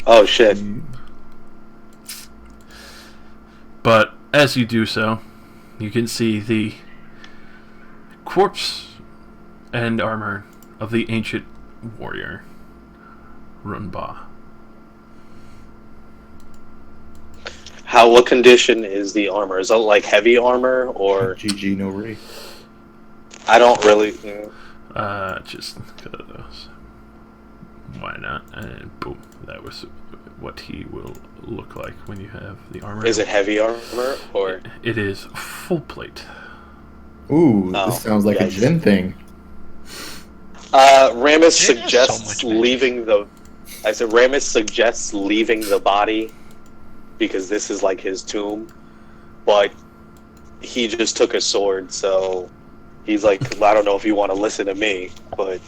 Oh shit. But as you do so, you can see the corpse and armor of the ancient warrior, Runba. What condition is the armor? Is it like heavy armor or GG no re. I don't really Just because. Why not? And boom, that was what he will look like when you have the armor. is it heavy armor or It is full plate. Ooh, Oh, this sounds like a yikes. Jin thing. Ramus Jin has so suggests much magic. leaving the Ramus suggests leaving the body because this is like his tomb, but he just took a sword, so he's like, I don't know if you want to listen to me, but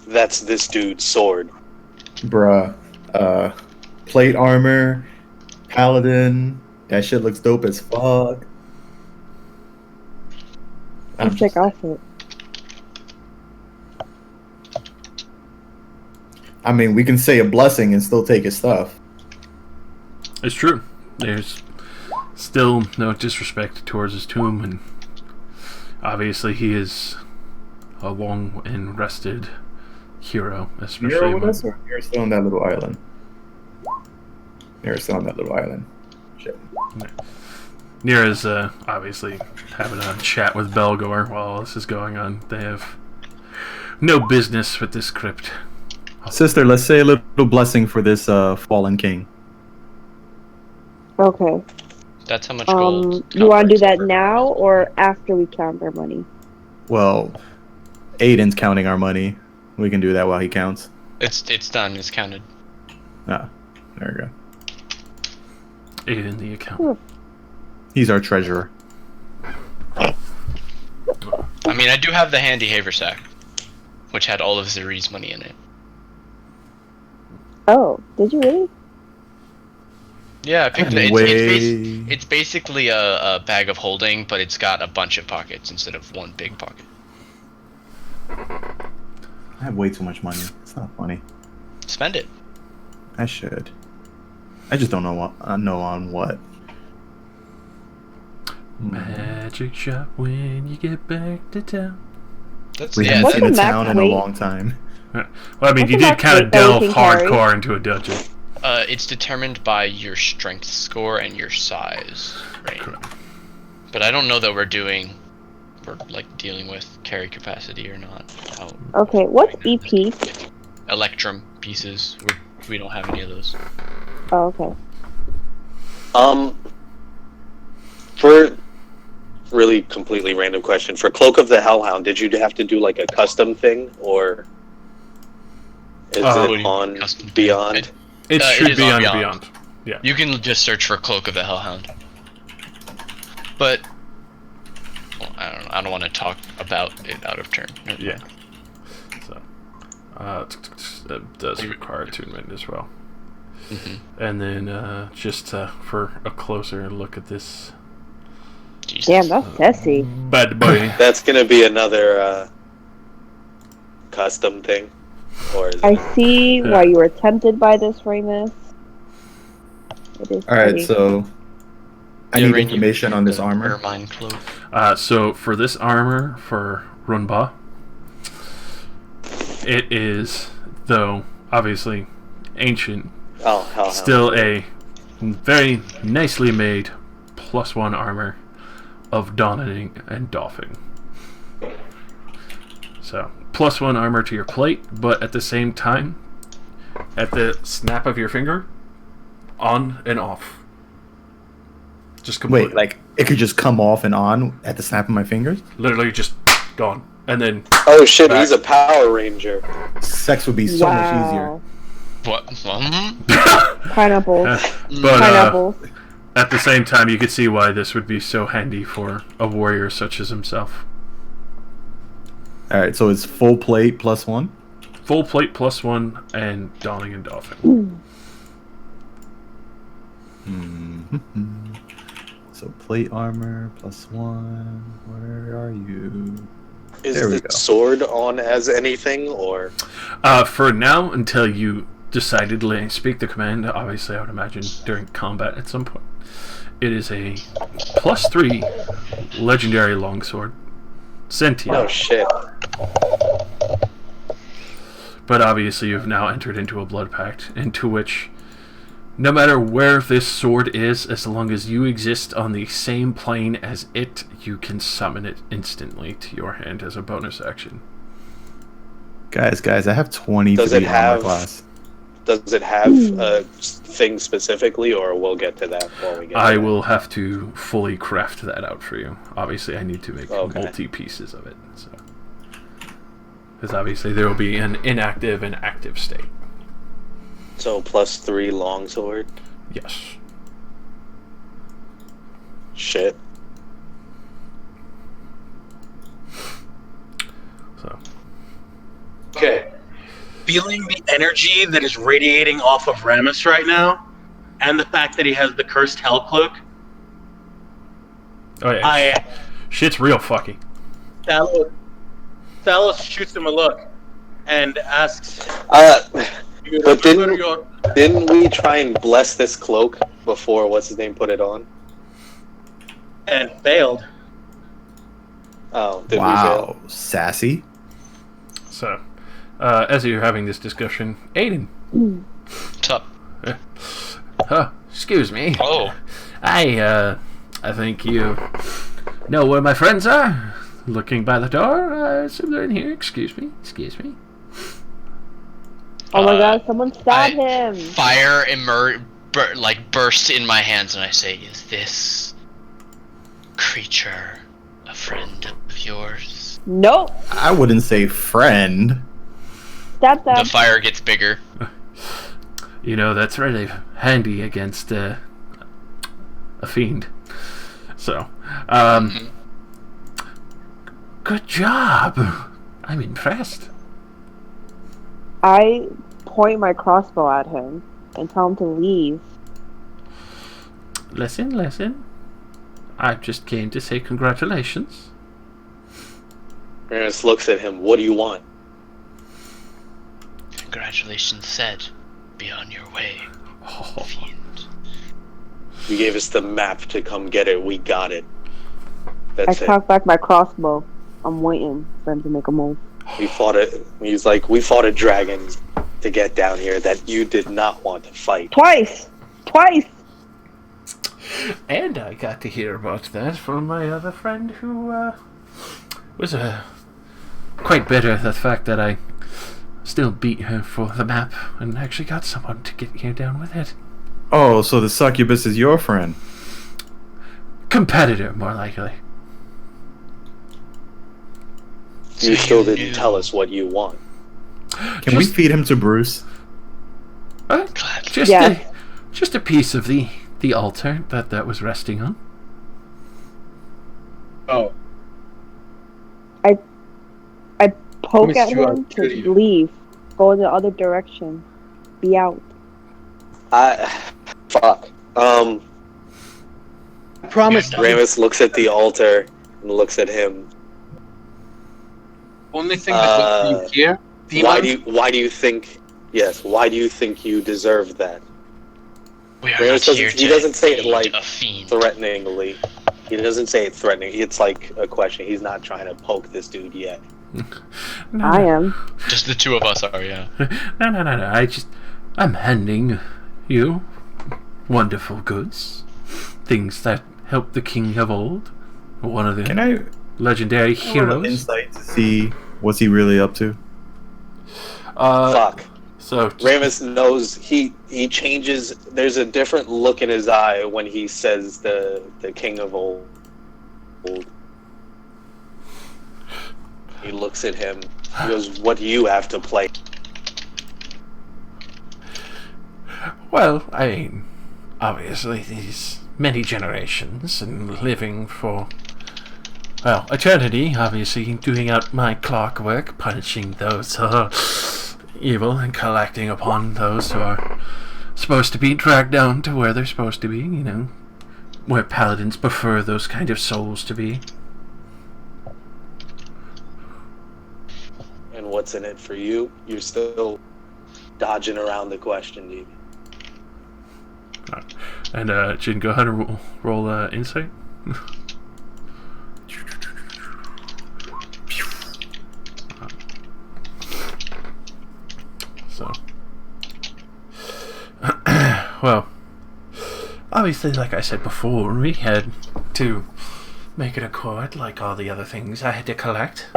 that's this dude's sword. Bruh. Plate armor, paladin. That shit looks dope as fuck. Let's check outfit. I mean, we can say a blessing and still take his stuff. It's true. There's still no disrespect towards his tomb, and obviously he is a long and rested hero, especially You're with when- us, or you're still on that little island? You're still on that little island. Shit. Nira's obviously having a chat with Belgor while all this is going on. They have no business with this crypt. Sister, let's say a little blessing for this fallen king. Okay. That's how much gold. You want to do that copper, now or after we count our money? Well, Aiden's counting our money. We can do that while he counts. It's done. It's counted. Ah, there we go. Aid in the account. He's our treasurer. I mean, I do have the handy haversack, which had all of Zeri's money in it. Oh, did you really? Yeah, I picked it. Way- It's basically a bag of holding, but it's got a bunch of pockets instead of one big pocket. I have way too much money. It's not funny. Spend it. I should. I just don't know what. I know on what. Magic. magic shop when you get back to town. We Yeah, haven't What's seen the a town max in a weight? long time. Well, I mean, What's you the did max kind weight of that we delve can carry? hardcore into a dungeon. It's determined by your strength score and your size range. Correct. But I don't know that we're dealing with carry capacity or not. Okay, what's EP? Electrum pieces. We don't have any of those. Oh, okay. For really completely random question, for Cloak of the Hellhound, did you have to do like a custom thing, or is What do it you mean, on custom thing? Beyond? It It should is be on on Beyond. Beyond. Yeah. You can just search for Cloak of the Hellhound. But well, I don't want to talk about it out of turn. Yeah. So, it does require attunement as well. Mm-hmm. And then, just for a closer look at this Jesus. Damn, that's sassy. bad boy. That's gonna be another custom thing, or is I it? see why you were tempted by this, Ramus. It is All right, pretty. so I Yeah, need Rain, you information can on get this the armor. Ermine cloak. So for this armor for Runba, it is, though obviously ancient, Oh, Hellhound. still a very nicely made +1 armor of donning and doffing. So +1 armor to your plate, but at the same time, at the snap of your finger, on and off. Just completely. Wait, like it could just come off and on at the snap of my fingers? Literally just gone. And then Oh shit, back. he's a Power Ranger. Sex would be so much easier. Wow. What? Pineapples. but Pineapples. at the same time, you could see why this would be so handy for a warrior such as himself. All right, so it's full plate +1. Full plate +1 and donning and doffing. So plate armor +1. Where are you? Is There we the go. sword on as anything, or For now, until you decidedly speak the command, obviously I would imagine during combat at some point, it is a +3 legendary longsword. Sentient. oh shit? But obviously you've now entered into a blood pact, into which no matter where this sword is, as long as you exist on the same plane as it, you can summon it instantly to your hand as a bonus action. Guys, I have 23 Does it armor have- class. Does it have a thing specifically, or we'll get to that when we get? I to that? will have to fully craft that out for you. Obviously I need to make Okay. multi-pieces of it. So, because obviously there will be an inactive and active state. So +3 longsword. Yes. Shit. So, Okay. Feeling the energy that is radiating off of Ramus right now, and the fact that he has the cursed hell cloak, oh yeah, I shit's real fucky. Thalos shoots him a look and asks, But didn't we try and bless this cloak before what's his name put it on? and failed. Oh, did we Wow, fail? sassy. So, as you're having this discussion, Aiden. What's up? Excuse me. Oh, I think you know where my friends are. Looking by the door. I assume they're in here. Excuse me. Oh my god, someone stabbed him! fire bursts in my hands, and I say, "Is this creature a friend of yours?" Nope! I wouldn't say friend. Stab The them! fire gets bigger. You know, that's really handy against a fiend. So, good job. I'm impressed. I point my crossbow at him and tell him to leave. Listen. I just came to say congratulations. Ernest looks at him. What do you want? Congratulations said. Be on your way, fiend. You gave us the map to come get it. We got it. I That's it. cock back my crossbow. I'm waiting for him to make a move. We fought it. He's like, we fought a dragon to get down here that you did not want to fight. Twice! And I got to hear about that from my other friend who was quite bitter at the fact that I still beat her for the map and actually got someone to get here down with it. Oh, so the succubus is your friend? Competitor, more likely. You still didn't tell us what you want. Can we feed him to Bruce? Just a piece of the altar that was resting on. Oh, I poke Miss at you, him I'll kill to you. leave. Go in the other direction. Be out. Fuck. I promise. Ramus looks at the altar and looks at him. Only thing that you here. Why do you think? Yes. Why do you think you deserve that? We are Ramus not here he to doesn't say it feed like a fiend. threateningly. He doesn't say it threatening. It's like a question. He's not trying to poke this dude yet. I am. Just the two of us are, yeah. No. I'm handing you wonderful goods. Things that helped the king of old. One of the Can I legendary roll heroes. insight to see what's he really up to? Fuck. So Ramus knows he changes. There's a different look in his eye when he says the king of old. He looks at him. He goes, "What do you have to play?" Well, I mean, obviously these many generations and living for, well, eternity, obviously doing out my clockwork, punishing those who are evil and collecting upon those who are supposed to be dragged down to where they're supposed to be, you know, where paladins prefer those kind of souls to be. And what's in it for you? You're still dodging around the question, dude. And Jin, go ahead and roll insight. So, well, obviously, like I said before, we had to make an accord, like all the other things I had to collect.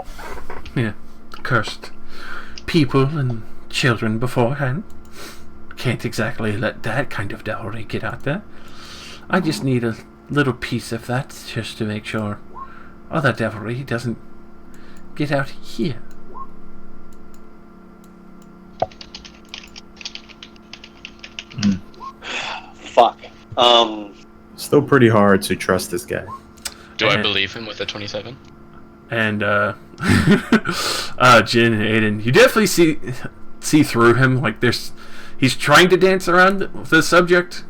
Yeah, cursed people and children beforehand. Can't exactly let that kind of dowry get out there. I just need a little piece of that just to make sure all that dowry doesn't get out here. Fuck. Still pretty hard to trust this guy. Do I believe him with a 27? And Jin and Aiden, you definitely see through him. Like he's trying to dance around the subject,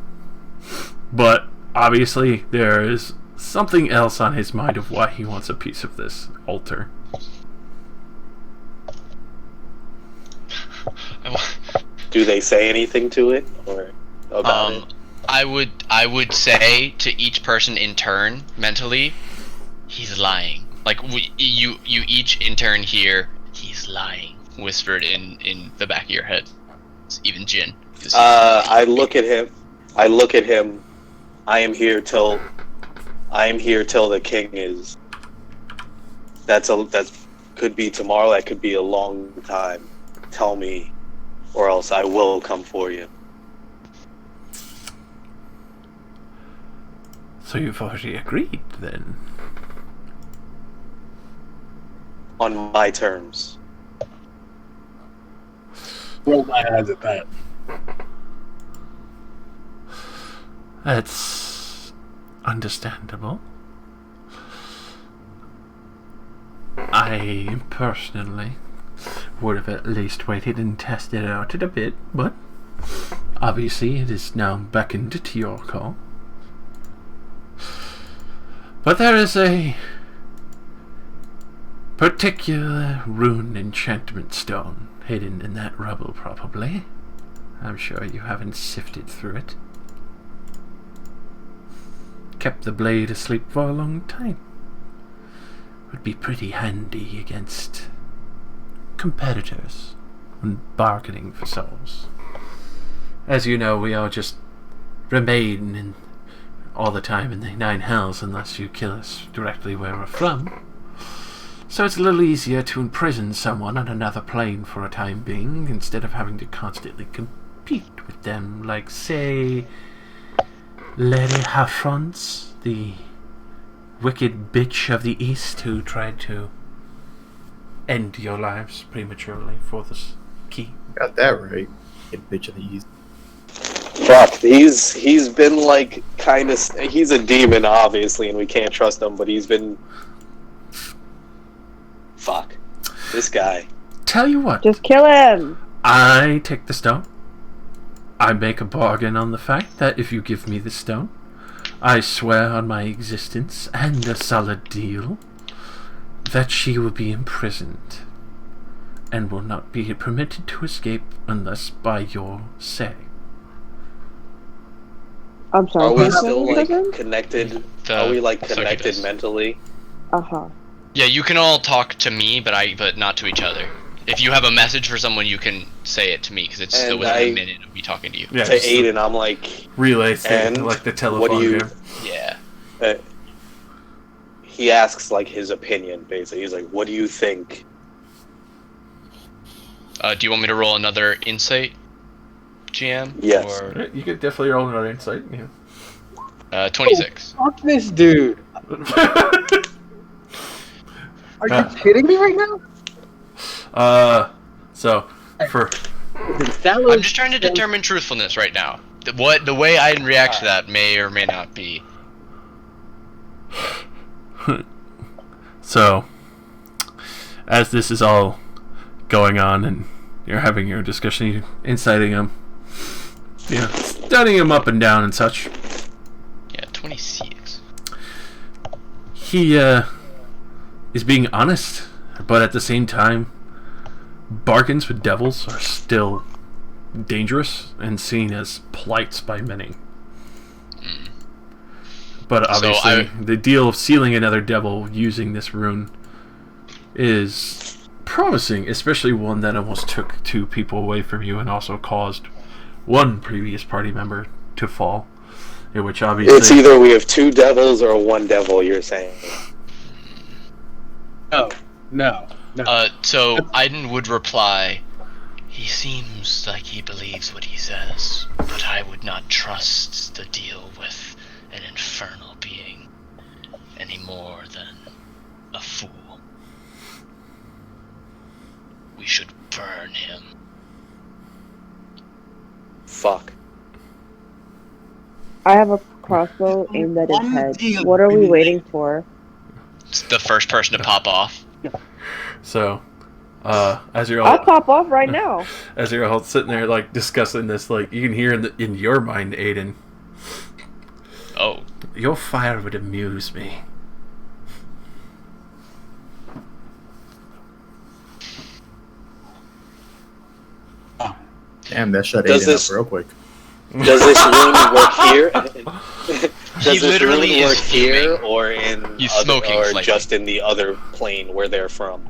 but obviously there is something else on his mind of why he wants a piece of this altar. Do they say anything to it or about it? I would say to each person in turn mentally, he's lying. Like you each in turn hear, he's lying, whispered in the back of your head. Even Jin. I look at him. I am here till the king is. That could be tomorrow. That could be a long time. Tell me, or else I will come for you. So you've already agreed, then? On my terms. Roll my eyes at that. That's understandable. I personally would have at least waited and tested it out a bit, but obviously it is now beckoned to your call. But there is a particular rune enchantment stone hidden in that rubble, probably. I'm sure you haven't sifted through it. Kept the blade asleep for a long time. would be pretty handy against competitors when bargaining for souls. As you know, we all just remain all the time in the Nine Hells unless you kill us directly where we're from. So it's a little easier to imprison someone on another plane for a time being instead of having to constantly compete with them, like, say, Lady Hafrons, the wicked bitch of the East who tried to end your lives prematurely for this key. Got that right. Get bitch of the East. Fuck, he's been like kind of. He's a demon, obviously, and we can't trust him. But he's been. Fuck, this guy. Tell you what. Just kill him. I take the stone. I make a bargain on the fact that if you give me the stone, I swear on my existence and a solid deal that she will be imprisoned and will not be permitted to escape unless by your say. I'm sorry. Are we who's still in like prison? connected? Are we like connected Succubus. mentally? Uh-huh. Yeah, you can all talk to me, but not to each other. If you have a message for someone, you can say it to me, because it's still And within a minute of me talking to you. Yeah, To just the Aiden, I'm like, relay thing, and like the what telephone do you? game. Yeah. He asks like his opinion, basically. He's like, "What do you think?" Do you want me to roll another insight, GM? Yes. Or, You could definitely roll another insight. Yeah. 26. Fuck this dude. Are you kidding me right now? So for I'm just trying to determine truthfulness right now. The way I react to that may or may not be. So, as this is all going on and you're having your discussion, you're inciting him, studying him up and down and such. Yeah, 26. He is being honest, but at the same time, bargains with devils are still dangerous and seen as plights by many. But obviously, the deal of sealing another devil using this rune is promising, especially one that almost took 2 people away from you and also caused 1 previous party member to fall. In which obviously It's either we have 2 devils or 1 devil. You're saying? No. So Aiden would reply, "He seems like he believes what he says, but I would not trust the deal with an infernal being any more than a fool. We should burn him." Fuck. I have a crossbow aimed at his head. What are we waiting for? It's the first person to pop off. so. As you're I'll all pop off right now. as you're all sitting there like discussing this, like you can hear in your mind, Aiden, Oh, your fire would amuse me. Damn, that shut Does Aiden this- up real quick. Does this rune work here? He literally rune is work here fuming. or in He's other, smoking or slightly. just in the other plane where they're from?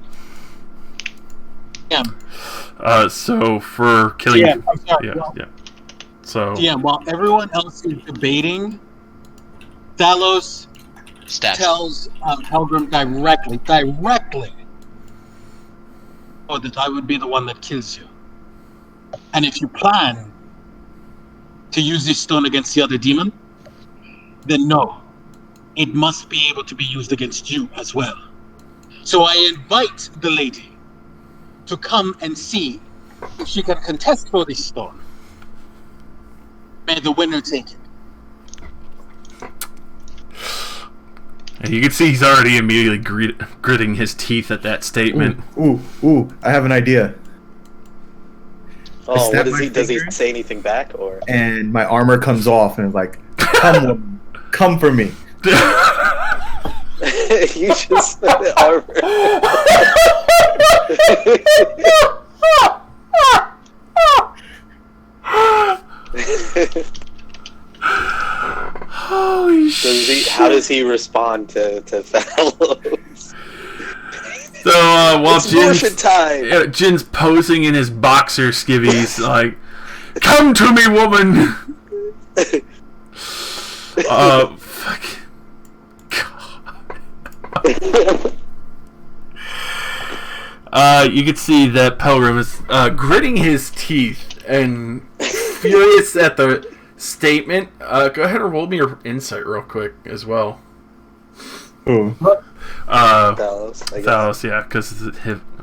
So for killing, Yeah, I'm sorry. yeah. So Yeah, while everyone else is debating, Talos stats. tells Helgrim directly, oh, that I would be the one that kills you. And if you plan to use this stone against the other demon, then no, it must be able to be used against you as well. So I invite the lady to come and see if she can contest for this stone. May the winner take it. and you can see he's already immediately gritting his teeth at that statement. Ooh, I have an idea. Oh, snap what is my he? Does he finger. say anything back or? And my armor comes off and is like, come woman, come for me. You just said armor. Holy shit! How does he respond to Thalos? So while It's morphin' time. Jin's posing in his boxer skivvies, like, "Come to me, woman." Fuck. God. You can see that Pelgrim is gritting his teeth and furious at the statement. Go ahead and roll me your insight real quick as well. Ooh. Thalos, yeah, because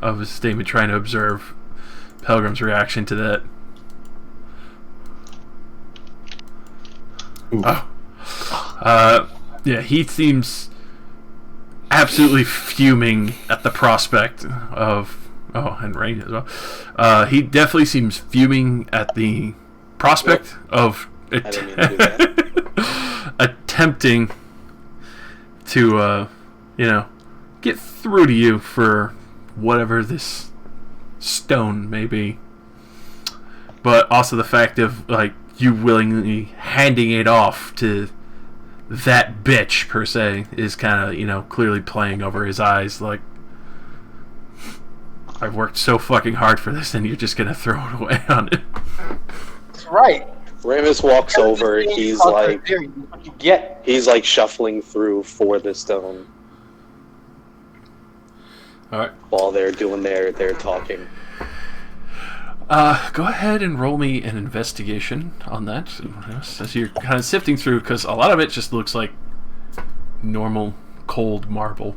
of his statement, trying to observe Pelgrim's reaction to that. Ooh. Yeah, he seems absolutely fuming at the prospect of... Oh, and Rain as well. He definitely seems fuming at the prospect of attempting to, get through to you for whatever this stone may be. But also the fact of, like, you willingly handing it off to that bitch, per se, is kind of, clearly playing over his eyes, like, I've worked so fucking hard for this, and you're just gonna throw it away on it. That's right. Ramus walks over, he's like shuffling through for the stone. Alright. While they're doing their talking. Go ahead and roll me an investigation on that, as you're kind of sifting through, because a lot of it just looks like normal, cold marble.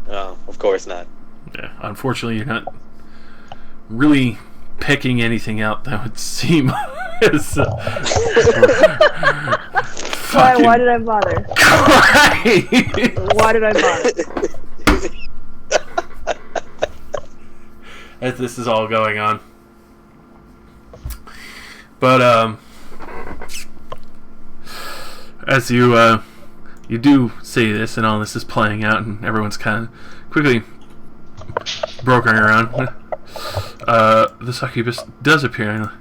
Oh, of course not. Yeah, unfortunately you're not really picking anything out that would seem as... Why did I bother? Why did I bother? As this is all going on. But, as you do say this, and all this is playing out, and everyone's kind of quickly brokering around, the succubus does appear.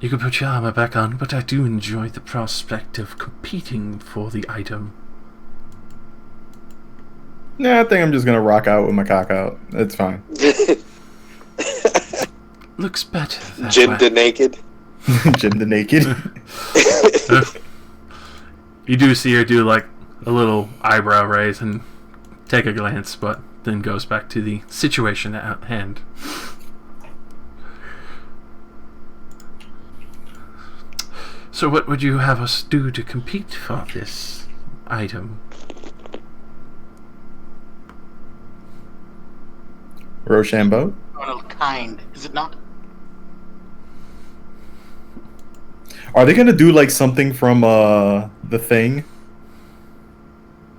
You can put your armor back on, but I do enjoy the prospect of competing for the item. Nah, I think I'm just gonna rock out with my cock out. It's fine. Looks better that Jin way. the naked. Jin the naked. You do see her do like a little eyebrow raise and take a glance, but then goes back to the situation at hand. So what would you have us do to compete for this item? Rochambeau? Colonel Kind, is it not? Are they gonna do like something from the Thing?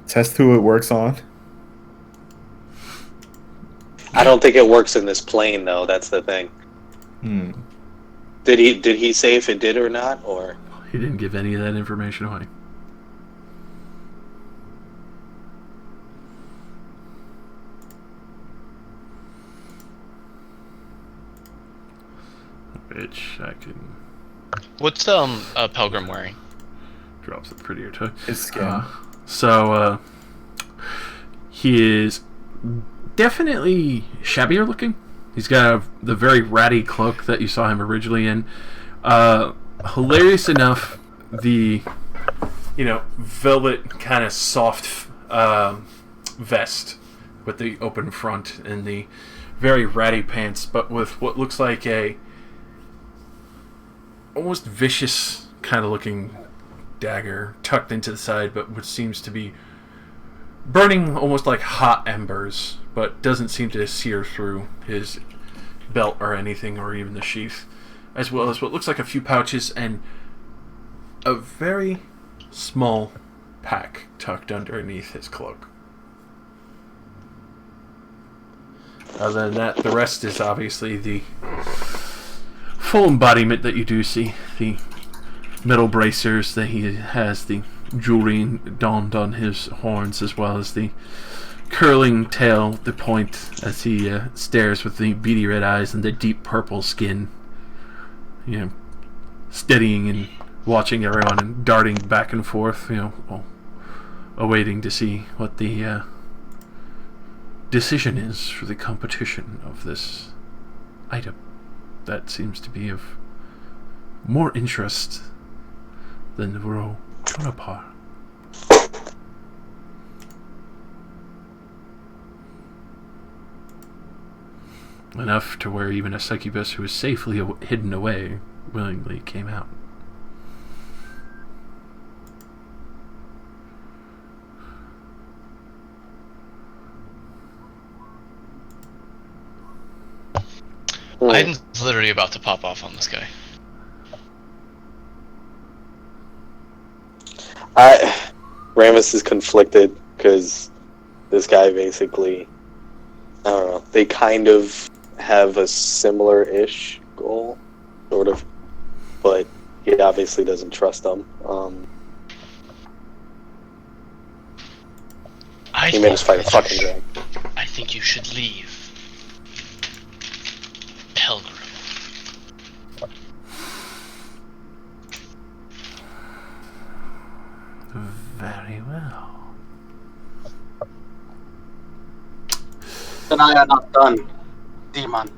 Test who it works on? I don't think it works in this plane though, that's the thing. Did he say if it did or not, or? He didn't give any of that information away. Which I can... What's Pelgrim wearing? Drops it prettier too. His skin. So he is definitely shabbier looking. He's got the very ratty cloak that you saw him originally in. Hilarious enough, the velvet kind of soft vest with the open front and the very ratty pants, but with what looks like a almost vicious kind of looking dagger tucked into the side, but which seems to be burning almost like hot embers, but doesn't seem to sear through his belt or anything, or even the sheath, as well as what looks like a few pouches and a very small pack tucked underneath his cloak. Other than that, the rest is obviously the full embodiment that you do see. The metal bracers that he has, the jewelry donned on his horns, as well as the curling tail, the point, as he stares with the beady red eyes and the deep purple skin. Steadying and watching everyone and darting back and forth, awaiting to see what the decision is for the competition of this item. That seems to be of more interest than the Ro Tonopar. Enough to where even a succubus who was safely hidden away willingly came out. Aiden's literally about to pop off on this guy. Ramus is conflicted because this guy basically, I don't know, they kind of have a similar-ish goal, sort of, but he obviously doesn't trust them. He made us fight a fucking dragon. I think you should leave. Pilgrim. Very well. Then I are not done, demon.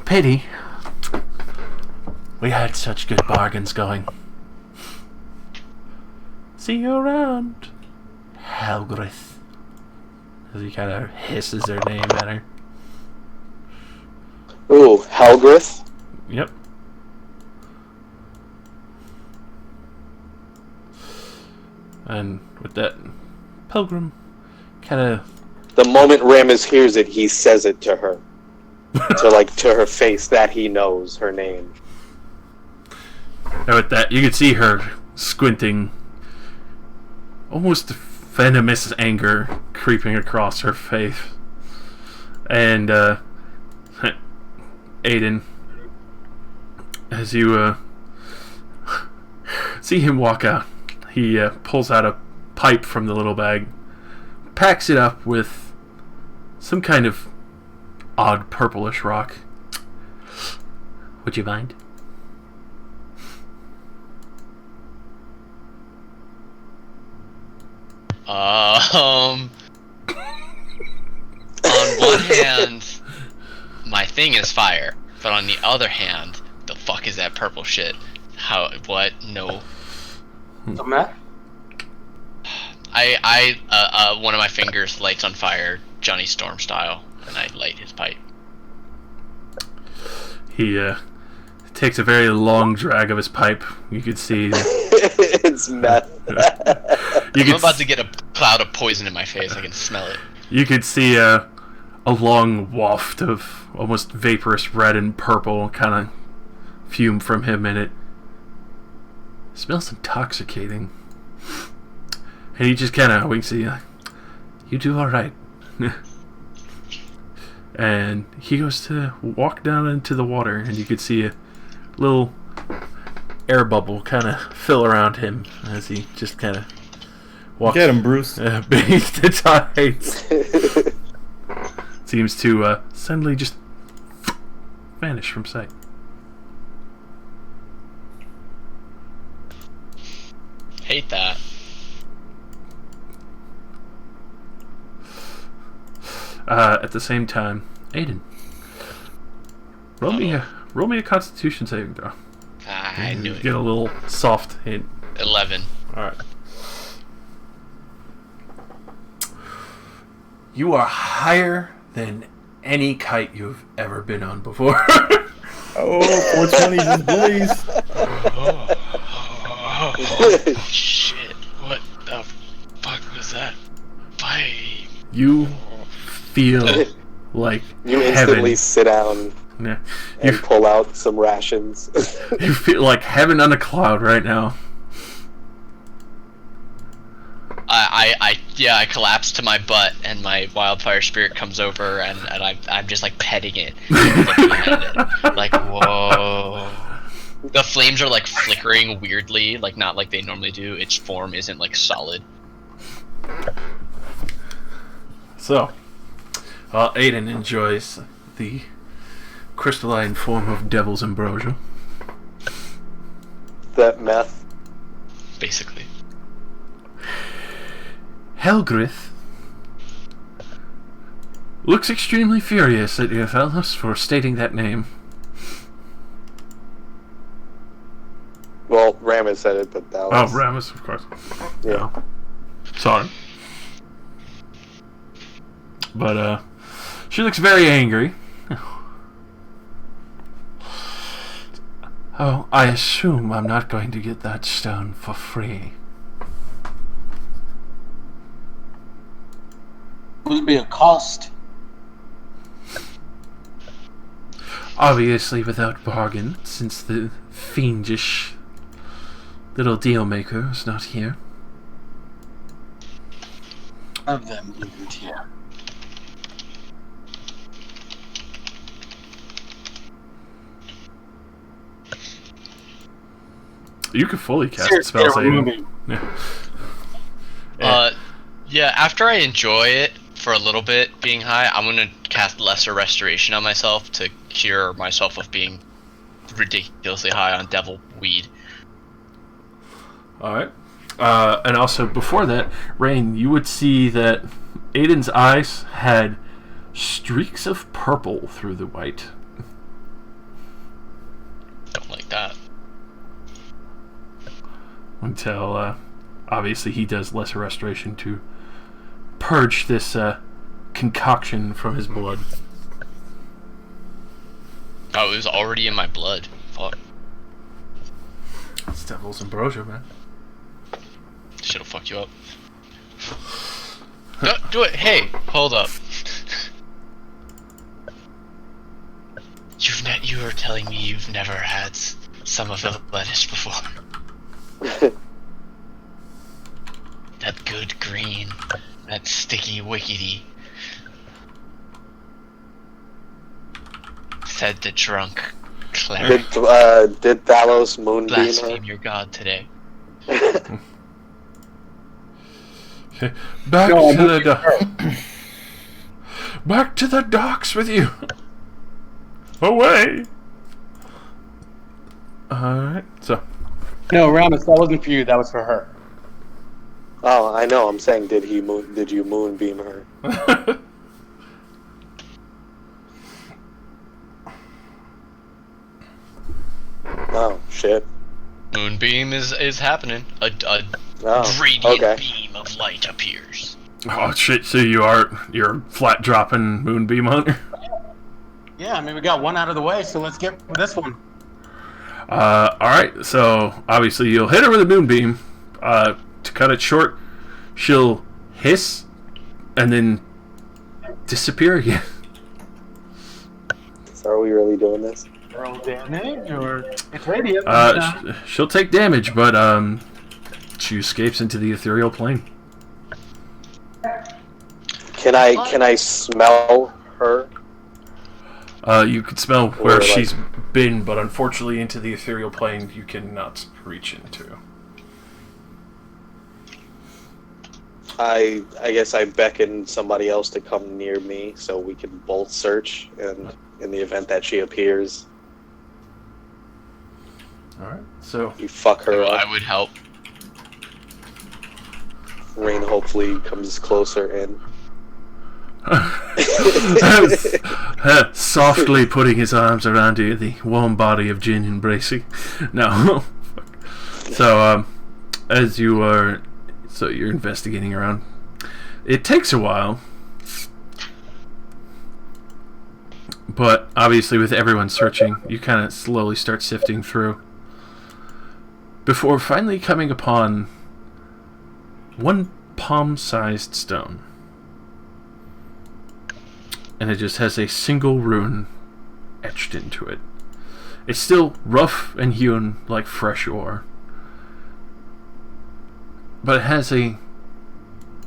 Pity. We had such good bargains going. See you around, Helgrith. As he kind of hisses her name at her. Ooh, Helgrith? Yep. And with that, Pilgrim kind of... The moment Ramus hears it, he says it to her. to her face, that he knows her name. And with that, you can see her squinting, almost venomous anger creeping across her face. And, Aiden, as you, see him walk out, he, pulls out a pipe from the little bag, packs it up with some kind of odd purplish rock. Would you mind? On one hand, my thing is fire, but on the other hand, the fuck is that purple shit? How? What? No. So Matt? One of my fingers lights on fire, Johnny Storm style, and I light his pipe. He takes a very long drag of his pipe. You could see It's meth. I'm about to get a cloud of poison in my face. I can smell it. You could see a long waft of almost vaporous red and purple kind of fume from him, and it smells intoxicating. And he just kind of winks at you. You do all right. And he goes to walk down into the water, and you could see a little air bubble kind of fill around him as he just kind of walks. Get him, Bruce. Beneath the tides. Seems to suddenly just vanish from sight. Hate that. At the same time, Aiden, roll me a Constitution saving throw. I knew it. Get a little soft hint. 11. All right. You are higher than any kite you've ever been on before. Oh, 420 just blazed. Oh, shit. What the fuck was that? Five. You feel like You heaven. instantly sit down Yeah. and pull out some rations. You feel like heaven on a cloud right now. I collapse to my butt, and my wildfire spirit comes over, and I'm just like petting it, looking at it, like whoa. The flames are like flickering weirdly, like not like they normally do. Its form isn't like solid. So, while Aiden enjoys the crystalline form of devil's ambrosia, That meth. Basically. Helgrith looks extremely furious at you fellas for stating that name. Well, Ramus said it, but that was... Oh, Ramus, of course. Yeah. Sorry. But, she looks very angry. Oh, I assume I'm not going to get that stone for free. Will be a cost. Obviously without bargain, since the fiendish little deal maker is not here. Of them isn't here. You can fully cast a spell saving. Yeah, after I enjoy it for a little bit being high, I'm gonna cast Lesser Restoration on myself to cure myself of being ridiculously high on devil weed. Alright. And also, before that, Rain, you would see that Aiden's eyes had streaks of purple through the white. Don't like that. Until, obviously, he does Lesser Restoration to purge this concoction from his blood. Oh, it was already in my blood. Fuck. It's Devil's Ambrosia, man. Shit'll fuck you up. Don't do it. Hey, hold up. You were telling me you've never had some of the lettuce before. That good green, that sticky wickety. Said the drunk cleric. Did Thalos moonbeam Blaspheme her? your god today. Back to the docks with you. Away. Alright, so. No, Ramus, that wasn't for you. That was for her. Oh, I know. I'm saying, did you moonbeam her? Oh shit. Moonbeam is happening. A Oh, radiant okay. beam of light appears. Oh shit, so you're flat dropping Moonbeam Hunter? Yeah, I mean, we got one out of the way, so let's get this one. Alright, so obviously you'll hit her with a Moonbeam. To cut it short, she'll hiss and then disappear again. So are we really doing this? Roll damage, or it's radiant. She'll take damage, but she escapes into the ethereal plane. Can I smell her? You can smell where Or, like- she's been, but unfortunately into the ethereal plane you cannot reach into. I guess I beckon somebody else to come near me so we can both search, and in the event that she appears, Alright, so you fuck her I up. would help. Rain hopefully comes closer in. softly putting his arms around you, the warm body of Jin embracing. No. So, as you are... So you're investigating around. It takes a while. But, obviously, with everyone searching, you kind of slowly start sifting through. Before finally coming upon one palm-sized stone. And it just has a single rune etched into it. It's still rough and hewn like fresh ore. But it has a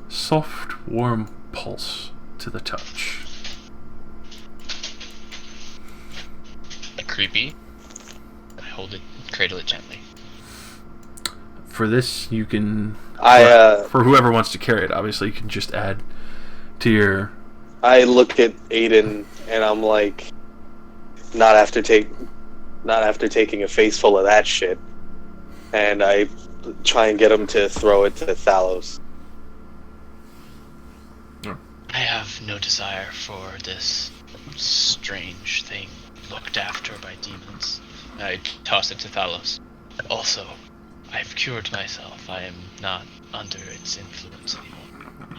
soft, warm pulse to the touch. Creepy. I hold it, cradle it gently. For this, you can... for whoever wants to carry it, obviously, you can just add to your... I look at Aiden and I'm like, not after taking a face full of that shit, and I try and get him to throw it to Thalos. I have no desire for this strange thing looked after by demons. I toss it to Thalos. Also, I've cured myself. I am not under its influence anymore.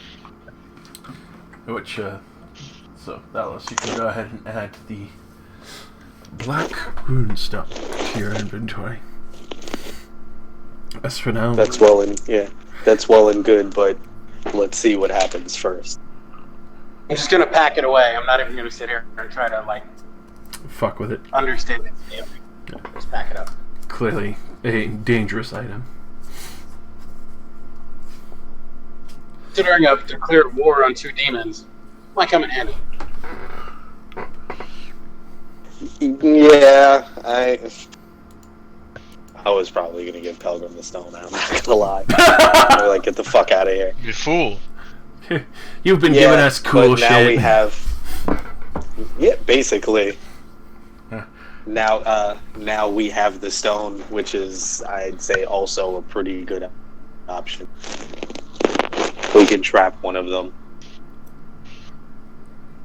Which, so, Thalos, you can go ahead and add the black runestone to your inventory. As for now... That's well and good, but let's see what happens first. I'm just gonna pack it away. I'm not even gonna sit here and try to, like... Fuck with it. Understand it. Yeah. Just pack it up. Clearly a dangerous item. Considering I've declared war on 2 demons, might come in handy. Yeah, I was probably gonna give Pelgrim the stone. I'm not gonna lie. I'm gonna, like, get the fuck out of here. You fool. You've been giving us cool but now shit. we have. Yeah, basically. Huh. Now we have the stone, which is, I'd say, also a pretty good option. We can trap one of them,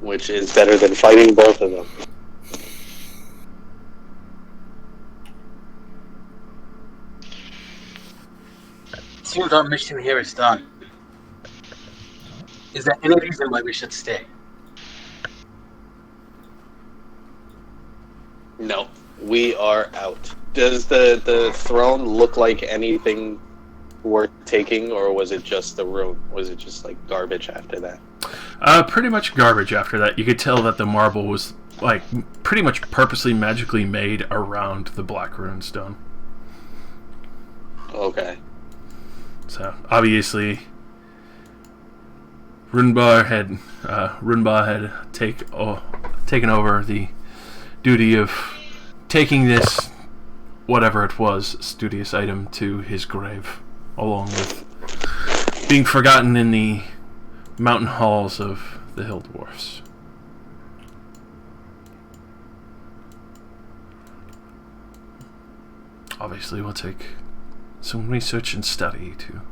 which is better than fighting both of them. Seems our mission here is done. Is there any reason why we should stay? No, we are out. Does the throne look like anything worth taking, or was it just the room? Was it just like garbage after that? Pretty much garbage after that. You could tell that the marble was, like, pretty much purposely magically made around the black runestone. Okay. So, obviously, Runba had taken over the duty of taking this, whatever it was, studious item to his grave, along with being forgotten in the mountain halls of the Hill Dwarfs. Obviously, we'll take some research and study to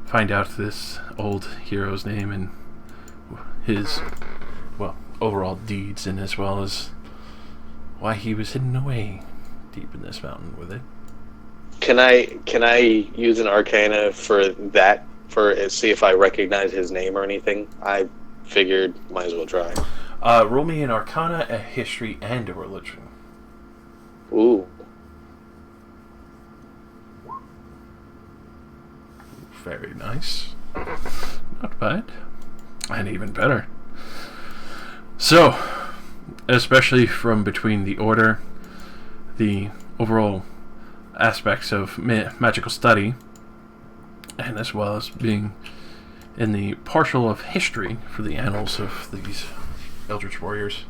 find out this old hero's name and his, well, overall deeds, and as well as why he was hidden away deep in this mountain with it. Can I use an arcana for that, for see if I recognize his name or anything? I figured might as well try. Roll me an arcana, a history, and a religion. Ooh. Very nice. Not bad. And even better. So, especially from between the order, the overall aspects of magical study, and as well as being in the partial of history for the annals of these Eldritch Warriors,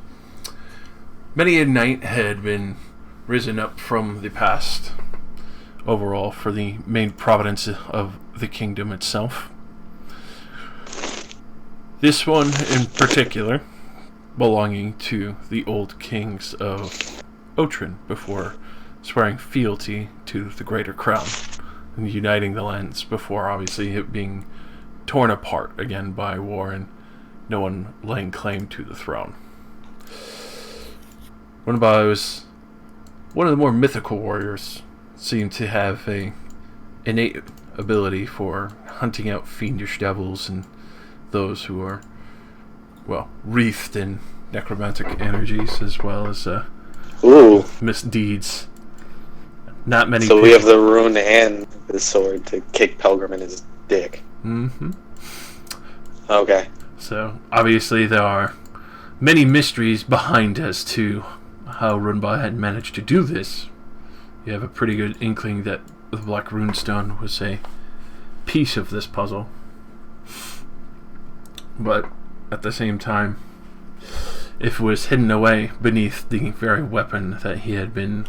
many a knight had been risen up from the past overall for the main providence of the kingdom itself. This one in particular belonging to the old kings of Otren before swearing fealty to the greater crown and uniting the lands before obviously it being torn apart again by war and no one laying claim to the throne. Runba was one of the more mythical warriors, seemed to have a innate ability for hunting out fiendish devils and those who are, well, wreathed in necromantic energies as well as misdeeds. Not many. So we have the rune and the sword to kick Pelgrim in his dick. Mm-hmm. Okay. So obviously there are many mysteries behind as to how Runba had managed to do this. You have a pretty good inkling that the Black Runestone was a piece of this puzzle. But at the same time, if it was hidden away beneath the very weapon that he had been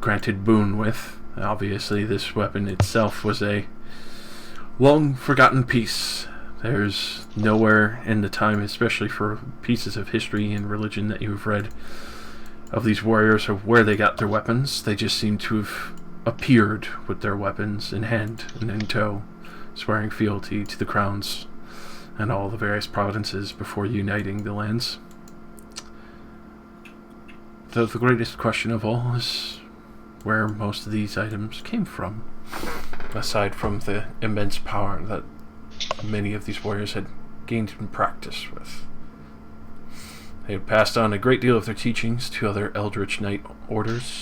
granted boon with, obviously this weapon itself was a long forgotten piece. There's nowhere in the time, especially for pieces of history and religion that you've read of these warriors, of where they got their weapons. They just seem to have appeared with their weapons in hand and in tow, swearing fealty to the crown's and all the various provinces before uniting the lands. Though the greatest question of all is where most of these items came from, aside from the immense power that many of these warriors had gained in practice with. They had passed on a great deal of their teachings to other Eldritch Knight orders.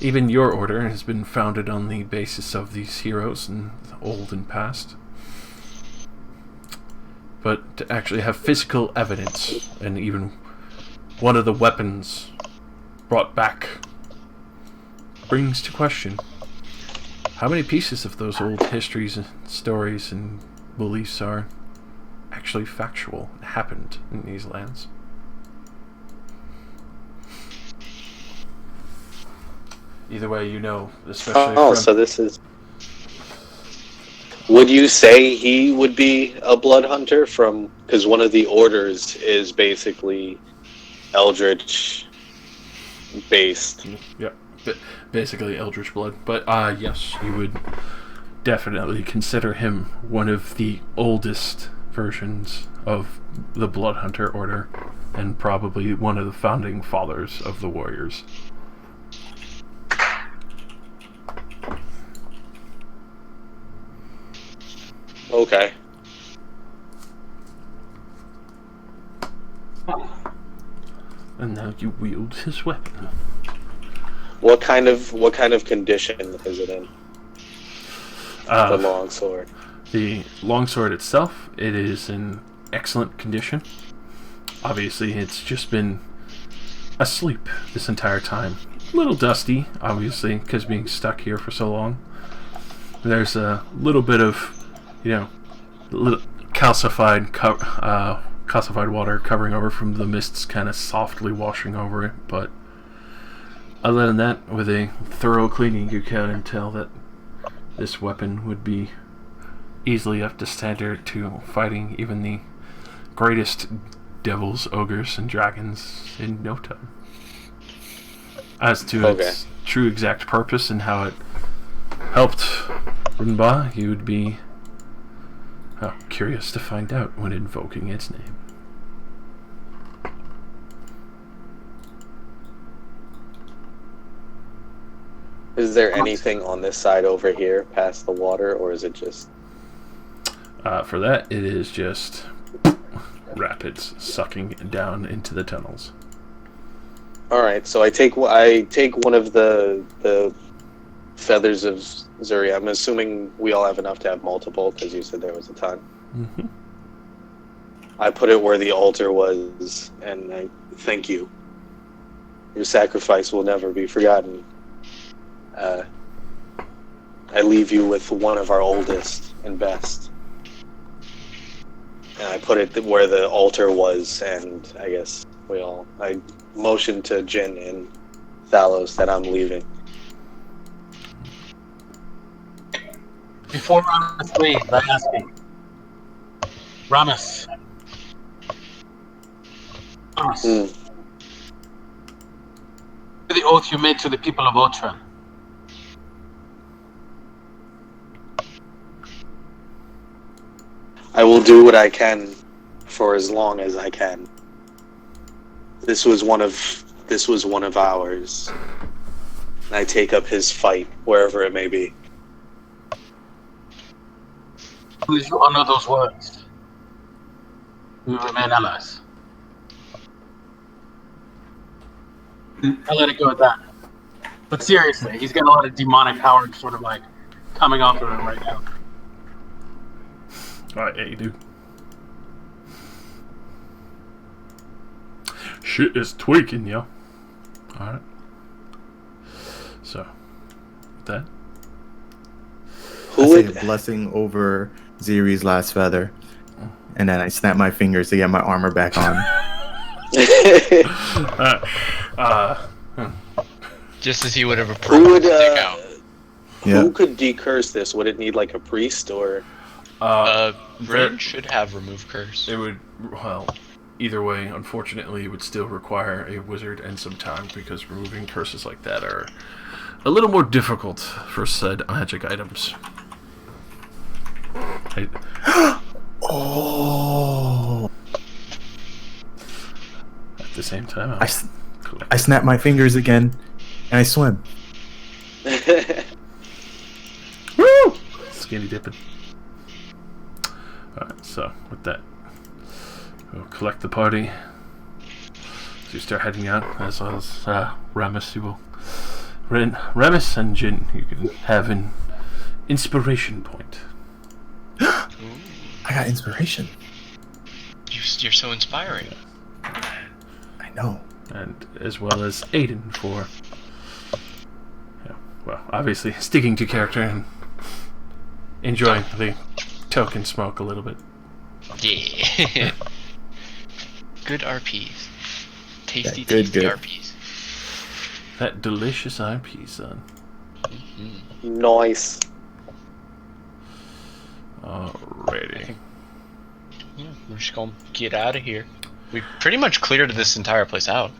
Even your order has been founded on the basis of these heroes in the old and past. But to actually have physical evidence, and even one of the weapons brought back, brings to question how many pieces of those old histories and stories and beliefs are actually factual and happened in these lands. Either way, you know, especially from... so this is... Would you say he would be a blood hunter from... Because one of the orders is basically Eldritch based. Yeah, basically Eldritch blood. But yes, you would definitely consider him one of the oldest versions of the Blood Hunter order, and probably one of the founding fathers of the warriors. Okay. And now you wield his weapon. What kind of condition is it in? The longsword. The longsword itself, it is in excellent condition. Obviously, it's just been asleep this entire time. A little dusty, obviously, because being stuck here for so long. There's a little bit of, little calcified water covering over from the mists, kind of softly washing over it. But other than that, with a thorough cleaning, you can tell that this weapon would be easily up to standard to fighting even the greatest devils, ogres, and dragons in no time. As to its true exact purpose and how it helped Runba, you would be curious to find out when invoking its name. Is there anything on this side over here past the water, or is it just... For that, it is just rapids sucking down into the tunnels. Alright, so I take one of the feathers of Zuri. I'm assuming we all have enough to have multiple, because you said there was a ton. Mm-hmm. I put it where the altar was, and I thank you. Your sacrifice will never be forgotten. I leave you with one of our oldest and best. And I put it where the altar was, and I guess I motioned to Jin and Thalos that I'm leaving. Before Ramus leaves, I ask him, Ramus. The oath you made to the people of Otren. I will do what I can for as long as I can. This was one of ours. And I take up his fight wherever it may be. Please honor those words. We remain allies. I'll let it go at that. But seriously, he's got a lot of demonic power sort of like coming off of him right now. Alright, yeah, you do. Shit is tweaking, yo. Alright. So, with that. I say a blessing over Ziri's last feather. And then I snap my fingers to get my armor back on. Just as he would have approved to take out. Who could decurse this? Would it need like a priest or... Ren should have remove curse. It would, either way, unfortunately, it would still require a wizard and some time, because removing curses like that are a little more difficult for said magic items. Oh. At the same time, I snap my fingers again, and I swim. Woo! Skinny dipping. Alright, so with that, we'll collect the party. So you start heading out, as well as Ramus. You will. Ramus and Jin, you can have an inspiration point. I got inspiration. You're so inspiring. I know. And as well as Aiden for, well, obviously sticking to character and enjoying the token smoke a little bit. Yeah. Good RPs. Tasty, Yeah, good. RPs. That delicious IP, son. Mm-hmm. Nice. Alrighty. Yeah, we're just gonna get out of here. We pretty much cleared this entire place out.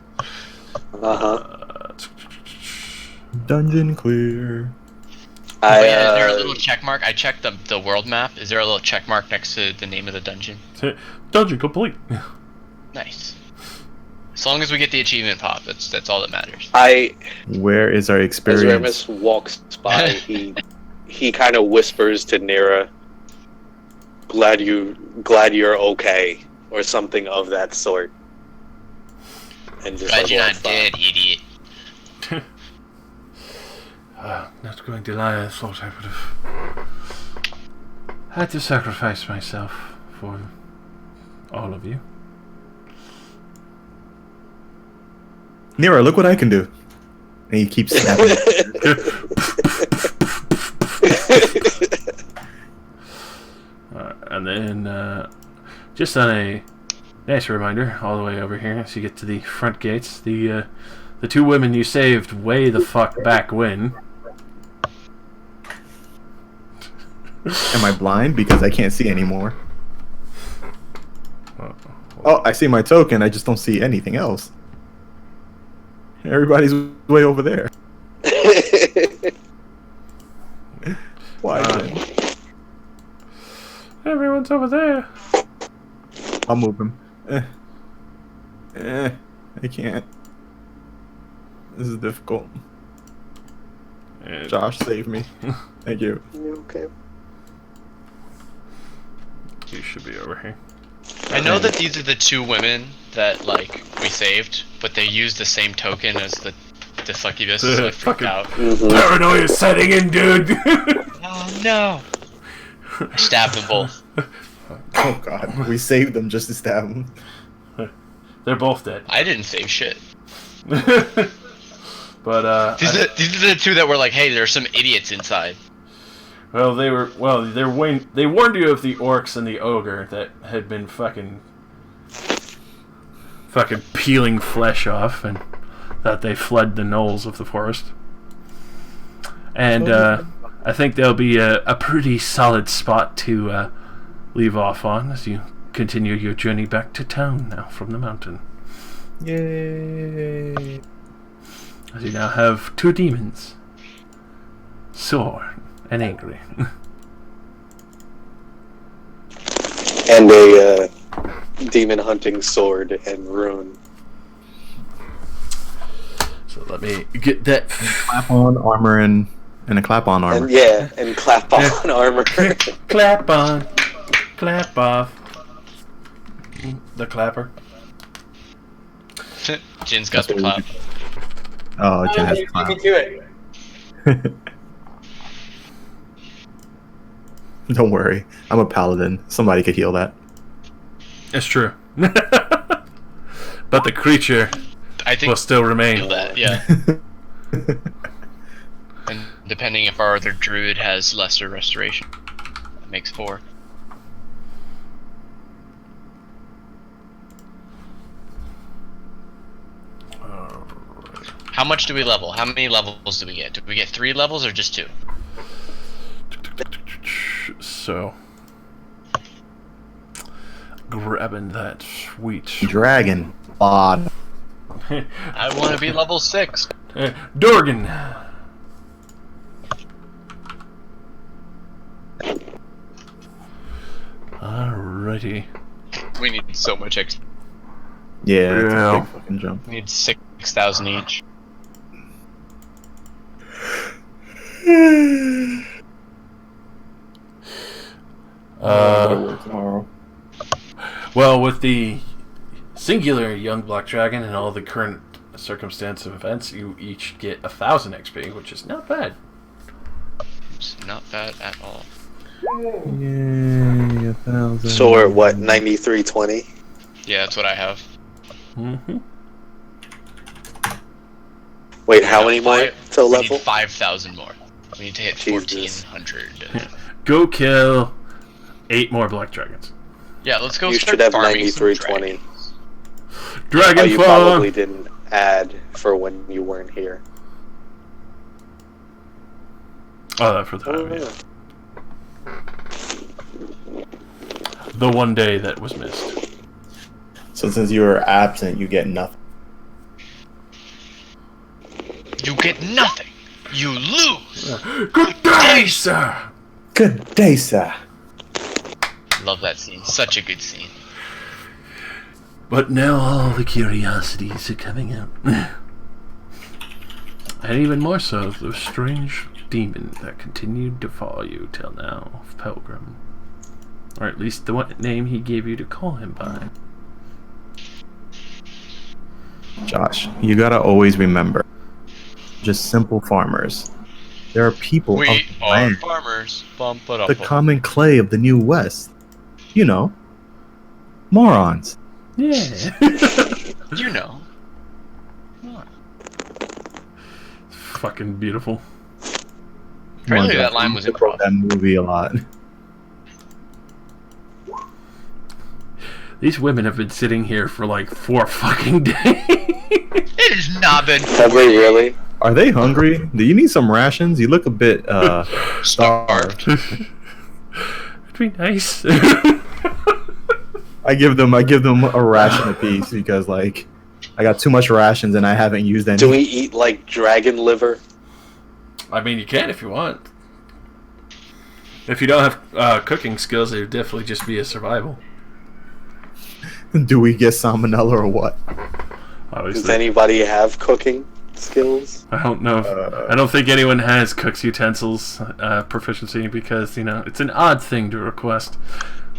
Dungeon clear. Is there a little check mark? I checked the world map. Is there a little check mark next to the name of the dungeon? Dungeon complete. Nice. As long as we get the achievement pop, that's all that matters. Where is our As experience? Remus walks by, he kind of whispers to Nira, glad you're okay," or something of that sort. And just Glad you're walks not by. dead, idiot. Not going to lie, I thought I would have had to sacrifice myself for all of you. Nero, look what I can do. And he keeps snapping. And then, just on a nice reminder, all the way over here, as you get to the front gates, the two women you saved way the fuck back when. Am I blind? Because I can't see anymore. Oh, I see my token. I just don't see anything else. Everybody's way over there. Why? Everyone's over there. I'll move him. I can't. This is difficult. And Josh, save me. Thank you. Okay. you should be over here. I know that these are the two women that we saved, but they used the same token as the succubus, so I freaked Fucking out. paranoia setting in, dude. Oh no! I stabbed them both. Oh god, we saved them just to stab them. They're both dead. I didn't save shit. But These are the two that were like, "Hey, there's some idiots inside." they warned you of the orcs and the ogre that had been fucking peeling flesh off, and that they fled the knolls of the forest. And I think there'll be a pretty solid spot to leave off on as you continue your journey back to town now from the mountain. Yay! As you now have two demons, sore and angry. And a demon hunting sword and rune. So let me get that. Clap on armor and a clap on armor. And clap on armor. Clap on, clap off. The clapper. Jin's got the clap. Oh, Jen has a clap. Me to it. Don't worry, I'm a paladin. Somebody could heal that. It's true. But the creature I think will still remain. feel that, yeah. And depending if our other druid has lesser restoration, that makes 4. How much do we level? How many levels do we get? Do we get 3 levels or just 2? So, grabbing that sweet Dragon. Odd. I want to be level 6. Dorgan. Alrighty. We need so much XP. Yeah, it's a Yeah. big fucking jump. We need 6,000 each. I gotta work tomorrow. Well, with the singular young black dragon and all the current circumstance of events, you each get 1,000 XP, which is not bad. It's not bad at all. Yay, 1,000. So we're at what, 9320? Yeah, that's what I have. Mm-hmm. Wait, how many more to We level? need 5,000 more. We need to hit Jesus. 1,400. Go kill 8 more black dragons. Yeah, let's go You start should have farming some 9320. dragons. Dragon Oh, you farm! probably didn't add for when you weren't here. Oh, that for the time, yeah. The one day that was missed. So since you were absent, you get nothing. You get nothing. You lose. Good day, sir! Good day, sir. Love that scene. Such a good scene. But now all the curiosities are coming out. And even more so, the strange demon that continued to follow you till now, Pilgrim. Or at least the one name he gave you to call him by. Josh, you gotta always remember, just simple farmers. There are people We of the are land, farmers. Bump it up. the common clay of the New West. You know, morons. Yeah. You know. Fucking beautiful. Apparently Come on, that line Josh, was you quote improv. that movie a lot. These women have been sitting here for like 4 fucking days. It has not been Have we really? Are they hungry? Do you need some rations? You look a bit starved. It'd be nice. I give them a ration apiece because like I got too much rations and I haven't used any. Do we eat like dragon liver? I mean, you can if you want. If you don't have cooking skills, it would definitely just be a survival. Do we get salmonella or what? Does Obviously. anybody have cooking skills? I don't know. I don't think anyone has cook's utensils proficiency because, you know, it's an odd thing to request.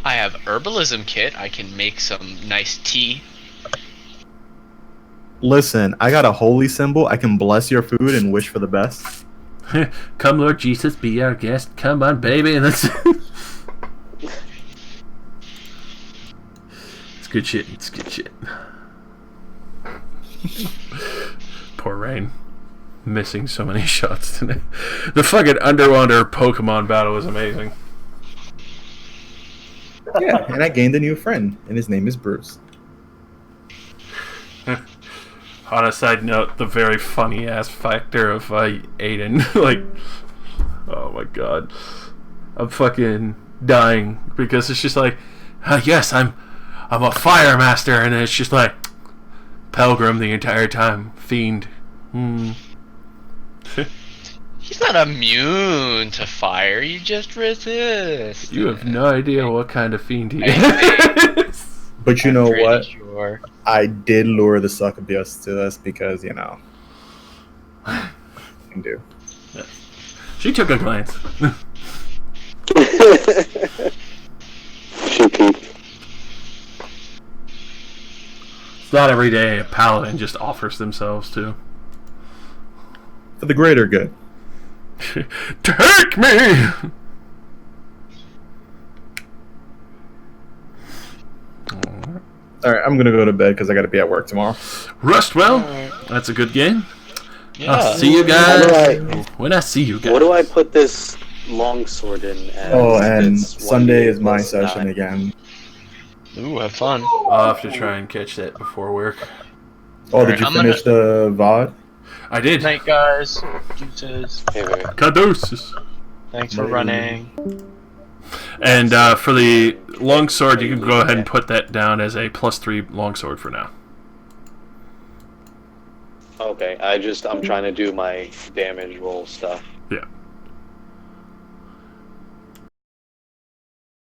I have herbalism kit. I can make some nice tea. Listen, I got a holy symbol. I can bless your food and wish for the best. Come, Lord Jesus, be our guest. Come on, baby. And that's it's good shit. It's good shit. Poor Rain. Missing so many shots today. The fucking Underwater Pokemon battle was amazing. Yeah, and I gained a new friend, and his name is Bruce. On a side note, the very funny ass factor of Aiden, like, oh my god, I'm fucking dying because it's just like, yes, I'm a fire master, and it's just like Pilgrim the entire time, fiend. He's not immune to fire. You just resist. You have no idea what kind of fiend he is. But you know Pretty what? Sure. I did lure the succubus to this because, you know, I can do. She took a glance. She peeped. It's not every day a paladin just offers themselves to. For the greater good. Take me! Alright, I'm gonna go to bed because I gotta be at work tomorrow. Rest well. That's a good game. Yeah. I'll see you How do guys I- when I see you guys. What do I put this longsword in as? Oh, and It's Sunday 1d8 is my plus session 9. again. Ooh, have fun. I'll have to try and catch that before work. Oh, did Alright, you I'm finish the VOD? I did. Night, guys. Deuces. Hey, wait. Caduceus. Thanks for running. And for the longsword, you can go ahead and put that down as a +3 longsword for now. Okay, I'm trying to do my damage roll stuff. Yeah.